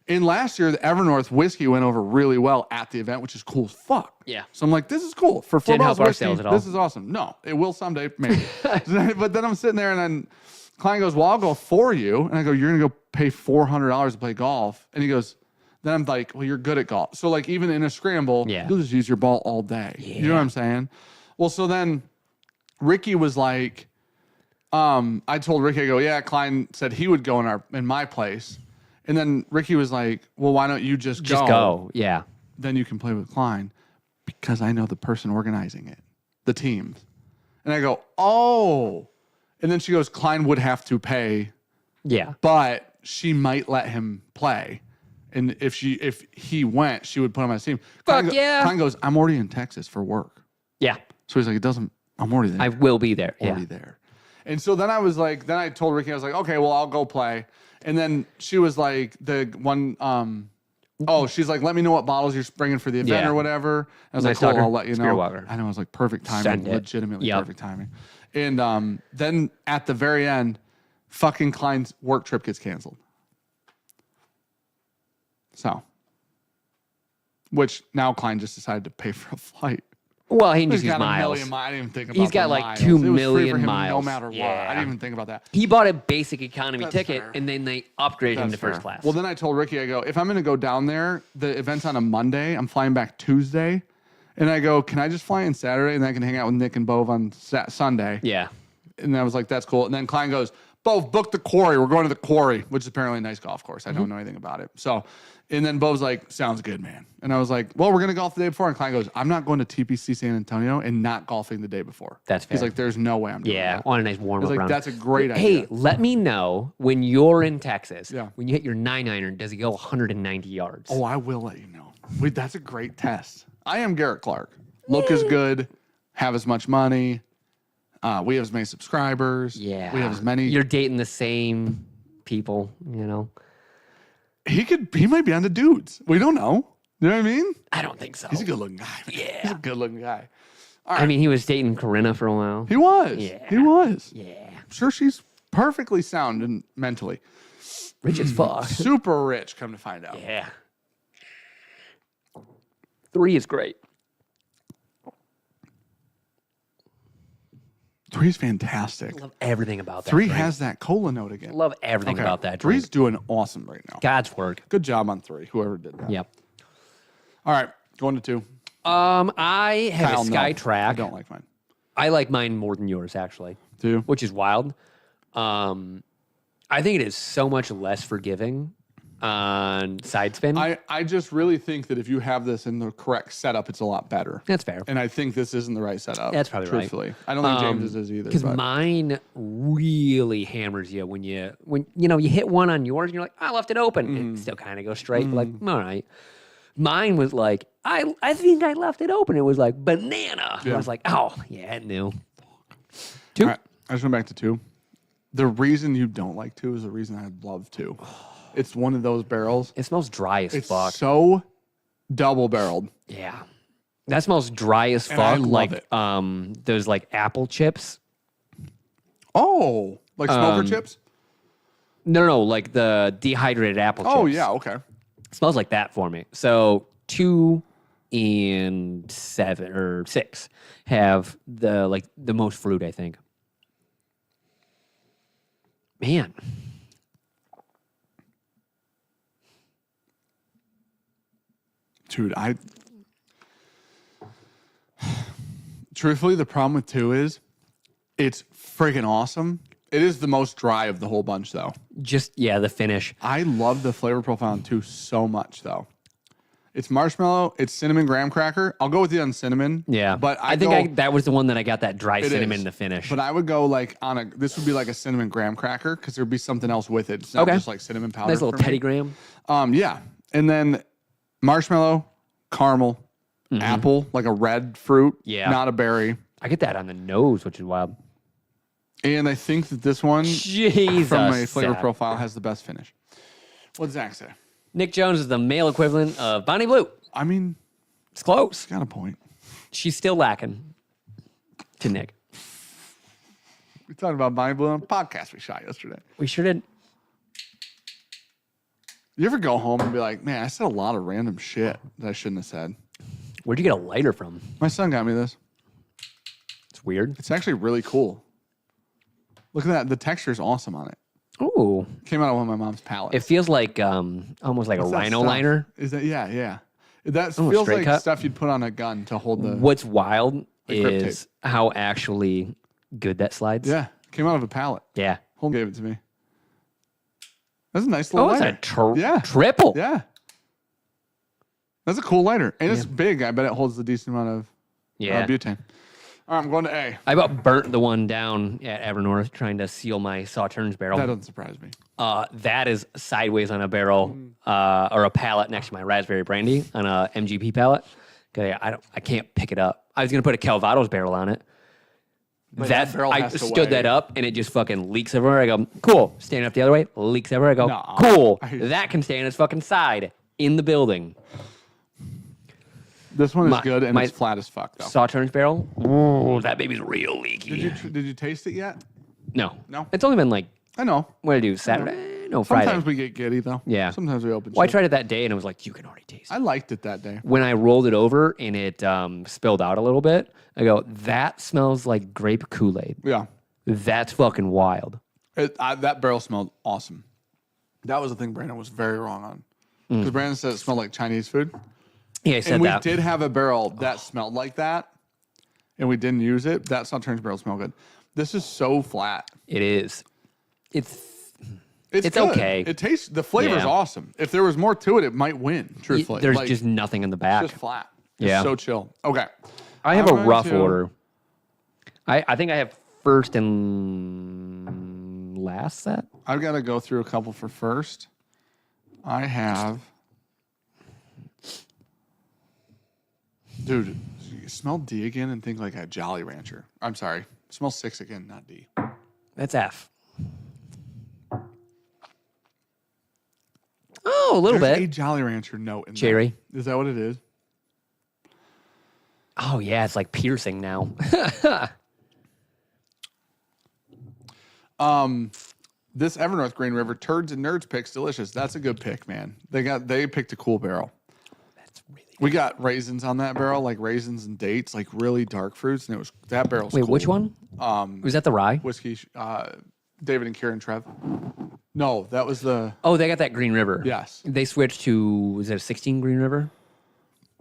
And last year, the Evernorth whiskey went over really well at the event, which is cool as fuck. Yeah. So I'm like, this is cool. For 4 Didn't bottles help of our whiskey, sales at all. this is awesome. No, it will someday, maybe. But then I'm sitting there and then Klein goes, well, I'll go for you. And I go, you're going to go pay $400 to play golf. And he goes, then I'm like, well, you're good at golf. So like even in a scramble, you'll just use your ball all day. Yeah. You know what I'm saying? Well, so then Ricky was like, I told Ricky, I go, yeah, Klein said he would go in my place. And then Ricky was like, well, why don't you just go? Just go. Yeah. Then you can play with Klein because I know the person organizing it, the teams. And I go, oh. And then she goes, Klein would have to pay. Yeah. But she might let him play. And if he went, she would put him on the team. Klein goes, I'm already in Texas for work. Yeah. So he's like, I'm already there. I will be there. Already there. And so then I was like, then I told Ricky, I was like, okay, well, I'll go play. And then she was like, she's like, let me know what bottles you're bringing for the event or whatever. I was like, cool, I'll let you know. I know, it was like perfect timing, legitimately perfect timing. And then at the very end, fucking Klein's work trip gets canceled. So, which now Klein just decided to pay for a flight. Well, he just used miles. I didn't even think about. He's got like miles. 2 million miles. No matter what, I didn't even think about that. He bought a basic economy ticket, and then they upgraded him to first class. Well, then I told Ricky, I go, if I'm going to go down there, the event's on a Monday. I'm flying back Tuesday, and I go, can I just fly in Saturday and then I can hang out with Nick and Bove on Sunday? Yeah. And I was like, that's cool. And then Klein goes, Bove, book the quarry. We're going to the quarry, which is apparently a nice golf course. I don't know anything about it. So, and then Bove's like, sounds good, man. And I was like, well, we're going to golf the day before. And Klein goes, I'm not going to TPC San Antonio and not golfing the day before. That's fair. He's like, there's no way I'm doing that. On a nice warm up like, round. that's a great idea. Hey, let me know when you're in Texas, when you hit your 9-iron, does it go 190 yards? Oh, I will let you know. Wait, that's a great test. I am Garrett Clark. Look as good, have as much money. We have as many subscribers. Yeah. We have as many. You're dating the same people, He might be on the dudes. We don't know. You know what I mean? I don't think so. He's a good looking guy. Yeah. He's a good looking guy. All right. I mean, he was dating Corinna for a while. He was. Yeah. He was. Yeah. I'm sure she's perfectly sound and mentally. Rich as fuck. Super rich, come to find out. Yeah. 3 is great. 3 is fantastic. I love everything about that. 3 has that cola note again. Love everything about that drink. 3's doing awesome right now. God's work. Good job on 3, whoever did that. Yep. All right, going to 2. I have Kyle, a no. SkyTrack. I don't like mine. I like mine more than yours, actually. Do you? Which is wild. I think it is so much less forgiving on side spin. I just really think that if you have this in the correct setup, it's a lot better. That's fair. And I think this isn't the right setup. That's probably right. Truthfully, I don't think James's is either. Because mine really hammers you when you hit one on yours and you're like, I left it open. It still kind of goes straight. Like, all right. Mine was like, I think I left it open. It was like banana. Yeah. I was like, oh yeah, it knew. 2. All right, I just went back to 2. The reason you don't like 2 is the reason I love 2. It's one of those barrels. It smells dry as It's fuck. so double barreled. Yeah. That smells dry as fuck. I love like it. Those like apple chips. Oh, like smoker chips? No, like the dehydrated apple chips. Oh, yeah, okay. It smells like that for me. So 2 and 7 or 6 have the most fruit, I think. Man. Dude, truthfully, the problem with 2 is it's freaking awesome. It is the most dry of the whole bunch, though. The finish. I love the flavor profile in 2 so much, though. It's marshmallow. It's cinnamon graham cracker. I'll go with you on cinnamon. Yeah, but I think that was the one that I got that dry cinnamon in the finish. But I would go like this would be like a cinnamon graham cracker because there'd be something else with it. It's not just like cinnamon powder. Nice little Teddy Graham. Yeah, and then marshmallow, caramel, apple, like a red fruit. Yeah, not a berry. I get that on the nose, which is wild. And I think that this one, Jesus, from a flavor profile, has the best finish. What'd Zach say? Nick Jones is the male equivalent of Bonnie Blue. I mean, it's close. Got a point. She's still lacking to Nick. We talked about Bonnie Blue on a podcast we shot yesterday. We sure did. You ever go home and be like, man, I said a lot of random shit that I shouldn't have said? Where'd you get a lighter from? My son got me this. It's weird. It's actually really cool. Look at that. The texture is awesome on it. Ooh. Came out of one of my mom's palettes. It feels like almost like a rhino liner. Is that yeah. That Almost feels like cut. stuff you'd put on a gun to hold the What's wild grip is how actually good that slides. Yeah. Came out of a pallet. Yeah. Home gave it to me. That's a nice little lighter. It's a triple. Yeah. That's a cool lighter. And it's big. I bet it holds a decent amount of butane. All right, I'm going to A. I about burnt the one down at Evernorth trying to seal my Sauternes barrel. That doesn't surprise me. That is sideways on a barrel or a pallet next to my raspberry brandy on a MGP pallet. Okay, I can't pick it up. I was gonna put a Calvados barrel on it. But that barrel I has to stood weigh. that up and it just fucking leaks everywhere. I go, cool. Stand up the other way, leaks everywhere. I go, No. cool. That can stay on its fucking side in the building. This one is good and it's flat as fuck though. Sauternes barrel. Ooh, that baby's real leaky. Did you taste it yet? No. No? It's only been like, I know. what did I do? Saturday? No, Friday. Sometimes we get giddy though. Yeah. Sometimes we open Well, I shit. tried it that day and it was like, you can already taste it. I liked it that day. When I rolled it over and it spilled out a little bit, I go, that smells like grape Kool-Aid. Yeah. That's fucking wild. That barrel smelled awesome. That was the thing Brandon was very wrong on. Because Brandon said it smelled like Chinese food. Yeah, he said And we that. did have a barrel that smelled like that, and we didn't use it. That Sauternes barrel smelled good. This is so flat. It is. It's It's good. okay. It tastes. The flavor's Yeah. awesome. If there was more to it, it might win. Truthfully, There's Like, just nothing in the back. it's just flat. It's Yeah. so chill. Okay. I have I'm a going rough to- order. I think I have first and last set. I've got to go through a couple for first. I have. Dude, smell D again and think like a Jolly Rancher. I'm sorry. Smell 6 again, not D. That's F. Oh, a little There's bit. a Jolly Rancher note in there. Cherry. Is that what it is? Oh, yeah, it's like piercing now. This Evernorth Green River Turds and Nerds pick's delicious. That's a good pick, man. They picked a cool barrel. That's really good. We got raisins on that barrel, like raisins and dates, like really dark fruits, and that barrel's Wait, cool. which one? Was that the rye? Whiskey, David and Kieran Trev. No, that was the. Oh, they got that Green River. Yes. They switched to, was it a 16 Green River?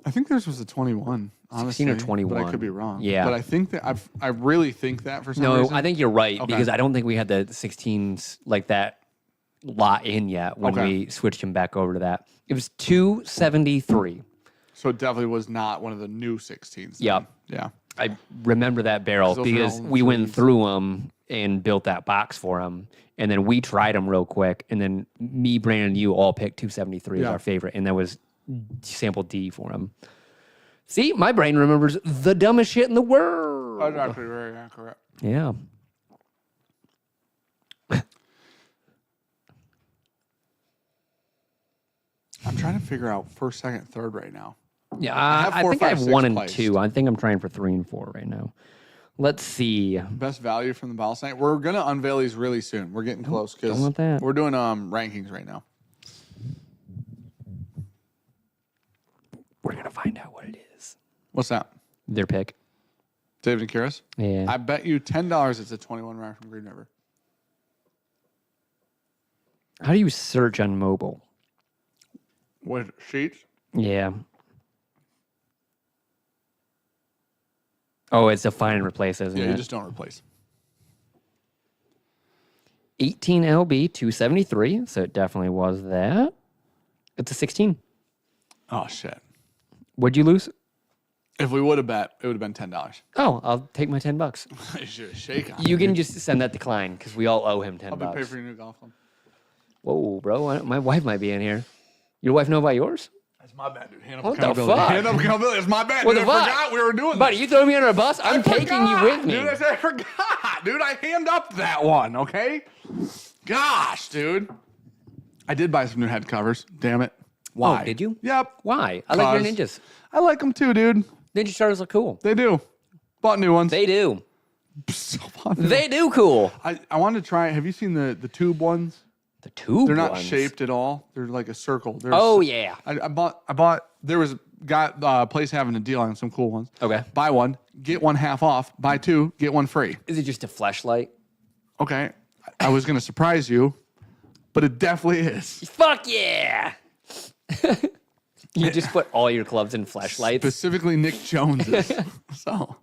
I think theirs was a 21. Honestly, 16 or 21. But I could be wrong. Yeah. But I think that I really think that for some No, reason. I think you're right Okay. because I don't think we had the 16s like that lot in yet when Okay. we switched him back over to that. It was 273. So it definitely was not one of the new 16s. then. Yep. Yeah. I remember that barrel Those are because all in we went threes. through them and built that box for him. And then we tried them real quick. And then me, Brandon, and you all picked 273 as Yeah. our favorite. And that was sample D for him. See, my brain remembers the dumbest shit in the world. That's actually very accurate. Yeah. I'm trying to figure out first, second, third right now. Yeah, have I 4, think I 5, have 6 1 and placed. 2. I think I'm trying for 3 and 4 right now. Let's see. Best value from the bottle tonight. We're gonna unveil these really soon. We're getting close because don't want that. we're doing rankings right now. We're going to find out what it is. What's that? Their pick. David and Kira's? Yeah. I bet you $10 it's a 21 rye from Green River. How do you search on mobile? With sheets? Yeah. Oh, it's a find and replace, isn't Yeah, it? you just don't replace. 18 LB 273, so it definitely was that. It's a 16. Oh shit! What'd you lose? If we would have bet, it would have been $10. Oh, I'll take my $10. You should have shaken. You can just send that to Klein because we all owe him $10. I'll be paid for your new golf club. Whoa, bro! My wife might be in here. Your wife know about yours? That's my bad, dude. Hand up What the accountability. fuck? Hand up accountability. It's my bad. What Dude, the I fuck? forgot we were doing Buddy, this. you throw me under a bus? I'm I taking you forgot, with me. Dude, I forgot. Dude, I hand up that one, okay? Gosh, dude. I did buy some new head covers. Damn it. Why? Oh, did you? Yep. Why? I like your Cause- ninjas. I like them too, dude. Ninja starters look cool. They do. Bought new ones. They do. So bought new They do cool. I wanted to try. Have you seen the tube ones? The tube They're not ones. shaped at all. They're like a circle. They're Oh, yeah. I bought. There was a place having a deal on some cool ones. Okay. Buy one, get one half off. Buy two, get one free. Is it just a fleshlight? Okay. I was gonna surprise you, but it definitely is. Fuck yeah! You just put all your clubs in flashlights. Specifically Nick Jones's. So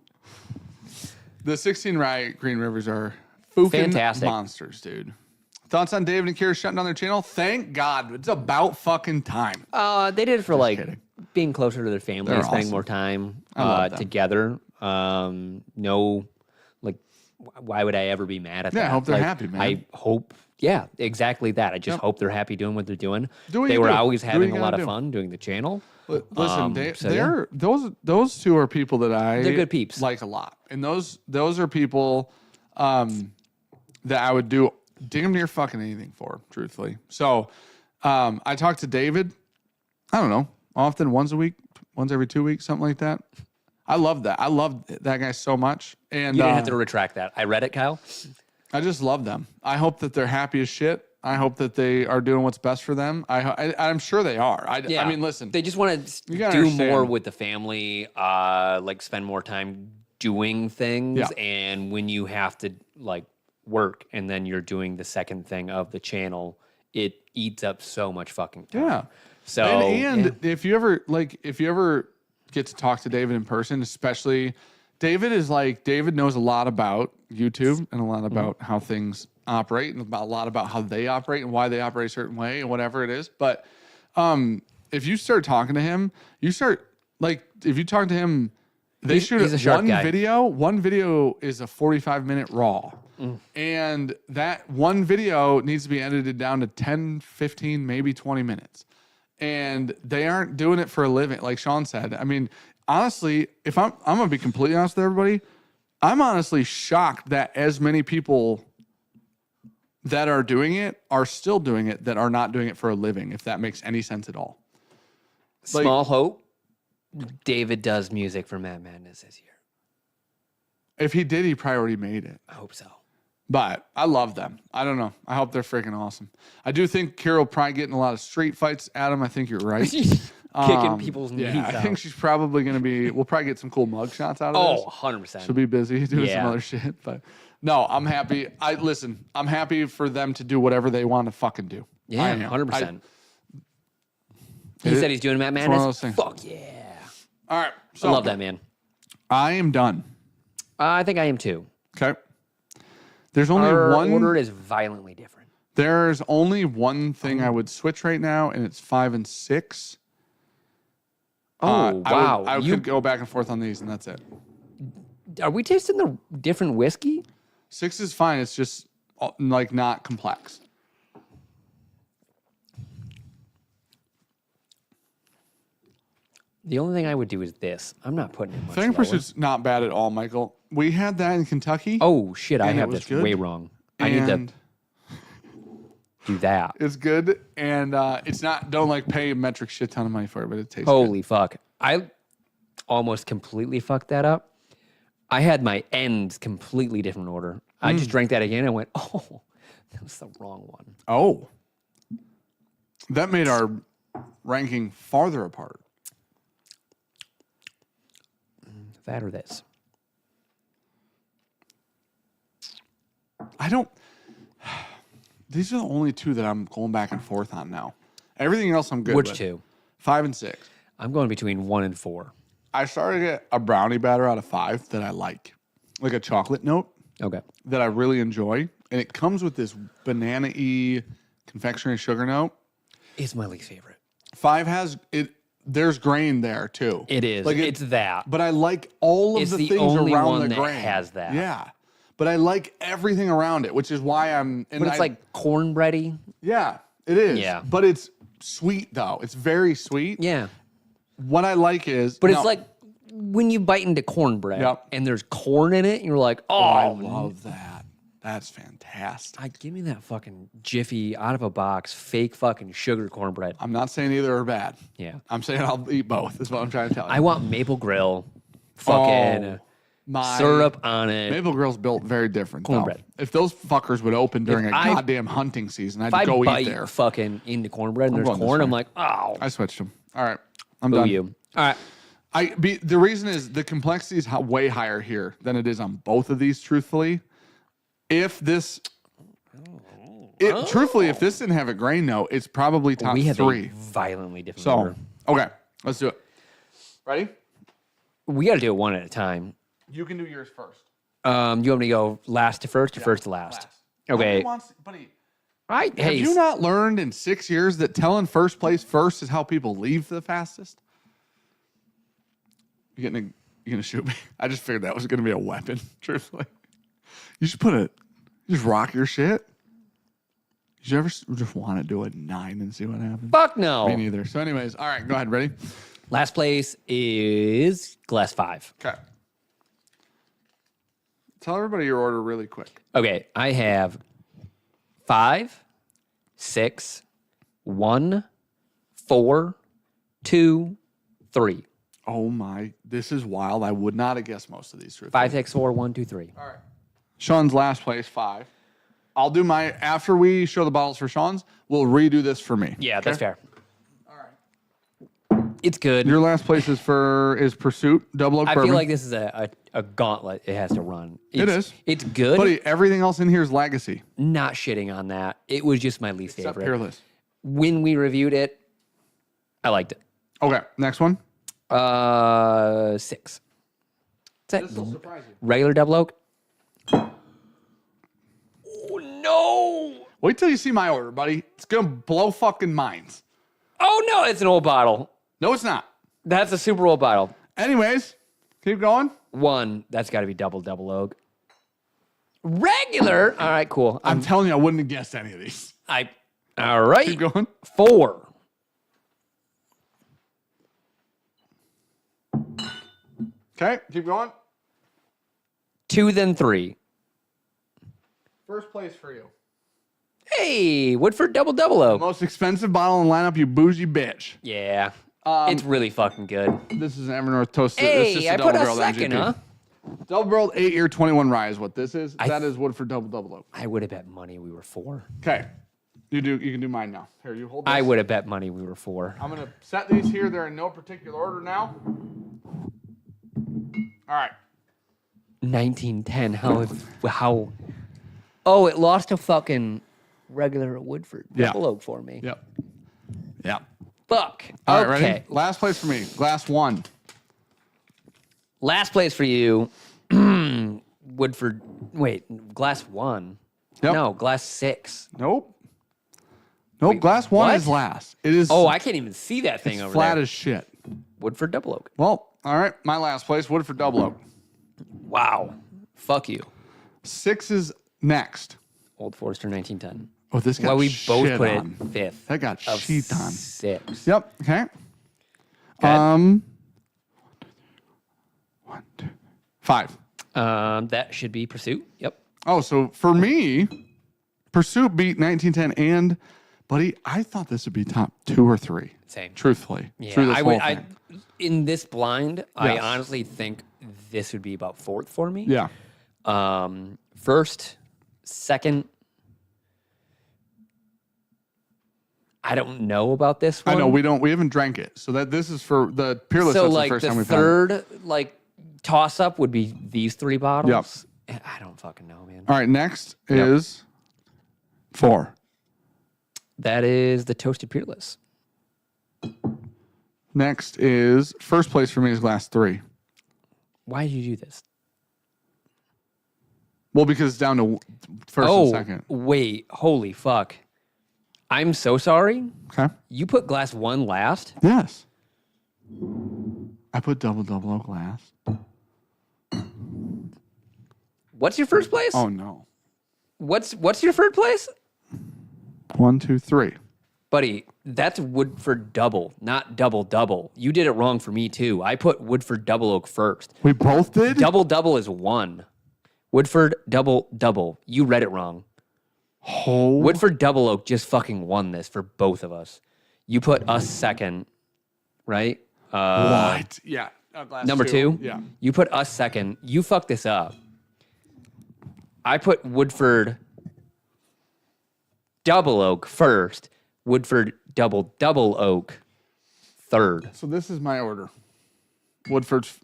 the 16 rye Green Rivers are fucking Fantastic. monsters, dude. Thoughts on David and Kira shutting down their channel? Thank God. It's about fucking time. They did it for like kidding. being closer to their family, They're spending awesome. more time love them. together. No, like, why would I ever be mad at that? Yeah, I hope they're Like, happy, man. I hope, yeah, exactly that. I just hope they're happy doing what they're doing. Do what They you were do. always Do what having you a lot gotta of do. fun doing the channel. Listen, So, yeah. those two are people that They're good peeps. like a lot, and those are people that I would do damn near fucking anything for, truthfully. So I talked to David. I don't know, often once a week, once every 2 weeks, something like that. I love that. I love that guy so much, and You didn't have to retract that. I read it, Kyle. I just love them. I hope that they're happy as shit. I hope that they are doing what's best for them. I'm sure they are. I mean, listen. They just want to You do gotta understand. more with the family, like spend more time doing things. Yeah. And when you have to like work and then you're doing the second thing of the channel, it eats up so much fucking time. Yeah. So and yeah. if you ever get to talk to David in person, especially David knows a lot about YouTube and a lot about how things operate and a lot about how they operate and why they operate a certain way and whatever it is. But if you start talking to him, if you talk to him, they He's a sharp one guy. video. One video is a 45-minute raw. And that one video needs to be edited down to 10, 15, maybe 20 minutes. And they aren't doing it for a living, like Sean said. I mean, honestly, if I'm going to be completely honest with everybody, I'm honestly shocked that as many people that are doing it are still doing it that are not doing it for a living, if that makes any sense at all. Small hope. David does music for Mad Madness this year. If he did, he probably already made it. I hope so. But I love them. I don't know. I hope they're freaking awesome. I do think Kira will probably get in a lot of street fights. Adam, I think you're right. Kicking people's knees Yeah, I out. think she's probably going to be, we'll probably get some cool mug shots out of this. Oh, 100%. She'll be busy doing some Yeah. other shit. But no, I'm happy. I'm happy for them to do whatever they want to fucking do. I Yeah, am. 100%. He It- said he's doing Mad one of those Madness. things. Fuck yeah. All right. So I love that, man. I am done. I think I am too. Okay. There's only Our one. order is violently different. There's only one thing I would switch right now, and it's 5 and 6. Oh, wow. I could go back and forth on these, and that's it. Are we tasting the different whiskey? 6 is fine. It's just like not complex. The only thing I would do is this. I'm not putting it much Fang lower. Pursuit's not bad at all, Michael. We had that in Kentucky. Oh, shit. I and have it was this good. way wrong. I need to do that. It's good, and it's not. Don't like pay a metric shit ton of money for it, but it tastes Holy fuck. I almost completely fucked that up. I had my ends completely different order. I just drank that again and went, oh, that was the wrong one. good. Oh, that made our ranking farther apart. That or this. I don't. These are the only two that I'm going back and forth on now. Everything else I'm good with. Which two? 5 and 6. I'm going between 1 and 4. I started to get a brownie batter out of 5 that I like a chocolate note Okay. that I really enjoy. And it comes with this banana-y confectionery sugar note. It's my least favorite. 5 has it. There's grain there too. It is. Like It's that. But I like all of It's the the things only around one the that grain. has that. Yeah. But I like everything around it, which is why I'm. And But it's like cornbready. Yeah, it is. Yeah. But it's sweet though. It's very sweet. Yeah. What I like is. But no, it's like when you bite into cornbread Yep. and there's corn in it, and you're like, oh, I love that. That's fantastic. give me that fucking Jiffy out of a box, fake fucking sugar cornbread. I'm not saying either are bad. Yeah. I'm saying I'll eat both. Is what I'm trying to tell you. I want maple grill, fucking My syrup on it. Maple Grill's built very different. Cornbread. Though. If those fuckers would open during a I- goddamn hunting season, I'd If I go eat bite there. fucking into cornbread and I'm there's going this corn, way. I'm like, oh, I switched them. All right, I'm boo done. you. All right. The reason is the complexity is way higher here than it is on both of these. Truthfully, if this, truthfully, if this didn't have a grain note, it's probably top We have 3. a violently different So order. okay, let's do it. Ready? We got to do it one at a time. You can do yours first. You want me to go last to first or first to last? Okay. Nobody wants- buddy, Have have you not learned in 6 years that telling first place first is how people leave the fastest? You gonna shoot me? I just figured that was gonna be a weapon. Truthfully, you should you just rock your shit. Did you ever just want to do a 9 and see what happens? Fuck no. Me neither. So, anyways, all right, go ahead. Ready? Last place is glass 5. Okay. Tell everybody your order really quick. Okay, I have 5, 6, 1, 4, 2, 3. Oh my, this is wild. I would not have guessed most of these. 5, 6, 4, 1, 2, 3. All right. Sean's last place, 5. I'll do my, after we show the bottles for Sean's, we'll redo this for me. Yeah, Okay? that's fair. All right. It's good. Your last place is Pursuit Double Oak I Bourbon. feel like this is a gauntlet it has to run. It is. It's good. Buddy, everything else in here is legacy. Not shitting on that. It was just my least Except favorite. Peerless. When we reviewed it, I liked it. Okay, next one. 6. Is that This will surprise you. regular double oak? Oh no! Wait till you see my order, buddy. It's gonna blow fucking minds. Oh no! It's an old bottle. No, it's not. That's a super old bottle. Anyways, keep going. 1. That's got to be double oak. Regular. All right, cool. I'm telling you, I wouldn't have guessed any of these. All right. Keep going. 4. Okay, keep going. 2, then 3. First place for you. Hey, Woodford double oak. Most expensive bottle in the lineup, you bougie bitch. Yeah. It's really fucking good. This is an Evernorth Toasted. Hey, it's just I a put a double-barreled second, MGP. huh? Double barreled 8-year 21 rye is what this is. That is Woodford Double Oak. I would have bet money we were 4. Okay, you can do mine now. Here, you hold this. I would have bet money we were 4. I'm gonna set these here. They're in no particular order now. All right. 1910. How? Oh, it lost a fucking regular Woodford Yeah. double oak for me. Yep. Yep. Fuck. All right, Okay. ready? Last place for me. Glass 1. Last place for you. Woodford. Wait, glass 1. Yep. No, glass 6. Nope. Nope, glass one what? is last. It is. Oh, I can't even see that thing over flat there. as shit. Woodford Double Oak. Well, all right. My last place, Woodford Double Oak. Wow. Fuck you. 6 is next. Old Forester 1910. Oh, this got Well, we both shit put on. it fifth. That got of shit on. 6. Yep. Okay. Go ahead. 1, 2, 5. That should be Pursuit. Yep. Oh, so for me, Pursuit beat 1910 and, buddy, I thought this would be top 2 or 3. Same. Truthfully. Yeah, Through this whole thing. in this blind, I Yes. honestly think this would be about 4th for me. Yeah. First, second, I don't know about this one. I know we haven't drank it. So that this is for the Peerless. So That's like the first time the we've had it. third like toss up would be these 3 bottles. I don't fucking know, man. All right, next is 4. That is the Toasted Peerless. Next is first place for me is glass 3. Why did you do this? Well, because it's down to first and second. Wait, holy fuck. I'm so sorry. Okay. You put glass 1 last? Yes. I put double oak last. What's your first place? Oh no. What's your third place? 1, 2, 3. Buddy, that's Woodford Double, not Double. You did it wrong for me too. I put Woodford Double Oak first. We both did? Double is 1. Woodford Double. You read it wrong. Oh. Woodford Double Oak just fucking won this for both of us. You put us second, right? What? Yeah. Glass Number 2? Yeah. You put us second. You fucked this up. I put Woodford Double Oak first. Woodford Double Oak third. So this is my order. Woodford's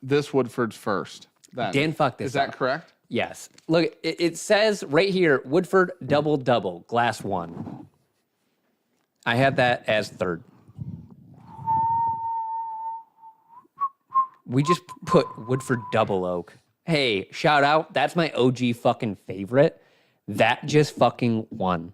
first. Then. Dan fucked this Is that up. correct? Yes. Look, it says right here, Woodford Double, glass 1. I had that as third. We just put Woodford Double Oak. Hey, shout out. That's my OG fucking favorite. That just fucking won.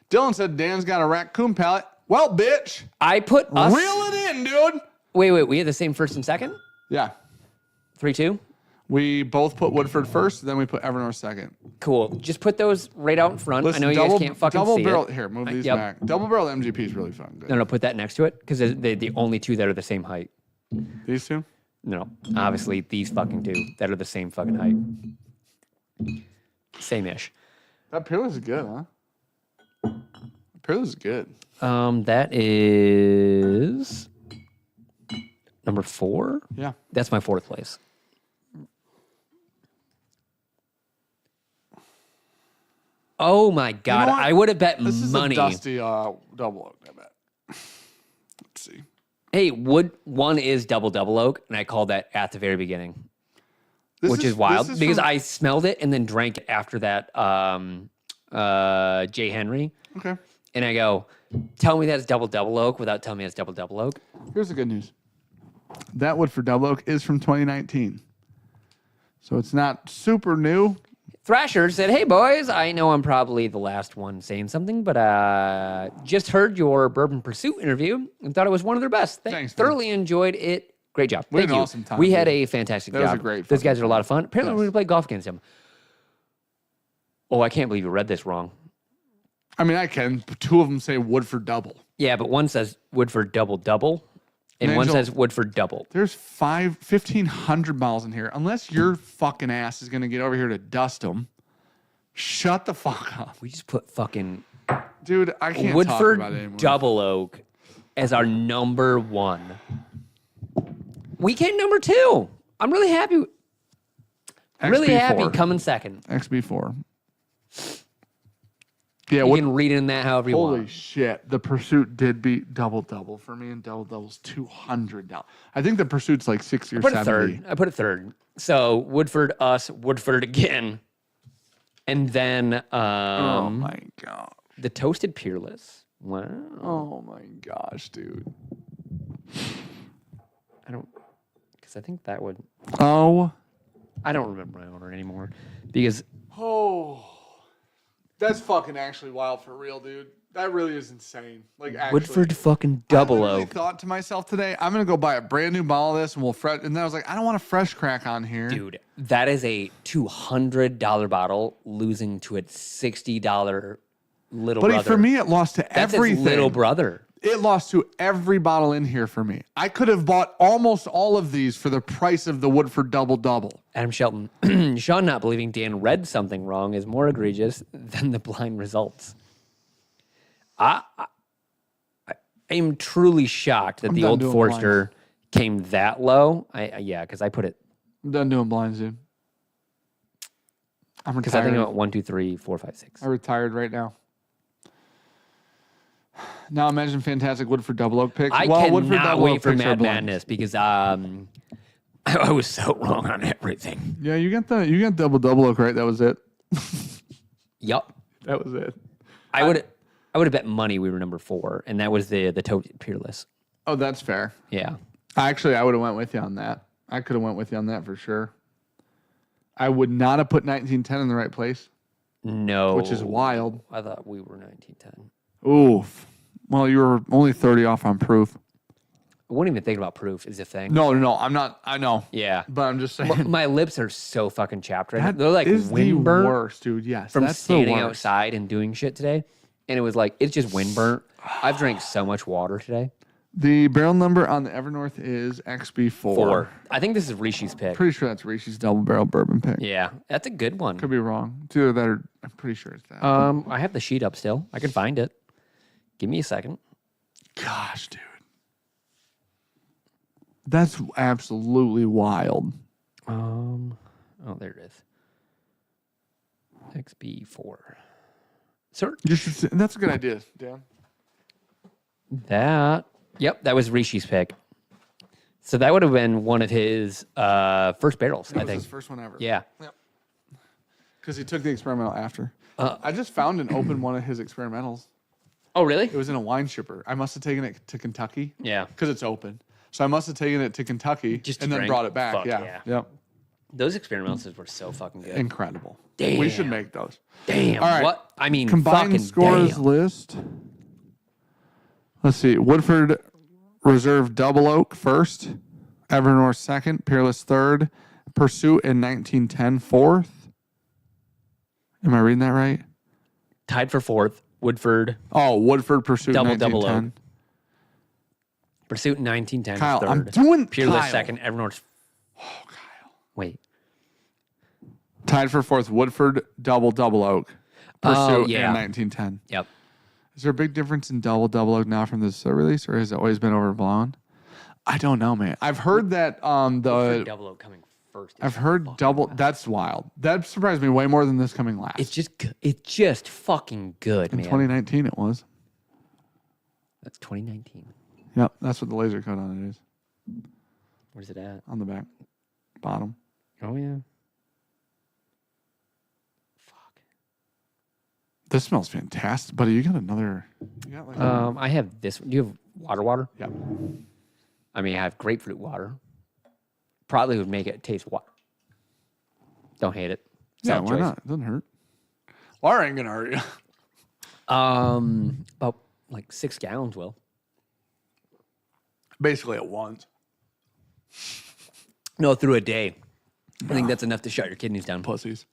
Dylan said Dan's got a raccoon palate. Well, bitch. I put us. Reel it in, dude. Wait. We had the same first and second? Yeah. 3-2? We both put Woodford first, then we put Evernorth second. Cool. Just put those right out in front. Listen, I know you guys can't fucking double see barrel, it. Here, move these Yep. back. Double barrel MGP is really fun. Good. No, put that next to it because they're the only 2 that are the same height. These two? No, obviously these fucking 2 that are the same fucking height. Same-ish. That Peerless is good, huh? Peerless is good. That is number 4. Yeah. That's my 4th place. Oh my god! know what? I would have bet This is money. a dusty double oak, I bet. Let's see. Hey, Wood 1 is double oak, and I called that at the very beginning, which is wild this is because from- I smelled it and then drank it after that. J. Henry, Okay. and I go, tell me that's double oak without telling me it's double oak. Here's the good news. That Woodford Double Oak is from 2019. So it's not super new. Thrasher said, hey, boys, I know I'm probably the last one saying something, but just heard your Bourbon Pursuit interview and thought it was one of their best. Thanks, man. Thoroughly enjoyed it. Great job. We had Thank an you. awesome time, We had dude. a fantastic That job. was a great Those fucking guys are a lot of fun. Apparently, Yes. we're going to play golf against them. Oh, I can't believe you read this wrong. I mean, I can. 2 of them say Woodford Double. Yeah, but one says Woodford double, and one Angel- says Woodford double. There's 1,500 miles in here. Unless your fucking ass is going to get over here to dust them, shut the fuck up. We just put fucking Dude, I can't talk Woodford about it anymore. Double Oak as our number 1. We came number 2. I'm really happy. Really happy XB4. coming second. XB4. Yeah, You can read in that however you holy want. shit. The Pursuit did beat Double for me, and Double's $200. I think the Pursuit's like 60 or I put 70. it third. I put it third. So Woodford, us, Woodford again. And then Oh my god. the Toasted Peerless. Wow. Oh my gosh, dude. I don't, because I think that would, Oh. I don't remember my order anymore. Because Oh. That's fucking actually wild for real, dude. That really is insane. Like, actually. Woodford fucking Double I Oak. thought to myself today, I'm going to go buy a brand new bottle of this and we'll fresh. And then I was like, I don't want a fresh crack on here. Dude, that is a $200 bottle losing to its $60 little brother. But for me, it lost to That's everything. its little brother. It lost to every bottle in here for me. I could have bought almost all of these for the price of the Woodford Double Double. Adam Shelton, Sean not believing Dan read something wrong is more egregious than the blind results. I am truly shocked that the Old Forester came that low. Yeah, because I put it. I'm done doing blinds, dude. I'm retired. Because I think I went 1, 2, 3, 4, 5, 6. I'm retired right now. Now imagine fantastic Woodford Double Oak picks. I cannot wait for Mad Madness because I was so wrong on everything. Yeah, you got Double Oak right. That was it. Yup. That was it. I would have bet money we were number 4, and that was the Toasted Peerless. Oh, that's fair. Yeah. Actually, I would have went with you on that. I could have went with you on that for sure. I would not have put 1910 in the right place. No. Which is wild. I thought we were 1910. Oof. Well, you were only 30 off on proof. I wouldn't even think about proof is a thing. No, I'm not. I know. Yeah. But I'm just saying. My lips are so fucking chapped right now. That They're like is the windburnt worst, dude. Yes. from that's standing the worst. outside and doing shit today. And it was like, it's just windburnt. I've drank so much water today. The barrel number on the Evernorth is XB4. 4. I think this is Rishi's pick. Pretty sure that's Rishi's double barrel bourbon pick. Yeah, that's a good one. Could be wrong. It's either that or I'm pretty sure it's that. I have the sheet up still. I can find it. Give me a second. Gosh, dude. That's absolutely wild. Oh, there it is. XB4. Sir? That's a good idea, Dan. Yep, that was Rishi's pick. So that would have been one of his first barrels, I think. His first one ever. Yeah. Yep. Because he took the experimental after. I just found and opened one of his experimentals. Oh, really? It was in a wine shipper. I must have taken it to Kentucky. Yeah. Because it's open. So I must have taken it to Kentucky and then brought it back. Fuck yeah. Yep. Those experimentals were so fucking good. Incredible. Damn. We should make those. Damn. All right. What? I mean, Combined fucking scores damn. list. Let's see. Woodford Reserve Double Oak first. Evernorth second. Peerless third. Pursuit in 1910 fourth. Am I reading that right? Tied for 4th. Woodford. Oh, Woodford Pursuit Double 1910. Pursuit in 1910 Kyle, 3rd. I'm doing Peerless Kyle. second. Evernorth. Oh, Kyle. Wait. Tied for 4th. Woodford Double Oak. Pursuit in 1910. Yep. Is there a big difference in Double Oak now from this release, or has it always been overblown? I don't know, man. I've heard that Woodford Double Oak coming first. I've heard double. Wild. That's wild. That surprised me way more than this coming last. It's just fucking good, in man. 2019 it was. That's 2019. Yep, that's what the laser coat on it is. Where's it at? On the back, bottom. Oh yeah. Fuck. This smells fantastic, buddy. You got another. You got like I have this. Do you have water? Yep. I mean, I have grapefruit water. Probably would make it taste water. Don't hate it. Yeah, Solid why choice. not? It doesn't hurt. Water ain't gonna hurt you. About like 6 gallons will. Basically at once. No, through a day. I think that's enough to shut your kidneys down. Pussies.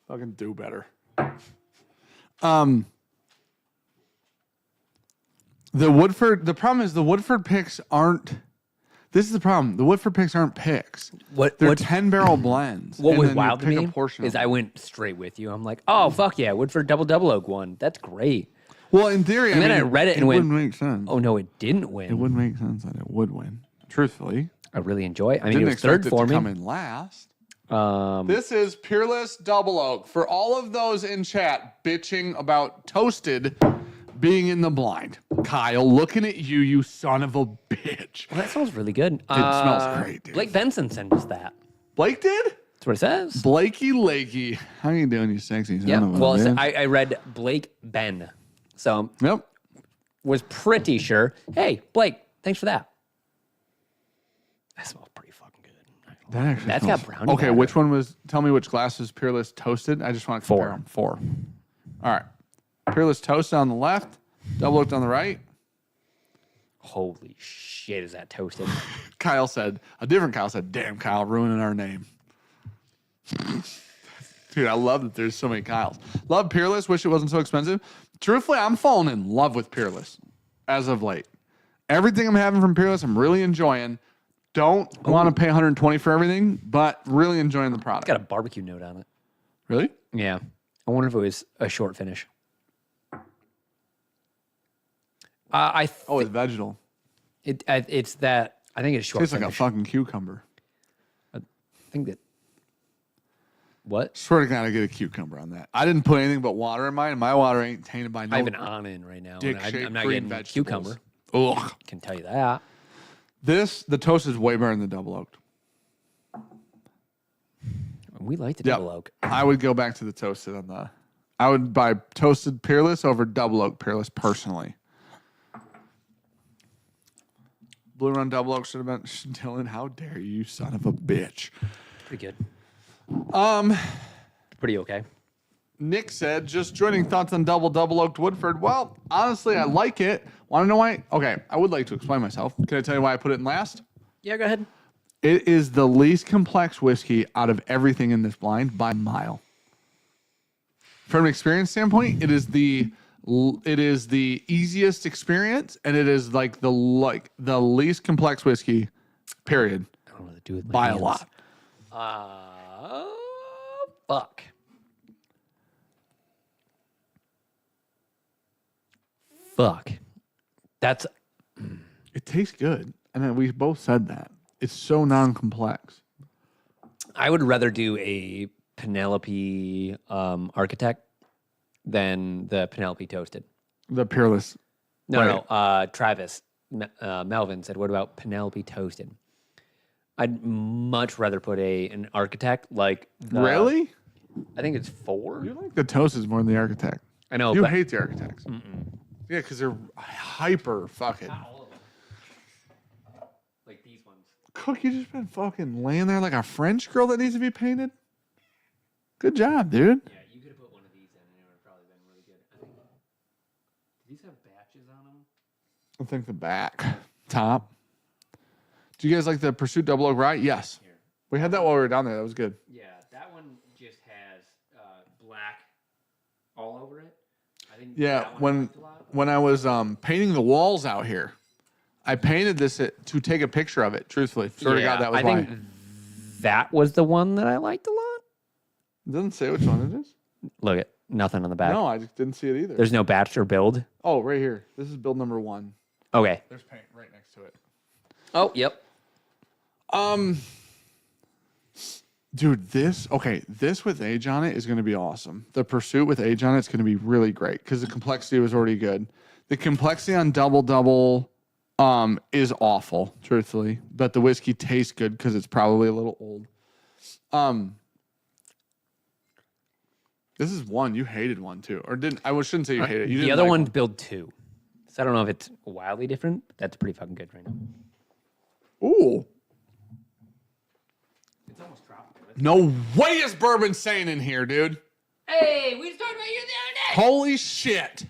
Fucking do better. The Woodford. The problem is the Woodford picks aren't. This is the problem. The Woodford picks aren't picks. They're 10-barrel blends. What and was then you wild to pick a me portion is of I them. went straight with you. I'm like, oh, fuck yeah, Woodford Double Oak won. That's great. Well, in theory, And then I read it and went, wouldn't make sense. Oh, no, it didn't It win. wouldn't make sense that it would win. Truthfully, I really enjoy it. I mean, didn't it was expect third it for to come me. in last. Um, This is Peerless Double Oak. For all of those in chat bitching about Toasted being in the blind, Kyle, looking at you, you son of a bitch. well, that smells really good. It smells great, dude. Blake Benson sent us that. Blake did? That's what it says. Blakey Lakey. How you doing, you sexy son Yeah. of a Well, bitch? I read Blake Ben. So Yep. was pretty sure. Hey, Blake, thanks for that. That smells pretty fucking good. That actually That's smells- got brownie Okay, batter. which one was, tell me which glass was Peerless Toasted? I just want to compare 4. them. 4. All right. Peerless toast on the left. Double oaked on the right. Holy shit, is that toasted? A different Kyle said, damn, Kyle, ruining our name. Dude, I love that there's so many Kyles. Love Peerless. Wish it wasn't so expensive. Truthfully, I'm falling in love with Peerless as of late. Everything I'm having from Peerless, I'm really enjoying. Don't want to pay $120 for everything, but really enjoying the product. It's got a barbecue note on it. Really? Yeah. I wonder if it was a short finish. It's vegetal. It's that. I think it's short. Tastes finish. like a fucking cucumber. I think that. What? Swear to God, I get a cucumber on that. I didn't put anything but water in mine, and my water ain't tainted by no. I have an on-in right now. I'm not green getting vegetables. cucumber. Ugh. Can tell you that. The toast is way better than the double oaked. We like the double oak. I would go back to the toasted on the. I would buy toasted Peerless over double oak Peerless personally. Blue Run double oak should have been Dylan. How dare you, son of a bitch? Pretty good. Pretty okay. Nick said, just joining thoughts on double oaked Woodford. Well, honestly, I like it. Want to know why? Okay, I would like to explain myself. Can I tell you why I put it in last? Yeah, go ahead. It is the least complex whiskey out of everything in this blind by a mile. From an experience standpoint, it is the easiest experience, and it is like the least complex whiskey, period. I don't know what to do with my by hands. a lot. Fuck. Fuck. That's. It tastes good. And we both said that. It's so non-complex. I would rather do a Penelope Architect than the Penelope Toasted. The Peerless. No. Travis Melvin said, "What about Penelope Toasted?" I'd much rather put an Architect like. Really? I think it's 4. You like the Toasted more than the Architect. I know. You but hate the Architects. Yeah, because they're hyper fucking. Not all of them. Like these ones. Cook, you just been fucking laying there like a French girl that needs to be painted. Good job, dude. Yeah, you could have put one of these in, and it would have probably been really good. I think. Do these have batches on them? I think the back, top. Do you guys like the Pursuit Double Oak Rye? Yes. Here. We had that while we were down there. That was good. Yeah, that one just has black all over it. I think. Yeah, that one I liked a lot. when I was painting the walls out here, I painted this to take a picture of it. Truthfully, swear to God, that was I why. think that was the one that I liked a lot. It doesn't say which one it is. Look at nothing on the back. No, I just didn't see it either. There's no batch or build. Oh, right here. This is build number 1. Okay. There's paint right next to it. Oh, yep. Dude, this with age on it is going to be awesome. The Pursuit with age on it is going to be really great because the complexity was already good. The complexity on double is awful, truthfully, but the whiskey tastes good because it's probably a little old. This is one you hated one too, or didn't? I shouldn't say you hated it. You The didn't other like one's build 2. So I don't know if it's wildly different, but that's pretty fucking good right now. Ooh. It's almost tropical. No way is bourbon saying in here, dude. Hey, we just talked about you the other day. Holy shit.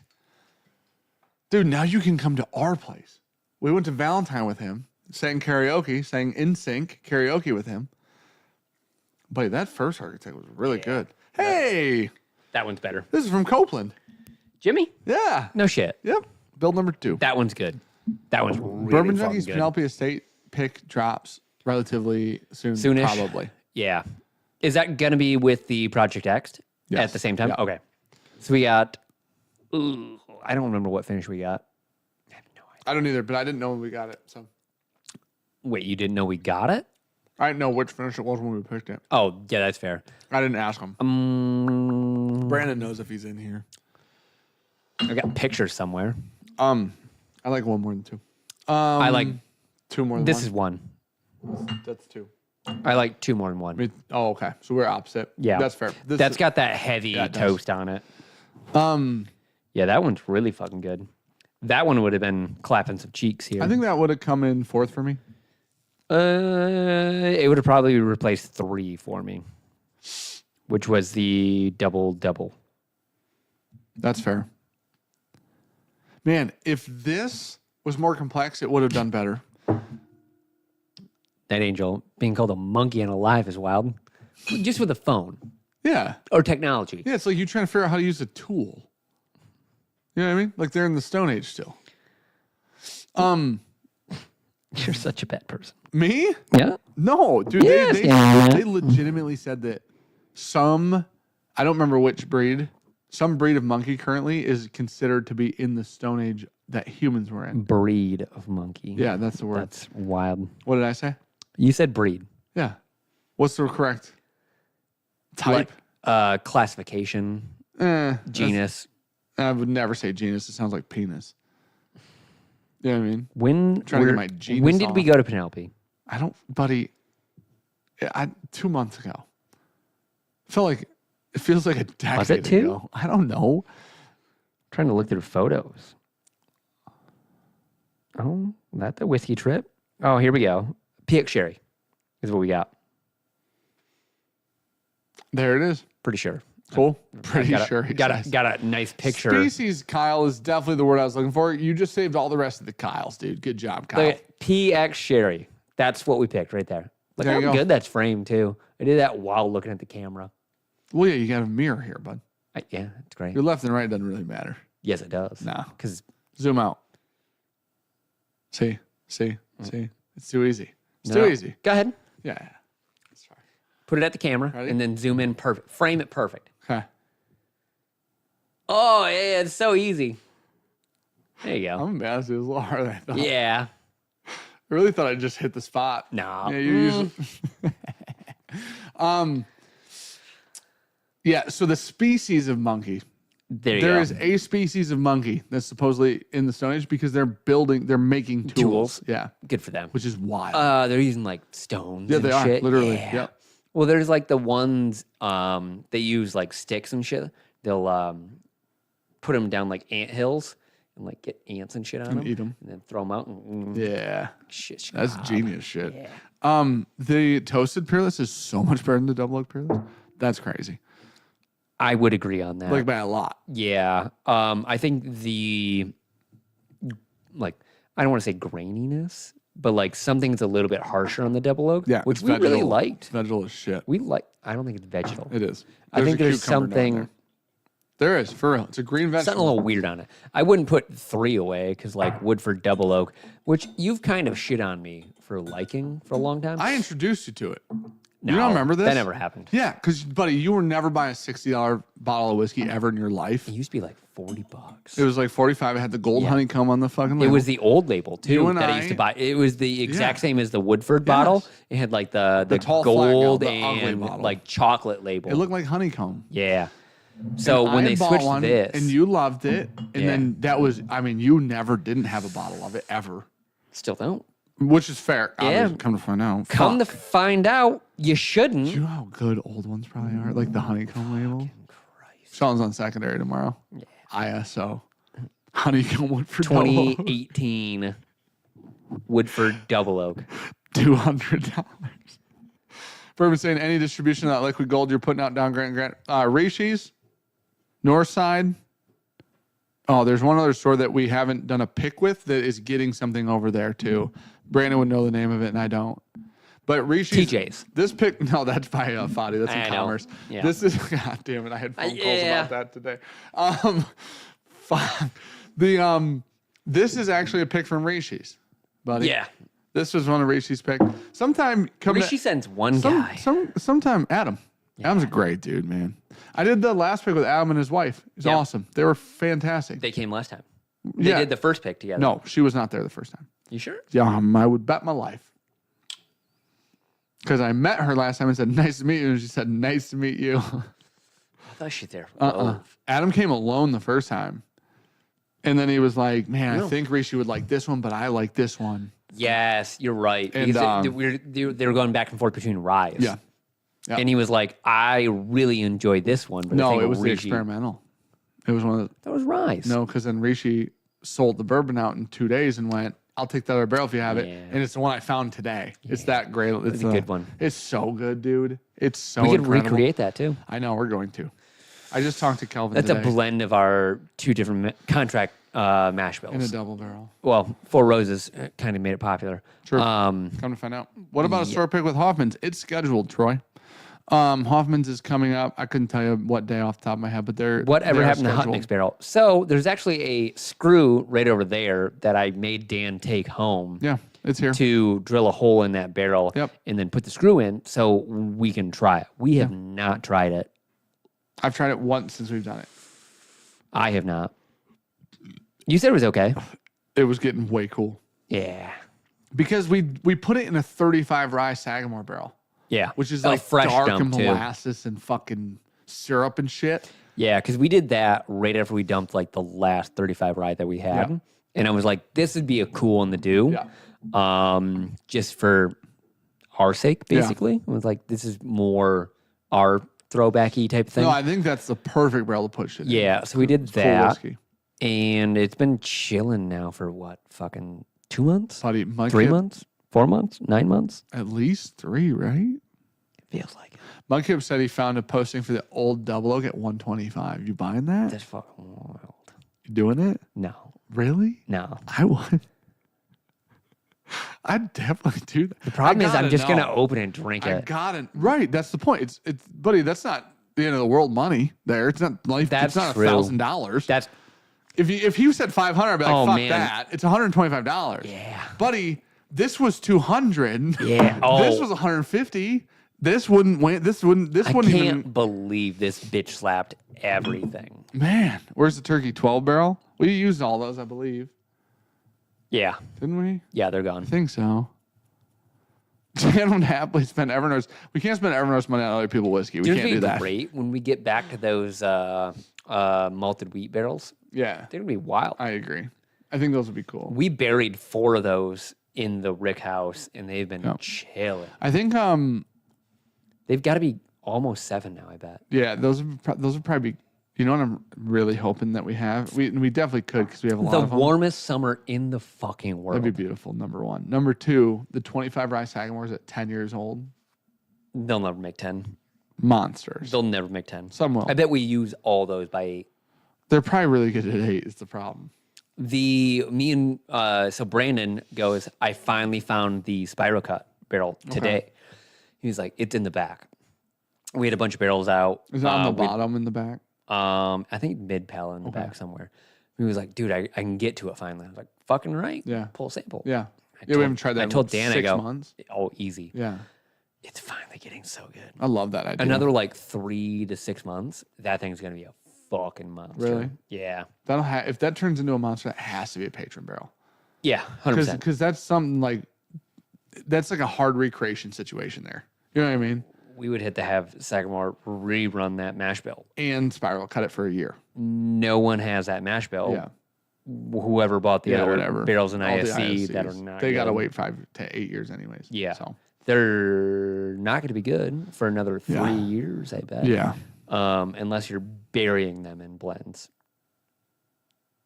Dude, now you can come to our place. We went to Valentine with him, sang karaoke, sang In Sync karaoke with him. But that first Architect was really good. Hey, That one's better. this is from Copeland. Jimmy? Yeah. No shit. Yep. Build number 2. That one's good. That one's really Bourbon fucking Junkies good. Penelope Estate pick drops relatively soon. Soonish? Probably. Yeah. Is that going to be with the Project X Yes. at the same time? Yeah. Okay. So we got, I don't remember what finish we got. I have no idea. I don't either, but I didn't know when we got it. So Wait, you didn't know we got it? I didn't know which finish it was when we picked it. Oh, yeah, that's fair. I didn't ask him. Brandon knows if he's in here. I got pictures somewhere. I like one more than 2. I like, 2 more than this 1. is 1. That's 2. I like 2 more than 1. Oh, okay. So we're opposite. Yeah. That's fair. That's got that heavy it does. toast on it. Yeah, that one's really fucking good. That one would have been clapping some cheeks here. I think that would have come in 4th for me. It would have probably replaced 3 for me, which was the double. That's fair. Man, if this was more complex, it would have done better. That angel being called a monkey and alive is wild. Just with a phone. Yeah. Or technology. Yeah, it's like you trying to figure out how to use a tool. You know what I mean? Like they're in the Stone Age still. You're such a bad person. Me? Yeah. No, dude. Yes, They legitimately said that I don't remember which breed, some breed of monkey currently is considered to be in the Stone Age that humans were in. Breed of monkey. Yeah, that's the word. That's wild. What did I say? You said breed. Yeah. What's the correct type? Classification. Genus. I would never say genus. It sounds like penis. You know what I mean? When did we go to Penelope? I don't, buddy. 2 months ago. It feels like a decade Was it 2? ago. I don't know. I'm trying to look through photos. Oh, that the whiskey trip? Oh, here we go. PX Sherry is what we got. There it is. Pretty sure. Cool. Pretty sure. Got a nice picture. Species Kyle is definitely the word I was looking for. You just saved all the rest of the Kyles, dude. Good job, Kyle. Look at PX Sherry. That's what we picked right there. Look There how you go. good that's framed too. I did that while looking at the camera. Well, yeah, you got a mirror here, bud. Yeah, it's great. Your left and right doesn't really matter. Yes, it does. No. Because Zoom out. See? It's too easy. It's too easy. Go ahead. Yeah. That's fine. Put it at the camera Ready? and then zoom in perfect. Frame it perfect. Okay. Oh, yeah, it's so easy. There you go. I'm embarrassed. It was a little harder than I thought. Yeah. I really thought I just hit the spot. No. Yeah, you usually. Yeah, so the species of monkey. There you There go. is a species of monkey that's supposedly in the Stone Age because they're making tools. Yeah, Good for them. which is wild. They're using like stones. Yeah, and they are, shit. literally, Yeah. yep. Well, there's like the ones they use like sticks and shit. They'll put them down like ant hills and like get ants and shit on them, eat 'em. and then throw them out. And, Yeah, shit. that's genius shit. Yeah. The toasted peerless is so much better than the double oak peerless. That's crazy. I would agree on that. Like by a lot. Yeah. I think I don't want to say graininess, but like something's a little bit harsher on the double oak, Yeah, which it's we really vegetal. liked. It's vegetal as shit. I don't think it's vegetal. It is. I think a there's cucumber down something, There is, for real. It's a green something a vegetable. little weird on it. I wouldn't put 3 away because like Woodford double oak, which you've kind of shit on me for liking for a long time. I introduced you to it. No, You don't remember this? That never happened. Yeah, because, buddy, you were never buying a $60 bottle of whiskey ever in your life. It used to be like $40. It was like 45. It had the gold honeycomb on the fucking label. It was the old label too You and that I used to buy. It was the exact Yeah. same as the Woodford bottle. It had like the tall flat, gold the ugly and bottle. like chocolate label. It looked like honeycomb. Yeah. So And when I they bought switched one, this, and you loved it, and Yeah. then that was, you never didn't have a bottle of it ever, still don't. which is fair. Yeah. Obviously, come to find out. Come to Fuck. find out, you shouldn't. Do you know how good old ones probably are? Like the honeycomb label. Christ. Sean's on secondary tomorrow. Yeah. ISO. Honeycomb Woodford double oak. 2018 Woodford double oak. $200. Bourbon saying any distribution of that liquid gold you're putting out down Grant. Rishi's, Northside. Oh, there's one other store that we haven't done a pick with that is getting something over there too. Brandon would know the name of it and I don't. But Rishi's. TJ's. This pick, no, that's by Fadi. That's in I know. Commerce. Yeah. This is, God damn it, I had phone calls yeah. about that today. Fuck. This is actually a pick from Rishi's, buddy. Yeah. This was one of Rishi's pick. Sometime come Rishi sends one guy. sometime Adam. Adam's a great dude, man. I did the last pick with Adam and his wife. It's Yeah. awesome. They were fantastic. They came last time. They Yeah. did the first pick together. No, she was not there the first time. You sure? Yeah, I would bet my life. Because I met her last time and said, nice to meet you. And she said, nice to meet you. I thought she's there. Oh. Adam came alone the first time. And then he was like, man, I think Rishi would like this one, but I like this one. Yes, you're right. And, Because they were going back and forth between ryes. Yeah. Yeah. And he was like, I really enjoyed this one. But I No, think it was the Rishi- experimental. It was one of the, That was ryes. no, because then Rishi sold the bourbon out in 2 days and went, I'll take the other barrel if you have it. Yeah. And it's the one I found today. It's that great. It's a good one. It's so good, dude. It's so we could incredible. recreate that too. I know, we're going to. I just talked to Kelvin That's today. a blend of our two different contract mash bills. In a double barrel. Well, Four Roses kind of made it popular. Sure. Come to find out. What about a store pick with Hoffman's? It's scheduled, Troy. Hoffman's is coming up. I couldn't tell you what day off the top of my head, but Whatever happened to Hot Mix Barrel? So there's actually a screw right over there that I made Dan take home. Yeah, it's here. To drill a hole in that barrel and then put the screw in so we can try it. We have not tried it. I've tried it once since we've done it. I have not. You said it was okay. It was getting way cool. Yeah. Because we put it in a 35 rye Sagamore barrel. Yeah. Which is a like fresh dark dump and molasses and fucking syrup and shit. Yeah, because we did that right after we dumped like the last 35 rye that we had. Yeah. And I was like, this would be a cool one to do. Yeah. Just for our sake, basically. Yeah. I was like, this is more our throwbacky type thing. No, I think that's the perfect barrel to put shit in. Yeah, so we did that. And it's been chilling now for what? Fucking 2 months? Buddy, 3 months? 4 months? 9 months? At least 3, right? It feels like it. Mudkip said he found a posting for the old double oak at 125. You buying that? That's fucking wild. You doing it? No. Really? No. I would. I'd definitely do that. The problem is I'm just going to open and drink it. I got it. Right. That's the point. It's buddy, that's not the end of the world money there. It's not life. That's it's not true. $1,000. That's if you said 500, I'd be like, fuck that. It's $125. Yeah. Buddy, this was 200. Yeah. Oh. This was 150. This wouldn't win. This wouldn't I even. can't believe this bitch slapped everything. Man, where's the turkey 12 barrel? We used all those, I believe. Yeah. Didn't we? Yeah, they're gone. I think so. Dan would happily spend Evernorth's. We can't spend Evernorth's money on other people's whiskey. We can't do that. Great when we get back to those malted wheat barrels. Yeah. They're going to be wild. I agree. I think those would be cool. We buried 4 of those in the Rick house, and they've been chilling. I think they've got to be almost 7 now, I bet. Yeah, those would probably be. You know what I'm really hoping that we have? We definitely could because we have a lot of them. The warmest summer in the fucking world. That'd be beautiful, number one. Number two, the 25 rye Sagamores at 10 years old. They'll never make 10. Monsters. They'll never make 10. Some will. I bet we use all those by 8. They're probably really good at 8 is the problem. So Brandon goes, I finally found the Spiral Cut barrel today. Okay. He was like, it's in the back. We had a bunch of barrels out. Is it on the bottom in the back? I think mid-pal in the back somewhere. He was like, dude, I can get to it finally. I was like, fucking right. Yeah. Pull a sample. Yeah. We haven't tried that I told Dan, 6 months. Oh, easy. Yeah. It's finally getting so good. I love that idea. Another like 3 to 6 months, that thing's going to be a fucking monster. Really? Yeah. If that turns into a monster, that has to be a patron barrel. Yeah, 100%. Because that's something like, that's like a hard recreation situation there. You know what I mean? We would hit to have Sagamore rerun that mash bill. And Spiral cut it for a year. No one has that mash bill. Yeah. Whoever bought the other barrels in ISC that are not They got to wait 5 to 8 years anyways. Yeah. So they're not going to be good for another 3 years, I bet. Yeah. Unless you're burying them in blends.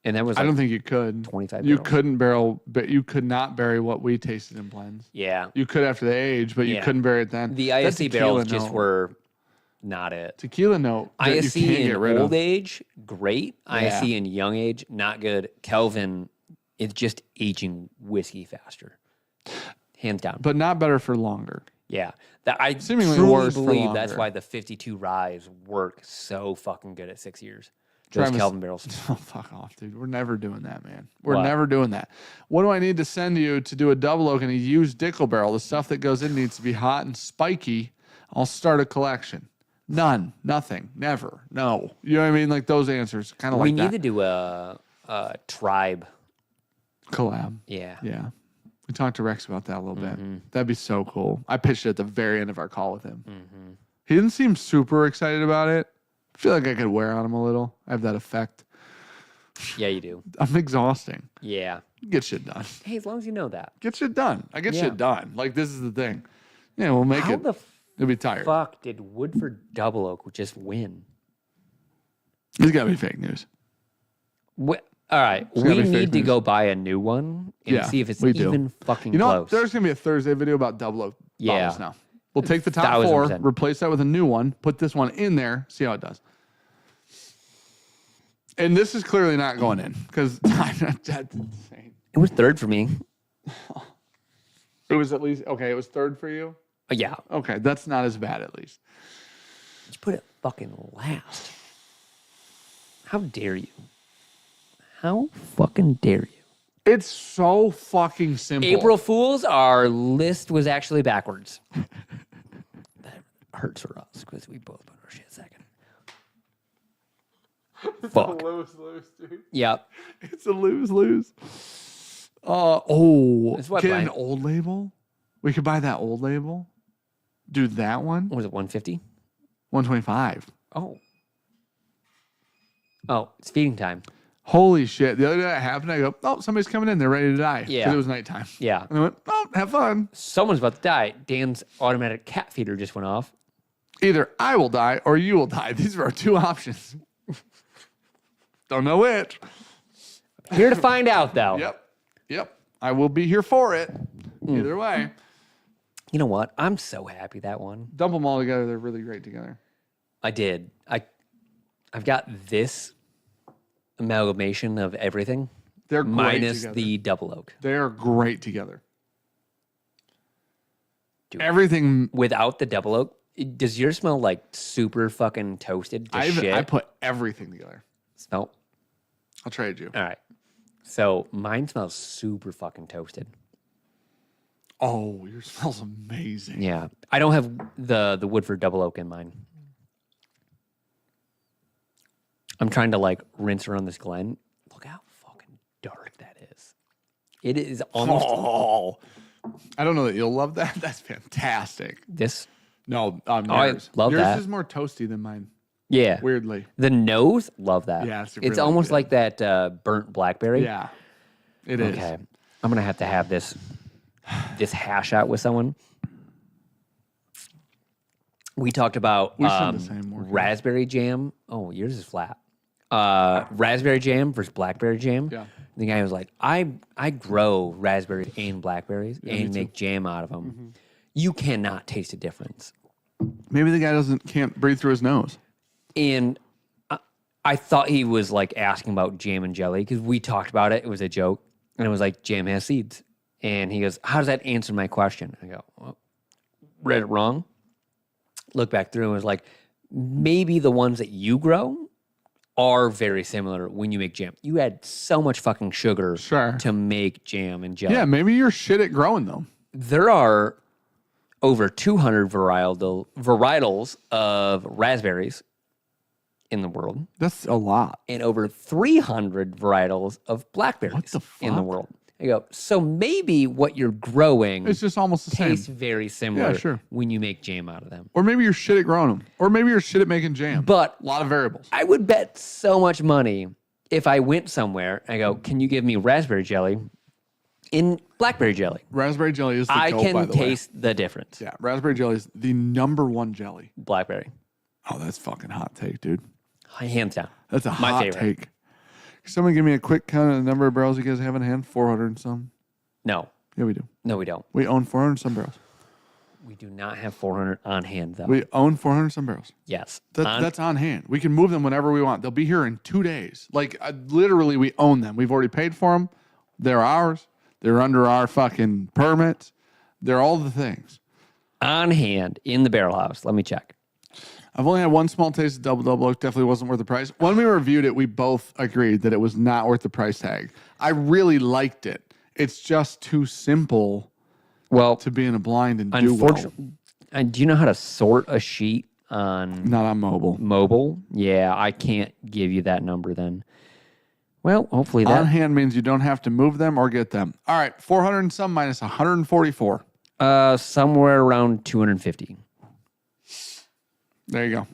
And that was I don't think you could. 25 You barrels. couldn't barrel, but you could not bury what we tasted in blends. Yeah. You could after the age, but you couldn't bury it then. The ISC barrels just were not it. Tequila note. ISC you can't in get rid old of. age, great. Yeah. ISC in young age, not good. Kelvin, it's just aging whiskey faster. Hands down. But not better for longer. Yeah. I Seemingly truly worse for believe that's longer. why the 52 ryes work so fucking good at 6 years. Those Travis- Kelvin barrels. Oh, fuck off, dude. We're never doing that, man. We're What? never doing that. What do I need to send you to do a double oak and a used Dickel barrel? The stuff that goes in needs to be hot and spiky. I'll start a collection. None. Nothing. Never. No. You know what I mean? Like those answers. Kind of like We that. need to do a tribe. Collab. Yeah. Yeah. We talked to Rex about that a little Mm-hmm. bit. That'd be so cool. I pitched it at the very end of our call with him. Mm-hmm. He didn't seem super excited about it. I feel like I could wear on him a little. I have that effect. Yeah, you do. I'm exhausting. Yeah. Get shit done. Hey, as long as you know that. Get shit done. I get Yeah. shit done. Like, this is the thing. Yeah, we'll make How it. the You'll be tired. fuck did Woodford Double Oak just win? It's got to be fake news. All right, gotta we be fake need to news. go buy a new one and Yeah, see if it's we do. even fucking You know close. what? There's going to be a Thursday video about double oak Yeah. bottles now. We'll take the top 4, 1000%. replace that with a new one, put this one in there, see how it does. And this is clearly not going in because that's insane. It was third for me. It was at least, okay, it was third for you? Yeah. Okay, that's not as bad at least. Just put it fucking last. How dare you? How fucking dare you? It's so fucking simple. April Fools, our list was actually backwards. That hurts for us because we both put our shit second. Fuck. Lose, dude. Yep. It's a lose. Get an old label? We could buy that old label. Do that one. What was it, 150? 125. Oh. Oh, it's feeding time. Holy shit. The other day that happened, I go, oh, somebody's coming in. They're ready to die. Yeah. Because it was nighttime. Yeah. And I went, oh, have fun. Someone's about to die. Dan's automatic cat feeder just went off. Either I will die or you will die. These are our two options. Don't know which. Here to find out, though. Yep. I will be here for it. Either way. You know what? I'm so happy that one. Dump them all together. They're really great together. I did. I've got this amalgamation of everything. They're great minus together. the double oak. They are great together. Dude, everything without the double oak, does yours smell like super fucking toasted to shit? I put everything together. Smell. I'll trade you. All right. So mine smells super fucking toasted. Oh, yours smells amazing. Yeah. I don't have the Woodford double oak in mine. I'm trying to like rinse around this Glen. Look how fucking dark that is. It is almost. Oh, I don't know that you'll love that. That's fantastic. This. No, I yours. love yours that. is more toasty than mine. Yeah. Weirdly. The nose, love that. Yeah, it's it's really almost good. like that burnt blackberry. Yeah, it is. Okay. I'm gonna have to have this hash out with someone. We talked about We said the same word. raspberry jam. Oh, yours is flat. Raspberry jam versus blackberry jam. Yeah. The guy was like, I grow raspberries and blackberries me and too. make jam out of them. You cannot taste a difference. Maybe the guy can't breathe through his nose. And I thought he was like asking about jam and jelly because we talked about it. It was a joke. And it was like, jam has seeds. And he goes, how does that answer my question? I go, well, read it wrong. Look back through and was like, maybe the ones that you grow are very similar when you make jam. You add so much fucking sugar to make jam and jelly. Yeah, maybe you're shit at growing them. There are over 200 varietals of raspberries in the world. That's a lot. And over 300 varietals of blackberries in the world. I go, so maybe what you're growing It's just almost the tastes same. very similar Yeah, sure. when you make jam out of them. Or maybe you're shit at growing them. Or maybe you're shit at making jam. But a lot of variables. I would bet so much money if I went somewhere and I go, can you give me raspberry jelly in blackberry jelly? Raspberry jelly is the I goat, can by the way. taste the difference. Yeah, raspberry jelly is the #1 jelly. Blackberry. Oh, that's fucking hot take, dude. Hands down. That's a My hot favorite. take. Can someone give me a quick count of the number of barrels you guys have in hand? 400 and some? No. Yeah, we do. No, we don't. We own 400 and some barrels. We do not have 400 on hand, though. We own 400 and some barrels. Yes. That's on hand. We can move them whenever we want. They'll be here in 2 days. Like, literally, we own them. We've already paid for them. They're ours. They're under our fucking permits. They're all the things. On hand in the barrel house. Let me check. I've only had one small taste of double oak. Definitely wasn't worth the price. When we reviewed it, we both agreed that it was not worth the price tag. I really liked it. It's just too simple to be in a blind and do well. Do you know how to sort a sheet on Not on mobile. mobile? Yeah, I can't give you that number then. Well, hopefully that. On hand means you don't have to move them or get them. All right, 400 and some minus 144. Somewhere around 250. There you go.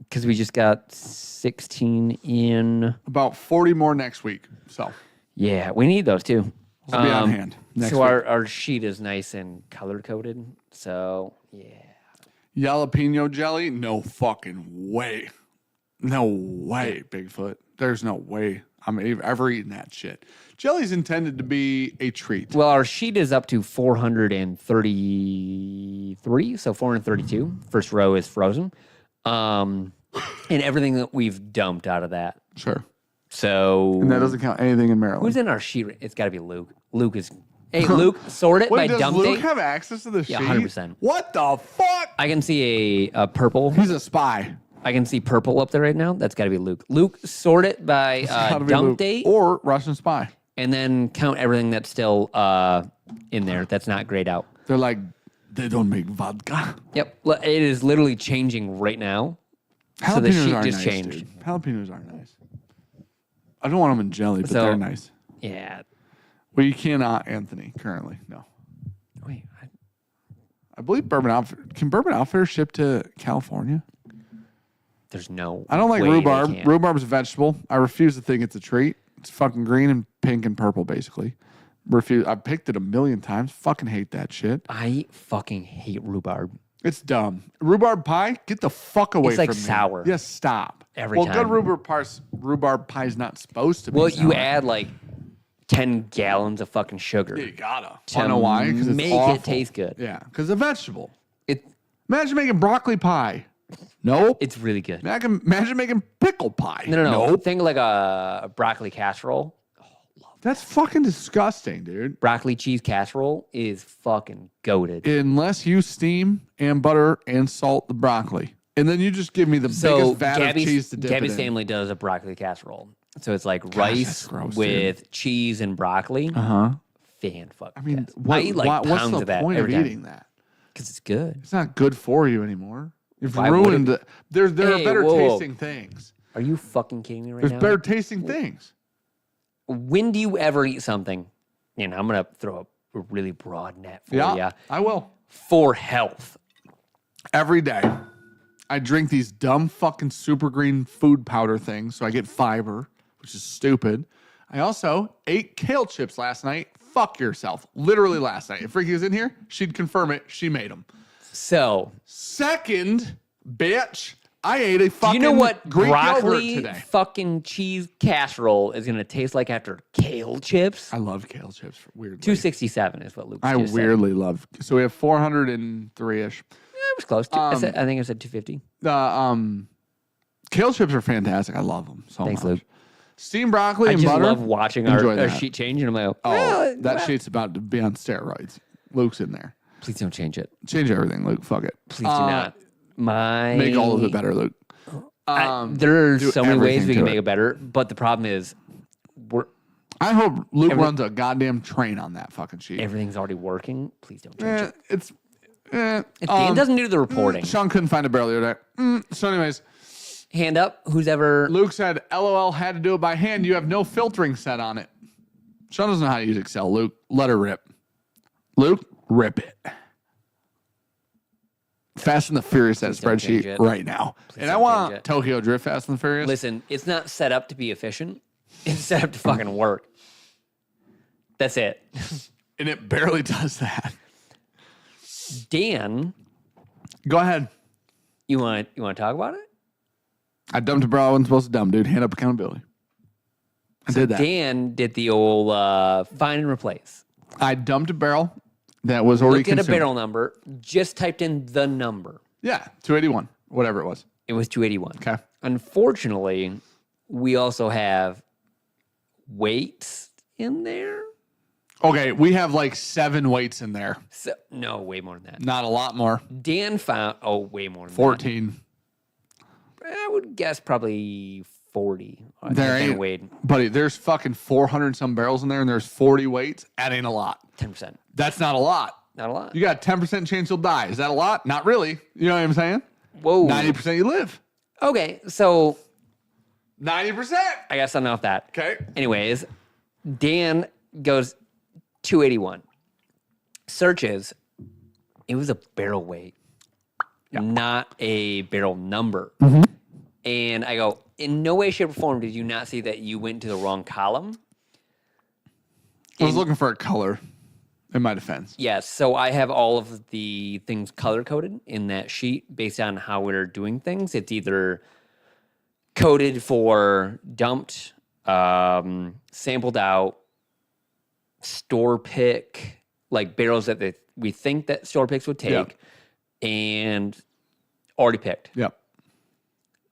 Because we just got 16 in. About 40 more next week. So Yeah, we need those too. will be on hand next So week. our sheet is nice and color coded. So yeah. Jalapeno jelly? No fucking way. No way, Bigfoot. There's no way I'm ever eating that shit. Jelly's intended to be a treat. Well, our sheet is up to 433, so 432. First row is frozen. And everything that we've dumped out of that Sure. So And that doesn't count anything in Maryland. who's in our sheet? It's got to be Luke. Luke is. Hey, Luke, sort it Wait, by does dump Luke date. have access to the sheet? 100%. What the fuck? I can see a purple. He's a spy. I can see purple up there right now. That's got to be Luke. Luke, sort it by Gotta be dump Luke. date, Or Russian spy. and then count everything that's still in there. That's not grayed out. They're like, they don't make vodka. Yep, it is literally changing right now. So the Jalapenos sheet are just nice, changed. dude. Jalapenos are nice. I don't want them in jelly, but So- they're nice. Yeah. Well, you cannot, Anthony, currently. No. Wait. I believe Bourbon Outfitter. Can Bourbon Outfitter ship to California? There's no. I don't like way they rhubarb. can't. Rhubarb's a vegetable. I refuse to think it's a treat. It's fucking green and pink and purple, basically. Refuse. I picked it a million times. Fucking hate that shit. I fucking hate rhubarb. It's dumb. Rhubarb pie? Get the fuck away It's like from me. sour. Yes, stop. Every well, time. good rhubarb pie is not supposed to be Well, sour. you add like 10 gallons of fucking sugar. You gotta. to I know why. Because it's make awful. it taste good. Yeah, because a vegetable. It Imagine making broccoli pie. Nope. it's really good. Imagine making pickle pie. No. Nope. Think like a broccoli casserole. That's fucking disgusting, dude. Broccoli cheese casserole is fucking goated. Unless you steam and butter and salt the broccoli. And then you just give me the biggest vat of cheese to dip Gabby's it in. family does a broccoli casserole. So it's like that's rice gross, with cheese and broccoli. Uh-huh. Fan fuck. I mean, I eat like what's pounds the of that point of every time. eating that? Because it's good. It's not good for you anymore. You've Why would ruined it. There are Hey, better whoa. tasting things. Are you fucking kidding me right There's now? better tasting things. When do you ever eat something? And I'm going to throw a really broad net for you. I will. For health. Every day, I drink these dumb fucking super green food powder things so I get fiber, which is stupid. I also ate kale chips last night. Fuck yourself. Literally last night. If Ricky was in here, she'd confirm it. She made them. So, Second, bitch, I ate a do fucking you know what Greek yogurt broccoli today. fucking cheese casserole is going to taste like after kale chips? I love kale chips. Weirdly. 267 is what Luke I just said. weirdly love. So we have 403-ish. It was close. I think I said 250. Kale chips are fantastic. I love them so Thanks, much. Luke. Steamed broccoli I and just butter. love watching Enjoy our that. sheet change, and I'm like, Oh, that sheet's about to be on steroids. Luke's in there. please don't change it. Change everything, Luke. Fuck it. Please do not. Make all of it better, Luke. There are do so many ways everything we can to make it better, but the problem is I hope Luke runs a goddamn train on that fucking sheet. everything's already working. Please don't change it. It's. If Dan doesn't do the reporting, Sean couldn't find a barrel the other day. So, anyways, hand up. Who's ever Luke said, "LOL, had to do it by hand. You have no filtering set on it." Sean doesn't know how to use Excel. Luke, let her rip. Luke, rip it. Fast and the Furious that don't change spreadsheet it. right now. And I don't want change it. Tokyo Drift Fast and the Furious. listen? It's not set up to be efficient. It's set up to fucking work. That's it. And it barely does that. Dan, Go ahead. you want to talk about it? I dumped a bro. I wasn't supposed to dump, dude. Hand up accountability. I did that. Dan did the old find and replace. I dumped a barrel that was already Looked at a consumed. barrel number, just typed in the number. Yeah, 281, whatever it was. It was 281. Okay. Unfortunately, we also have weights in there. Okay, we have like 7 weights in there. So, no, way more than that. Not a lot more. Dan found, way more than 14. that. I would guess probably 40. There ain't, weighed buddy, there's fucking 400 some barrels in there and there's 40 weights. That ain't a lot. 10%. That's not a lot. Not a lot. You got 10% chance you'll die. Is that a lot? Not really. You know what I'm saying? Whoa. 90% you live. Okay, so 90%. I got something off that. Okay. Anyways, Dan goes 281. Searches. It was a barrel weight, not a barrel number. Mm-hmm. And I go, in no way, shape, or form did you not see that you went to the wrong column? I was looking for a color in my defense. Yes. So I have all of the things color coded in that sheet based on how we're doing things. It's either coded for dumped, sampled out, store pick, like barrels that we think that store picks would take, and already picked. Yep.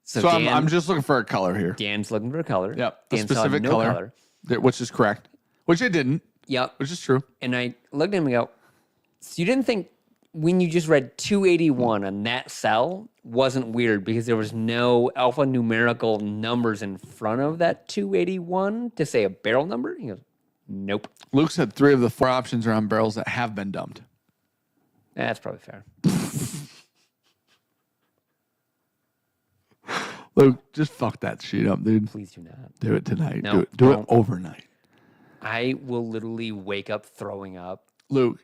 So I'm just looking for a color here. Dan's looking for a color. Yep. Dan A specific saw no color. Which is correct. Which I didn't. Yep. Which is true. And I looked at him and go, so you didn't think when you just read 281 on that cell wasn't weird because there was no alphanumerical numbers in front of that 281 to say a barrel number? He goes, nope. Luke said 3 of the 4 options are on barrels that have been dumped. That's probably fair. Luke, just fuck that sheet up, dude. Please do not. Do it tonight. No, do it overnight. I will literally wake up throwing up. Luke,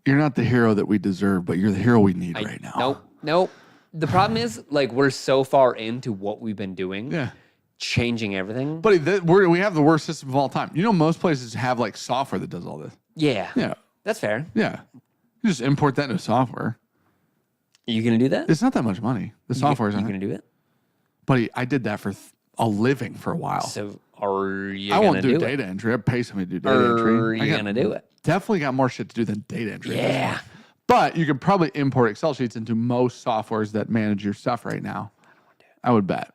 you're not the hero that we deserve, but you're the hero we need right now. Nope. The problem is, like, we're so far into what we've been doing. Yeah. Changing everything. Buddy, we have the worst system of all time. You know, most places have, like, software that does all this. Yeah. Yeah. That's fair. Yeah. You just import that into software. Are you going to do that? It's not that much money. The software is You going to do it? Buddy, I did that for a living for a while. So are you I going won't to do do data entry. I'd pay somebody to do it? data entry. Are you going to do it? Definitely got more shit to do than data entry. Yeah. But you could probably import Excel sheets into most softwares that manage your stuff right now. I would bet.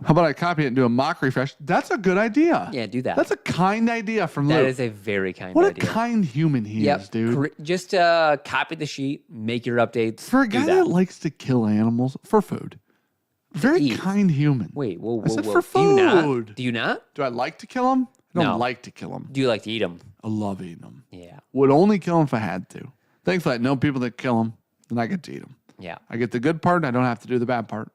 How about I copy it and do a mock refresh? That's a good idea. Yeah, do that. That's a kind idea from Luke. That is a very kind What idea. a kind human he is, dude. Just copy the sheet, make your updates. For a guy that likes to kill animals for food. Very eat. kind human. Wait, whoa. I said for food. Do you not? Do I like to kill them? I don't No. like to kill them. Do you like to eat them? I love eating them. Yeah. Would only kill them if I had to. Thankfully, I know people that kill them, and I get to eat them. Yeah. I get the good part, and I don't have to do the bad part.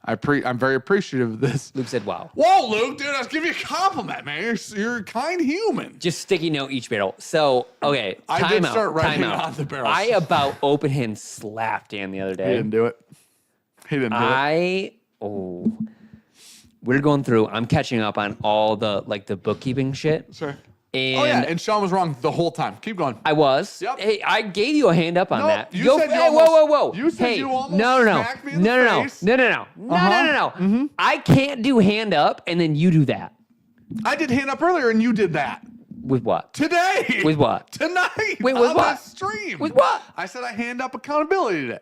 I'm very appreciative of this. Luke said, wow. Whoa, Luke, dude, I was giving you a compliment, man. You're a kind human. Just sticky note each barrel. So, okay, I did time start out. writing Time out. on the barrels. I about open hand slapped Dan the other He day. didn't do it. He didn't do it. We're going through. I'm catching up on all the the bookkeeping shit. Sure. And Oh, yeah, and Sean was wrong the whole time. Keep going. I was. Yep. Hey, I gave you a hand up on No, that. you Go, said you hey, almost- whoa. you said hey, you almost no. smacked me in the face. No. I can't do hand up and then you do that. I did hand up earlier, and you did that. With what? Today. With what? Tonight. Wait, with on what? the stream. With what? I said I hand up accountability today.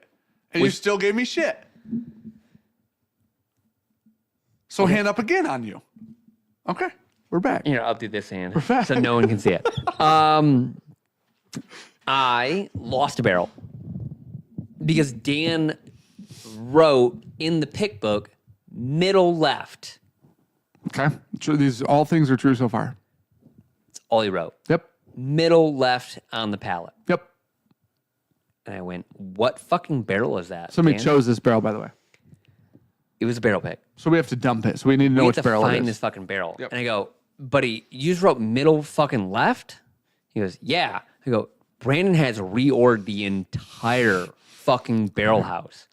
And you still gave me shit. So hand up again on you. Okay. We're back. Here, I'll do this hand back. so no one can see it. I lost a barrel because Dan wrote in the pick book middle left. Okay. True. All things are true so far. That's all he wrote. Yep. Middle left on the pallet. Yep. And I went, what fucking barrel is that? Somebody Dan? chose this barrel, by the way. It was a barrel pick. So we have to dump it. So we need to know We which have to barrel it find is. this fucking barrel. Yep. And I go, buddy, you just wrote middle fucking left? He goes, yeah. I go, Brandon has reordered the entire fucking barrel house.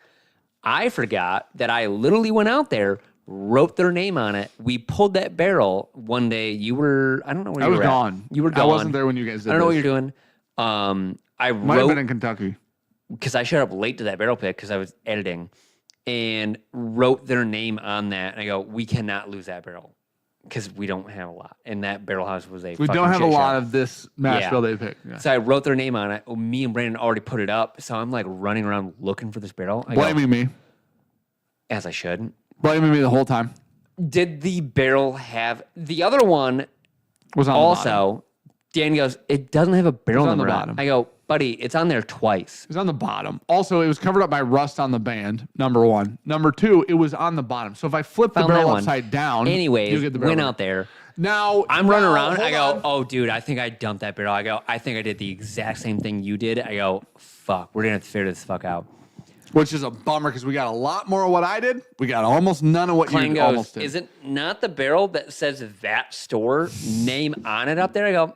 I forgot that I literally went out there, wrote their name on it. We pulled that barrel one day. You were, I don't know where I you was were at. gone. You were gone. I wasn't there when you guys did I don't know what this. you're doing. I Might have wrote, been in Kentucky. because I showed up late to that barrel pick because I was editing, and wrote their name on that. And I go, we cannot lose that barrel because we don't have a lot. And that barrel house was a We fucking don't have a shit lot show. of this mash Yeah. bill they picked. Yeah. So I wrote their name on it. Me and Brandon already put it up. So I'm like running around looking for this barrel. I go, Blaming me. as I should. Blaming me the whole time. Did the barrel have the other one? Was on the bottom. Also, Dan goes, it doesn't have a barrel It's on the number bottom. I go, buddy, it's on there twice. It was on the bottom. Also, it was covered up by rust on the band, number one. Number two, it was on the bottom. So if I flip the Found that barrel one. upside down, Anyways, you get the barrel. went out there. Now, I'm running around. hold I go, on. oh, dude, I think I dumped that barrel. I go, I think I did the exact same thing you did. I go, fuck, we're going to have to figure this fuck out. Which is a bummer because we got a lot more of what I did. We got almost none of what Klein you goes, almost did. is it not the barrel that says that store name on it up there? I go,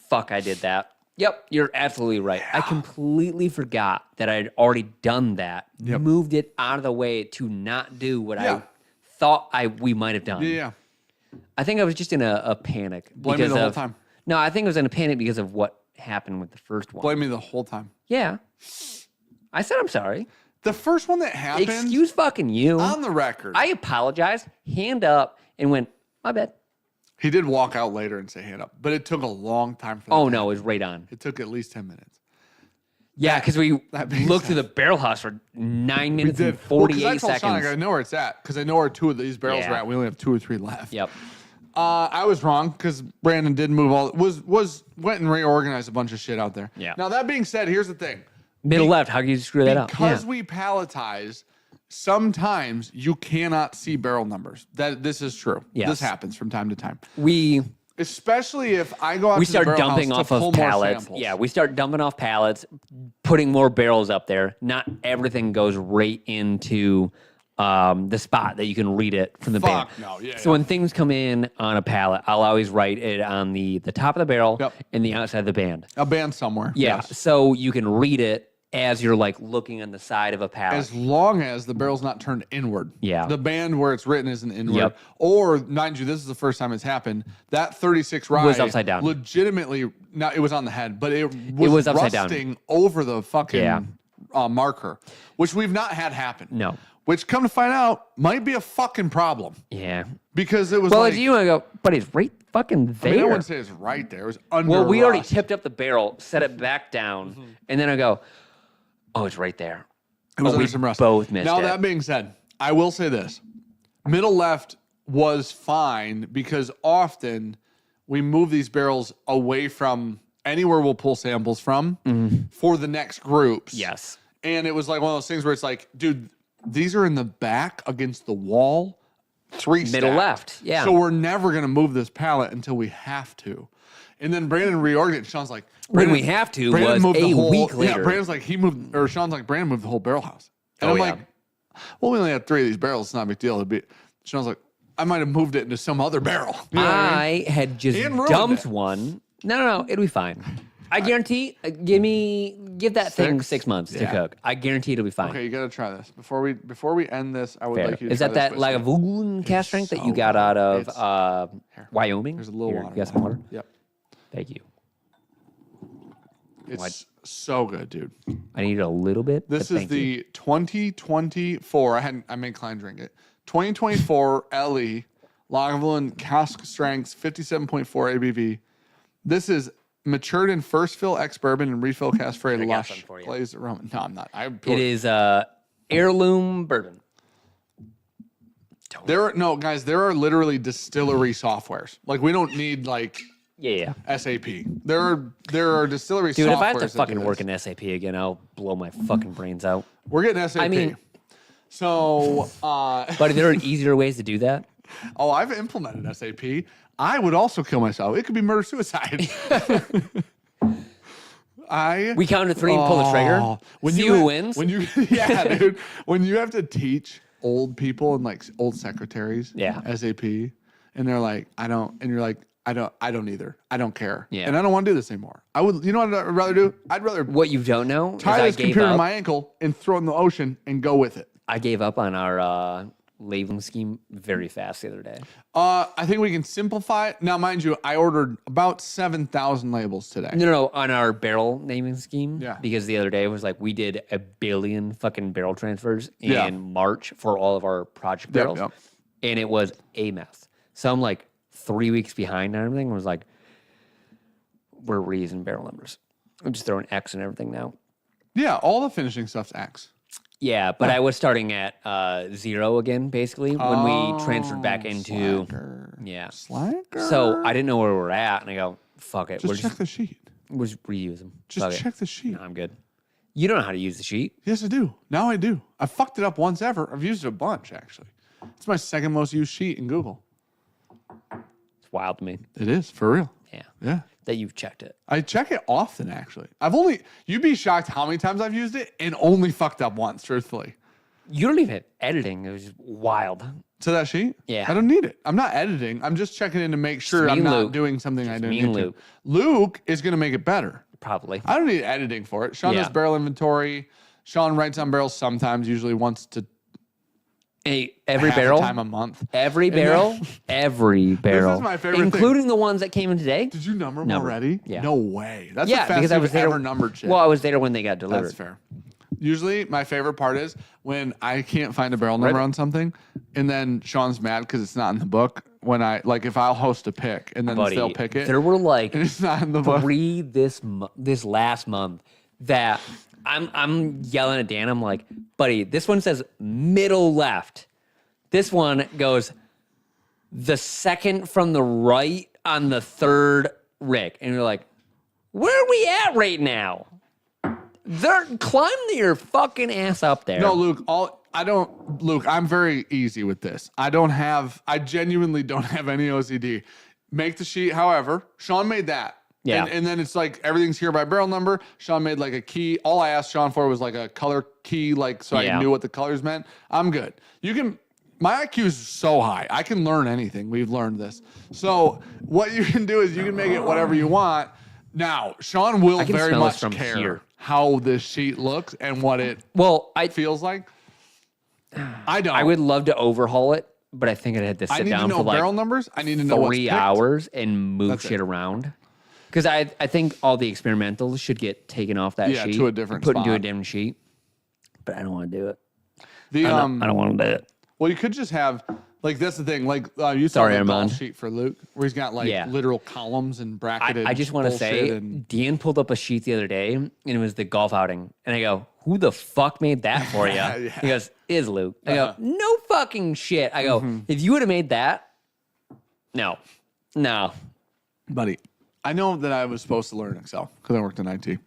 fuck, I did that. Yep, you're absolutely right. I completely forgot that I'd already done that. Yep. Moved it out of the way to not do what Yeah. I thought we might have done. Yeah. I think I was just in a panic. Blame me because the whole of- time. No, I think I was in a panic because of what happened with the first one. Blame me the whole time. Yeah. I said I'm sorry. The first one that happened, Excuse fucking you. on the record, I apologized, hand up, and went, my bad. he did walk out later and say hand up, but it took a long time for that. Oh, to no, it happen. was right on. It took at least 10 minutes. Yeah, because we looked through the barrel house for 9 minutes and 48 seconds. Sonic, I know where it's at because I know where 2 of these barrels are at. We only have 2 or 3 left. Yep. I was wrong because Brandon did move went and reorganized a bunch of shit out there. Yeah. Now that being said, here's the thing. Middle left. How can you screw that up? Because we palletize, sometimes you cannot see barrel numbers. This is true. Yes. This happens from time to time. Especially if I go out to the barrel dumping house off to pull of pallets. more samples. Yeah, we start dumping off pallets, putting more barrels up there. Not everything goes right into the spot that you can read it from the band. No. Yeah, so when things come in on a pallet, I'll always write it on the top of the barrel and the outside of the band. A band somewhere. Yeah, Yes. so you can read it as you're like looking on the side of a pallet. As long as the barrel's not turned inward. Yeah. The band where it's written is an inward. Yep. Or, mind you, this is the first time it's happened. That 36 rye was upside down. Legitimately, now it was on the head, but it was upside rusting down over the fucking marker, which we've not had happen. No. Which, come to find out, might be a fucking problem. Yeah. Because it was well, like... you want to go, but it's right fucking there. I mean, I wouldn't say it's right there. It was under Well, we already rust. tipped up the barrel, set it back down, and then I go, oh, it's right there. It was we under some rust. both missed Now, it. that being said, I will say this. Middle left was fine because often we move these barrels away from anywhere we'll pull samples from for the next groups. Yes. And it was like one of those things where it's like, dude, these are in the back against the wall, 3 Middle stacked. left, yeah. So we're never going to move this pallet until we have to. And then Brandon reorganized. Sean's like, When we have to was moved the a whole, week later. Yeah, Brandon's like, Sean's like, Brandon moved the whole barrel house. And I'm like, well, we only have 3 of these barrels. It's not a big deal. Sean's like, I might have moved it into some other barrel. You know what I mean? had just And ruined dumped it. one. No, it'll be fine. I guarantee. Give that thing 6 months to cook. I guarantee it'll be fine. Okay, you got to try this. Before we end this, I would Fair. like you to Is try that this Lagavulin cast strength that you got out of Wyoming? There's a little Here, water. You got some water? Yep. Thank you. It's so good, dude. I need a little bit. This but is thank the you. 2024. I made Klein drink it. 2024 LE Lagavulin cask strength, 57.4 ABV. This is matured in first fill ex bourbon and refill cask for a got lush some for you. glazed aroma. No, I'm not. It is heirloom bourbon. There are literally distillery softwares. Like we don't need like Yeah. SAP. There are distillery Dude, softwares. if I have to that do fucking this. work in SAP again, I'll blow my fucking brains out. We're getting SAP. I mean- so But there are easier ways to do that. I've implemented SAP. I would also kill myself. It could be murder suicide. We count to 3 and pull the trigger. See who wins. Yeah, dude. When you have to teach old people and like old secretaries, SAP, and they're like, I don't, and you're like, I don't either. I don't care. Yeah. And I don't want to do this anymore. I would, you know what I'd rather do? I'd rather What you don't know tie is I this gave computer to up. my ankle and throw it in the ocean and go with it. I gave up on our labeling scheme very fast the other day. I think we can simplify it. Now, mind you, I ordered about 7,000 labels today. No, on our barrel naming scheme. Yeah. Because the other day it was like we did 1 billion fucking barrel transfers in Yeah. March for all of our project barrels. Yep. And it was a mess. So I'm like 3 weeks behind on everything. I was like, we're reusing barrel numbers. I'm just throwing X and everything now. Yeah, all the finishing stuff's X. Yeah, but I was starting at 0 again, basically, when we transferred back into... Slacker. Yeah. Slacker. So I didn't know where we're at, and I go, fuck it. Just check the sheet. We'll just reuse them. Just check the sheet. No, I'm good. You don't know how to use the sheet. Yes, I do. Now I do. I fucked it up once ever. I've used it a bunch, actually. It's my second most used sheet in Google. It's wild to me. It is, for real. Yeah. Yeah. That you've checked it. I check it often, actually. You'd be shocked how many times I've used it and only fucked up once, truthfully. You don't even have editing. It was just wild. To that sheet? Yeah. I don't need it. I'm not editing. I'm just checking in to make sure me I'm and not Luke. doing something I didn't me need and to. Luke. Luke is going to make it better. Probably. I don't need editing for it. Sean Yeah. does barrel inventory. Sean writes on barrels sometimes, usually once to Hey, every half a barrel. time a month. Every barrel. Every barrel. my favorite thing. including the ones that came in today. Did you number them Numbered. already? Yeah. No way. That's Yeah, the fastest because I was you've there. ever numbered shit. Well, I was there when they got delivered. That's fair. Usually, my favorite part is when I can't find a barrel number on something, and then Sean's mad because it's not in the book. When if I'll host a pick, and then Buddy, they'll pick it, there were like and it's not in the book. 3 this last month that I'm yelling at Dan. I'm like, buddy, this one says middle left. This one goes the second from the right on the third Rick. And you're like, where are we at right now? Climb your fucking ass up there. No, Luke, I'm very easy with this. I genuinely don't have any OCD. Make the sheet, however, Sean made that. Yeah. And then it's like everything's here by barrel number. Sean made like a key. All I asked Sean for was like a color key, like so I knew what the colors meant. I'm good. My IQ is so high. I can learn anything. We've learned this. So what you can do is you can make it whatever you want. Now, Sean will very much care how this sheet looks and what it feels like. I don't. I would love to overhaul it, but I think I'd have to sit down for like barrel numbers. I need to know 3 hours and move shit around. Because I think all the experimentals should get taken off that sheet. To a different put spot. into a different sheet. But I don't want to do it. I don't want to do it. Well, you could just have, like, that's the thing. Like, you saw the golf sheet for Luke, where he's got, like, literal columns and bracketed I just want to say, Dean pulled up a sheet the other day, and it was the golf outing. And I go, who the fuck made that for you? He goes, is Luke. I go, no fucking shit. I go, if you would have made that, no. Buddy, I know that I was supposed to learn Excel because I worked in IT.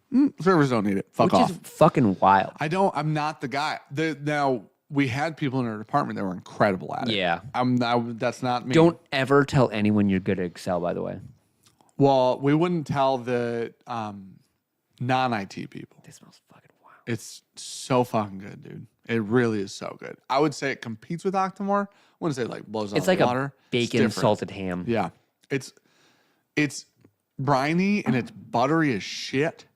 Servers don't need it. Fuck off. Which is fucking wild. I'm not the guy. Now, we had people in our department that were incredible at it. Yeah. That's not me. Don't ever tell anyone you're good at Excel, by the way. Well, we wouldn't tell the non-IT people. This smells fucking wild. It's so fucking good, dude. It really is so good. I would say it competes with Octomore. I wouldn't say like blows out the water. It's like a bacon salted ham. Yeah. It's briny and it's buttery as shit.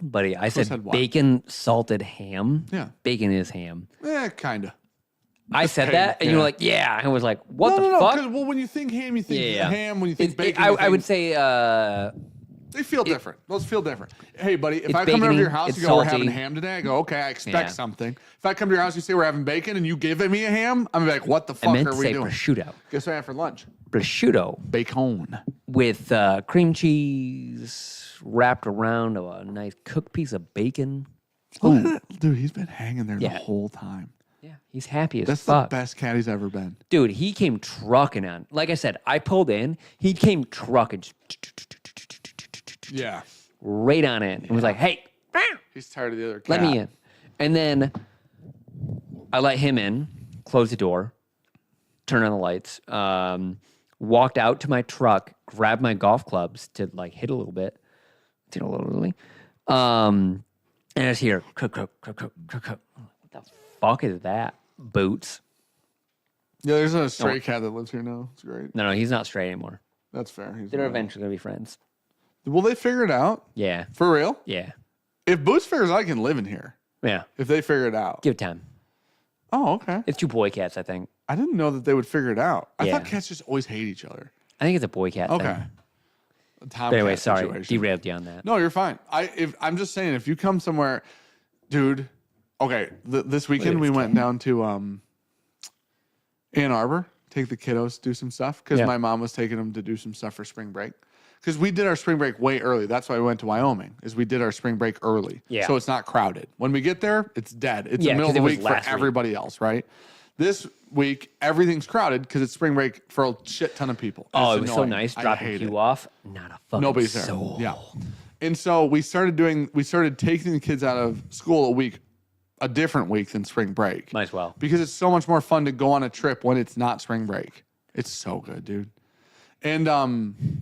Buddy, I said bacon salted ham. Yeah. Bacon is ham. Kind of. I said that, and you were like, yeah. I was like, what the fuck? Well, when you think ham, you think ham. When you think bacon, I would say... they feel different. Those feel different. Hey, buddy, if I come over to your house, you go, we're having ham today. I go, okay, I expect something. If I come to your house, you say we're having bacon, and you give me a ham, I'm like, what the fuck are we doing? I meant to say prosciutto. Guess what I had for lunch? Prosciutto. Bacon. With cream cheese wrapped around a nice cooked piece of bacon. Dude, he's been hanging there the whole time. Yeah, he's happy as fuck. That's the best cat he's ever been. Dude, he came trucking on. Like I said, I pulled in. He came trucking. Yeah. Right on in. And was like, hey. He's tired of the other cat. Let me in. And then I let him in, closed the door, turned on the lights, walked out to my truck, grabbed my golf clubs to like hit a little bit. Did a little early. And I was here. What the fuck is that? Boots. Yeah, there's a stray cat that lives here now. It's great. No, he's not stray anymore. That's fair. They're eventually going to be friends. Will they figure it out? Yeah. For real? Yeah. If Boots figures I can live in here. Yeah. If they figure it out. Give it time. Oh, okay. It's 2 boy cats, I think. I didn't know that they would figure it out. I thought cats just always hate each other. I think it's a boy cat thing. Okay. But anyway, sorry. Derailed you on that. No, you're fine. I'm just saying, if you come somewhere, dude. Okay, this weekend we went down to Ann Arbor, take the kiddos, do some stuff because my mom was taking them to do some stuff for spring break. Because we did our spring break way early. That's why we went to Wyoming. Is we did our spring break early, so it's not crowded. When we get there, it's dead. It's the middle of the week for everybody else, right? This week, everything's crowded because it's spring break for a shit ton of people. Oh, it was so nice dropping you off. Not a fucking Nobody's there. soul. Yeah. And so we started taking the kids out of school a different week than spring break. Might as well. Because it's so much more fun to go on a trip when it's not spring break. It's so good, dude. And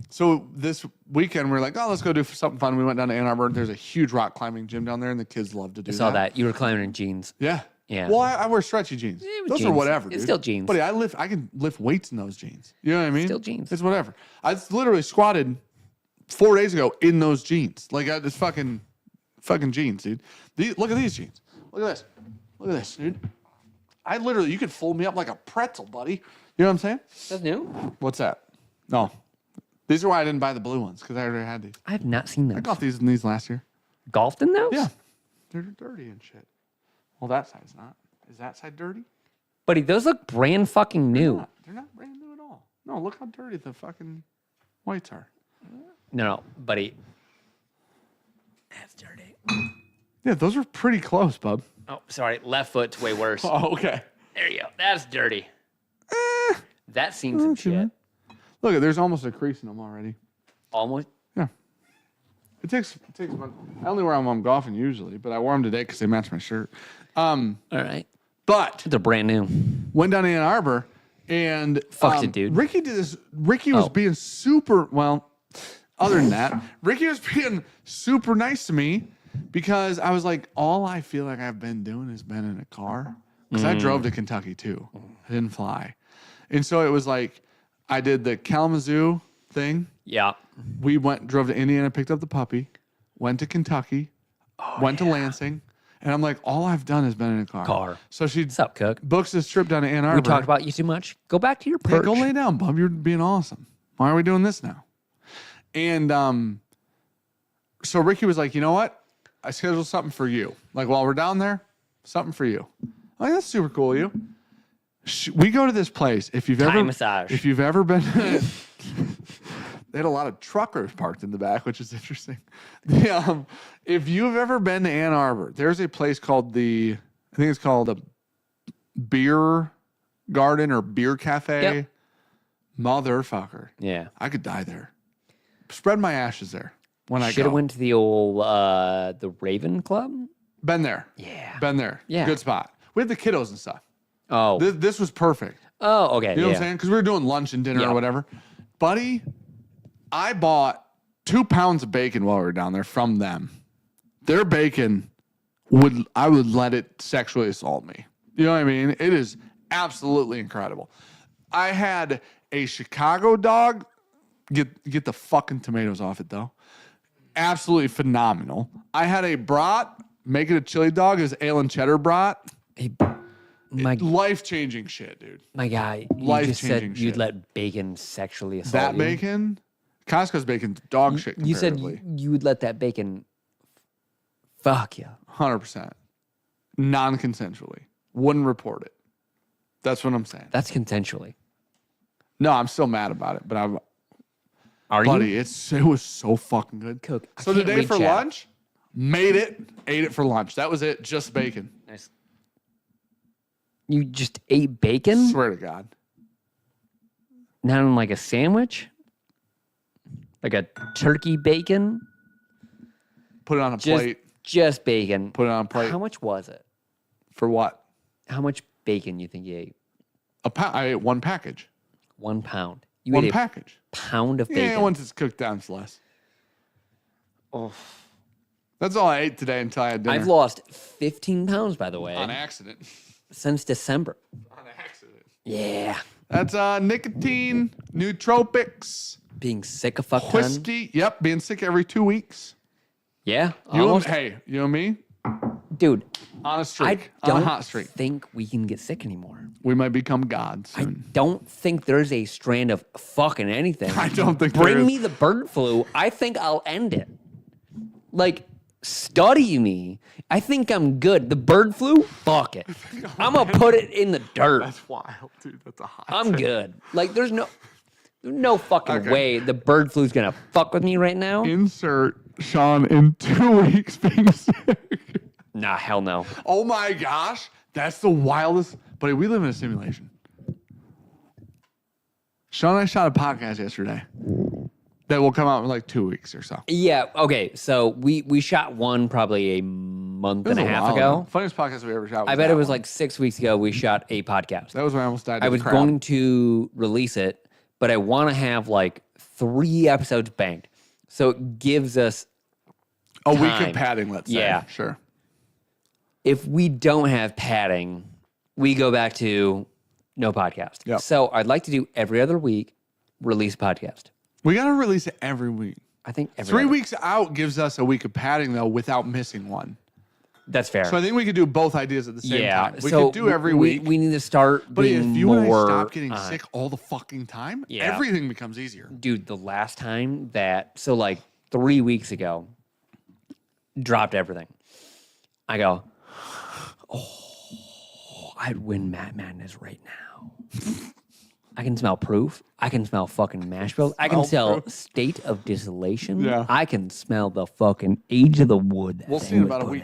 so this weekend we're like, oh, let's go do something fun. We went down to Ann Arbor. There's a huge rock climbing gym down there, and the kids love to do that. I saw that. You were climbing in jeans. Yeah. Yeah. Well, I wear stretchy jeans. Those jeans. are whatever, dude. It's still jeans. Buddy, I can lift weights in those jeans. You know what I mean? Still jeans. It's whatever. I literally squatted 4 days ago in those jeans. Like, it's fucking jeans, dude. Look at these jeans. Look at this. Look at this, dude. You could fold me up like a pretzel, buddy. You know what I'm saying? That's new. What's that? No. These are why I didn't buy the blue ones, because I already had these. I have not seen them. I got these in these last year. Golfed in those? Yeah. They're dirty and shit. Well, that side's not. Is that side dirty? Buddy, those look brand fucking new. They're not brand new at all. No, look how dirty the fucking whites are. No, buddy. That's dirty. Yeah, those are pretty close, bub. Oh, sorry. Left foot's way worse. Oh, okay. There you go. That's dirty. That's seen some shit. Look, there's almost a crease in them already. Almost. Yeah. It takes. I only wear them when I'm golfing usually, but I wore them today because they match my shirt. All right. But They're brand new. went down to Ann Arbor and Fucked it, dude. Ricky did this. Ricky was being super well. Other than that, Ricky was being super nice to me because I was like, all I feel like I've been doing is been in a car because I drove to Kentucky too. I didn't fly, and so it was like I did the Kalamazoo thing. Yeah. We drove to Indiana, picked up the puppy, went to Kentucky, went to Lansing, and I'm like, all I've done is been in a car. So she What's up, Cook? books this trip down to Ann Arbor. We talked about you too much. Go back to your Hey, perch. go lay down, bub. You're being awesome. Why are we doing this now? And so Ricky was like, you know what? I scheduled something for you. Like while we're down there, something for you. I'm like, that's super cool of you. We go to this place. If you've ever been, they had a lot of truckers parked in the back, which is interesting. If you've ever been to Ann Arbor, there's a place called I think it's called a beer garden or beer cafe. Yep. Motherfucker. Yeah. I could die there. Spread my ashes there when I go. Should have went to the old the Raven Club. Been there. Yeah. Been there. Yeah. Good spot. We had the kiddos and stuff. Oh. This was perfect. Oh, okay. You know what I'm saying? Because we were doing lunch and dinner Yeah. or whatever. Buddy, I bought 2 pounds of bacon while we were down there from them. Their bacon I would let it sexually assault me. You know what I mean? It is absolutely incredible. I had a Chicago dog. Get the fucking tomatoes off it though. Absolutely phenomenal. I had a brat. Make it a chili dog. Is ale and cheddar brat. Life-changing shit, dude. My guy, you just said Life-changing you'd shit. let bacon sexually assault That you. bacon, Costco's bacon's dog shit. You said comparatively. you would let that bacon fuck you. 100%. Non-consensually. Wouldn't report it. That's what I'm saying. That's consensually. No, I'm still mad about it, but Are buddy, you? it was so fucking good. Cook. I So can't today read for chat. lunch, made it, ate it for lunch. That was it, just bacon. Nice. You just ate bacon? Swear to God. Not in like a sandwich? Like a turkey bacon? Put it on a plate. Just bacon. Put it on a plate. How much was it? For what? How much bacon you think you ate? I ate one package. 1 pound. You One ate package. a pound of bacon. Yeah, once it's cooked down, it's less. Oh. That's all I ate today until I had dinner. I've lost 15 pounds, by the way, On accident. since December. On accident. Yeah. That's nicotine, nootropics, Being sick a fuck ton. whiskey. Yep, being sick every 2 weeks. Yeah. You Almost. and me, Dude, on a I streak, on don't a hot streak. think we can get sick anymore. We might become gods I soon. don't think there's a strand of fucking anything. I don't think there Bring is. me the bird flu. I think I'll end it. Like, study me. I think I'm good. The bird flu? Fuck it. I'm going to put it in the dirt. That's wild, dude. That's a hot I'm good. Like, there's no fucking Okay. way the bird flu's going to fuck with me right now. Insert Sean in 2 weeks being sick. Nah, hell no. Oh my gosh. That's the wildest. Buddy, we live in a simulation. Sean and I shot a podcast yesterday that will come out in like 2 weeks or so. Yeah, okay. So we shot one probably a month This and a is half while ago. Funniest podcast we ever shot. I bet that it was one. like 6 weeks ago we shot a podcast. That was when I almost died. I of the was crowd. going to release it, but I want to have like 3 episodes banked. So it gives us a week time. of padding, let's say. Yeah. Sure. if we don't have padding, we go back to no podcast. Yep. So I'd like to do every other week, release a podcast. We got to release it every week. I think every 3 other. weeks out gives us a week of padding, though, without missing one. That's fair. So I think we could do both ideas at the same yeah. time. We so could do every week. We need to start But being if you more, and I stop getting sick all the fucking time, Yeah. everything becomes easier. Dude, the last time that, so like 3 weeks ago, dropped everything. I go, oh, I'd win Matt Madness right now. I can smell proof. I can smell fucking mash bills. I can smell state of desolation. Yeah. I can smell the fucking age of the wood. We'll see in about a week.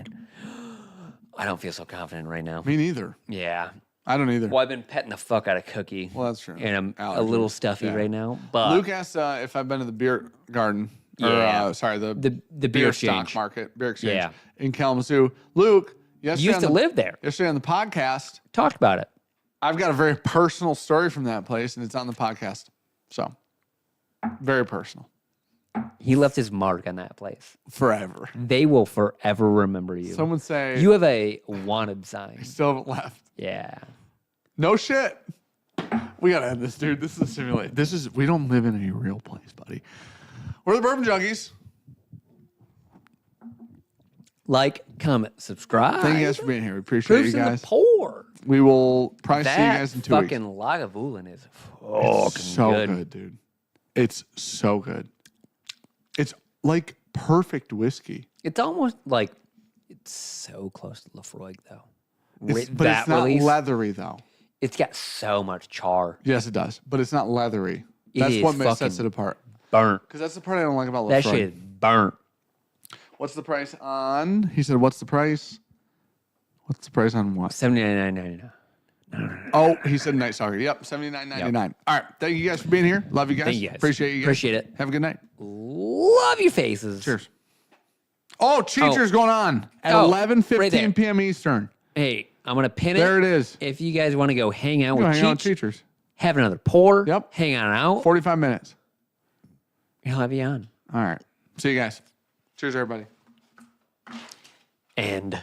I don't feel so confident right now. Me neither. Yeah. I don't either. Well, I've been petting the fuck out of Cookie. Well, that's true. And I'm a Allergies. little stuffy Yeah. right now. But Luke asked if I've been to the beer garden. Or, Yeah. sorry, the beer stock exchange. market, beer exchange Yeah. in Kalamazoo. Luke, you yesterday used to live there. yesterday on the podcast, Talked about it. I've got a very personal story from that place, and it's on the podcast. So, very personal. He left his mark on that place. Forever. They will forever remember you. Someone say, You have a wanted sign. still haven't left. Yeah. No shit. We got to end this, dude. This is a simulation. We don't live in a real place, buddy. We're the Bourbon Junkies. Like, comment, subscribe. Thank you guys for being here. We appreciate Proofs you in guys. the pour. We will probably see you That guys in 2 weeks. fucking Lagavulin is It's fucking so good. good, dude. It's so good. It's like perfect whiskey. It's almost like it's so close to Lafroig though. But That it's not release, leathery, though. it's got so much char. Yes, it does. But it's not leathery. It That's is what sets fucking it apart. Burnt. Because that's the part I don't like about That Lafroig. shit is burnt. What's the price on? He said, what's the price? What's the price on what? $79.99. Oh, he said Night Stalker. Yep, $79.99. All right. Thank you guys for being here. Love you guys. Thank you guys. Appreciate you guys. Appreciate it. Have a good night. Love your faces. Cheers. Oh, Cheecher's going on at Oh, 11:15 right there. p.m. Eastern. Hey, I'm gonna pin it. There it is. If you guys want to go hang out Go with hang out with Cheech, Cheecher's. have another pour. Yep. Hang on out. 45 minutes. He'll have you on. All right. See you guys. Cheers, everybody. And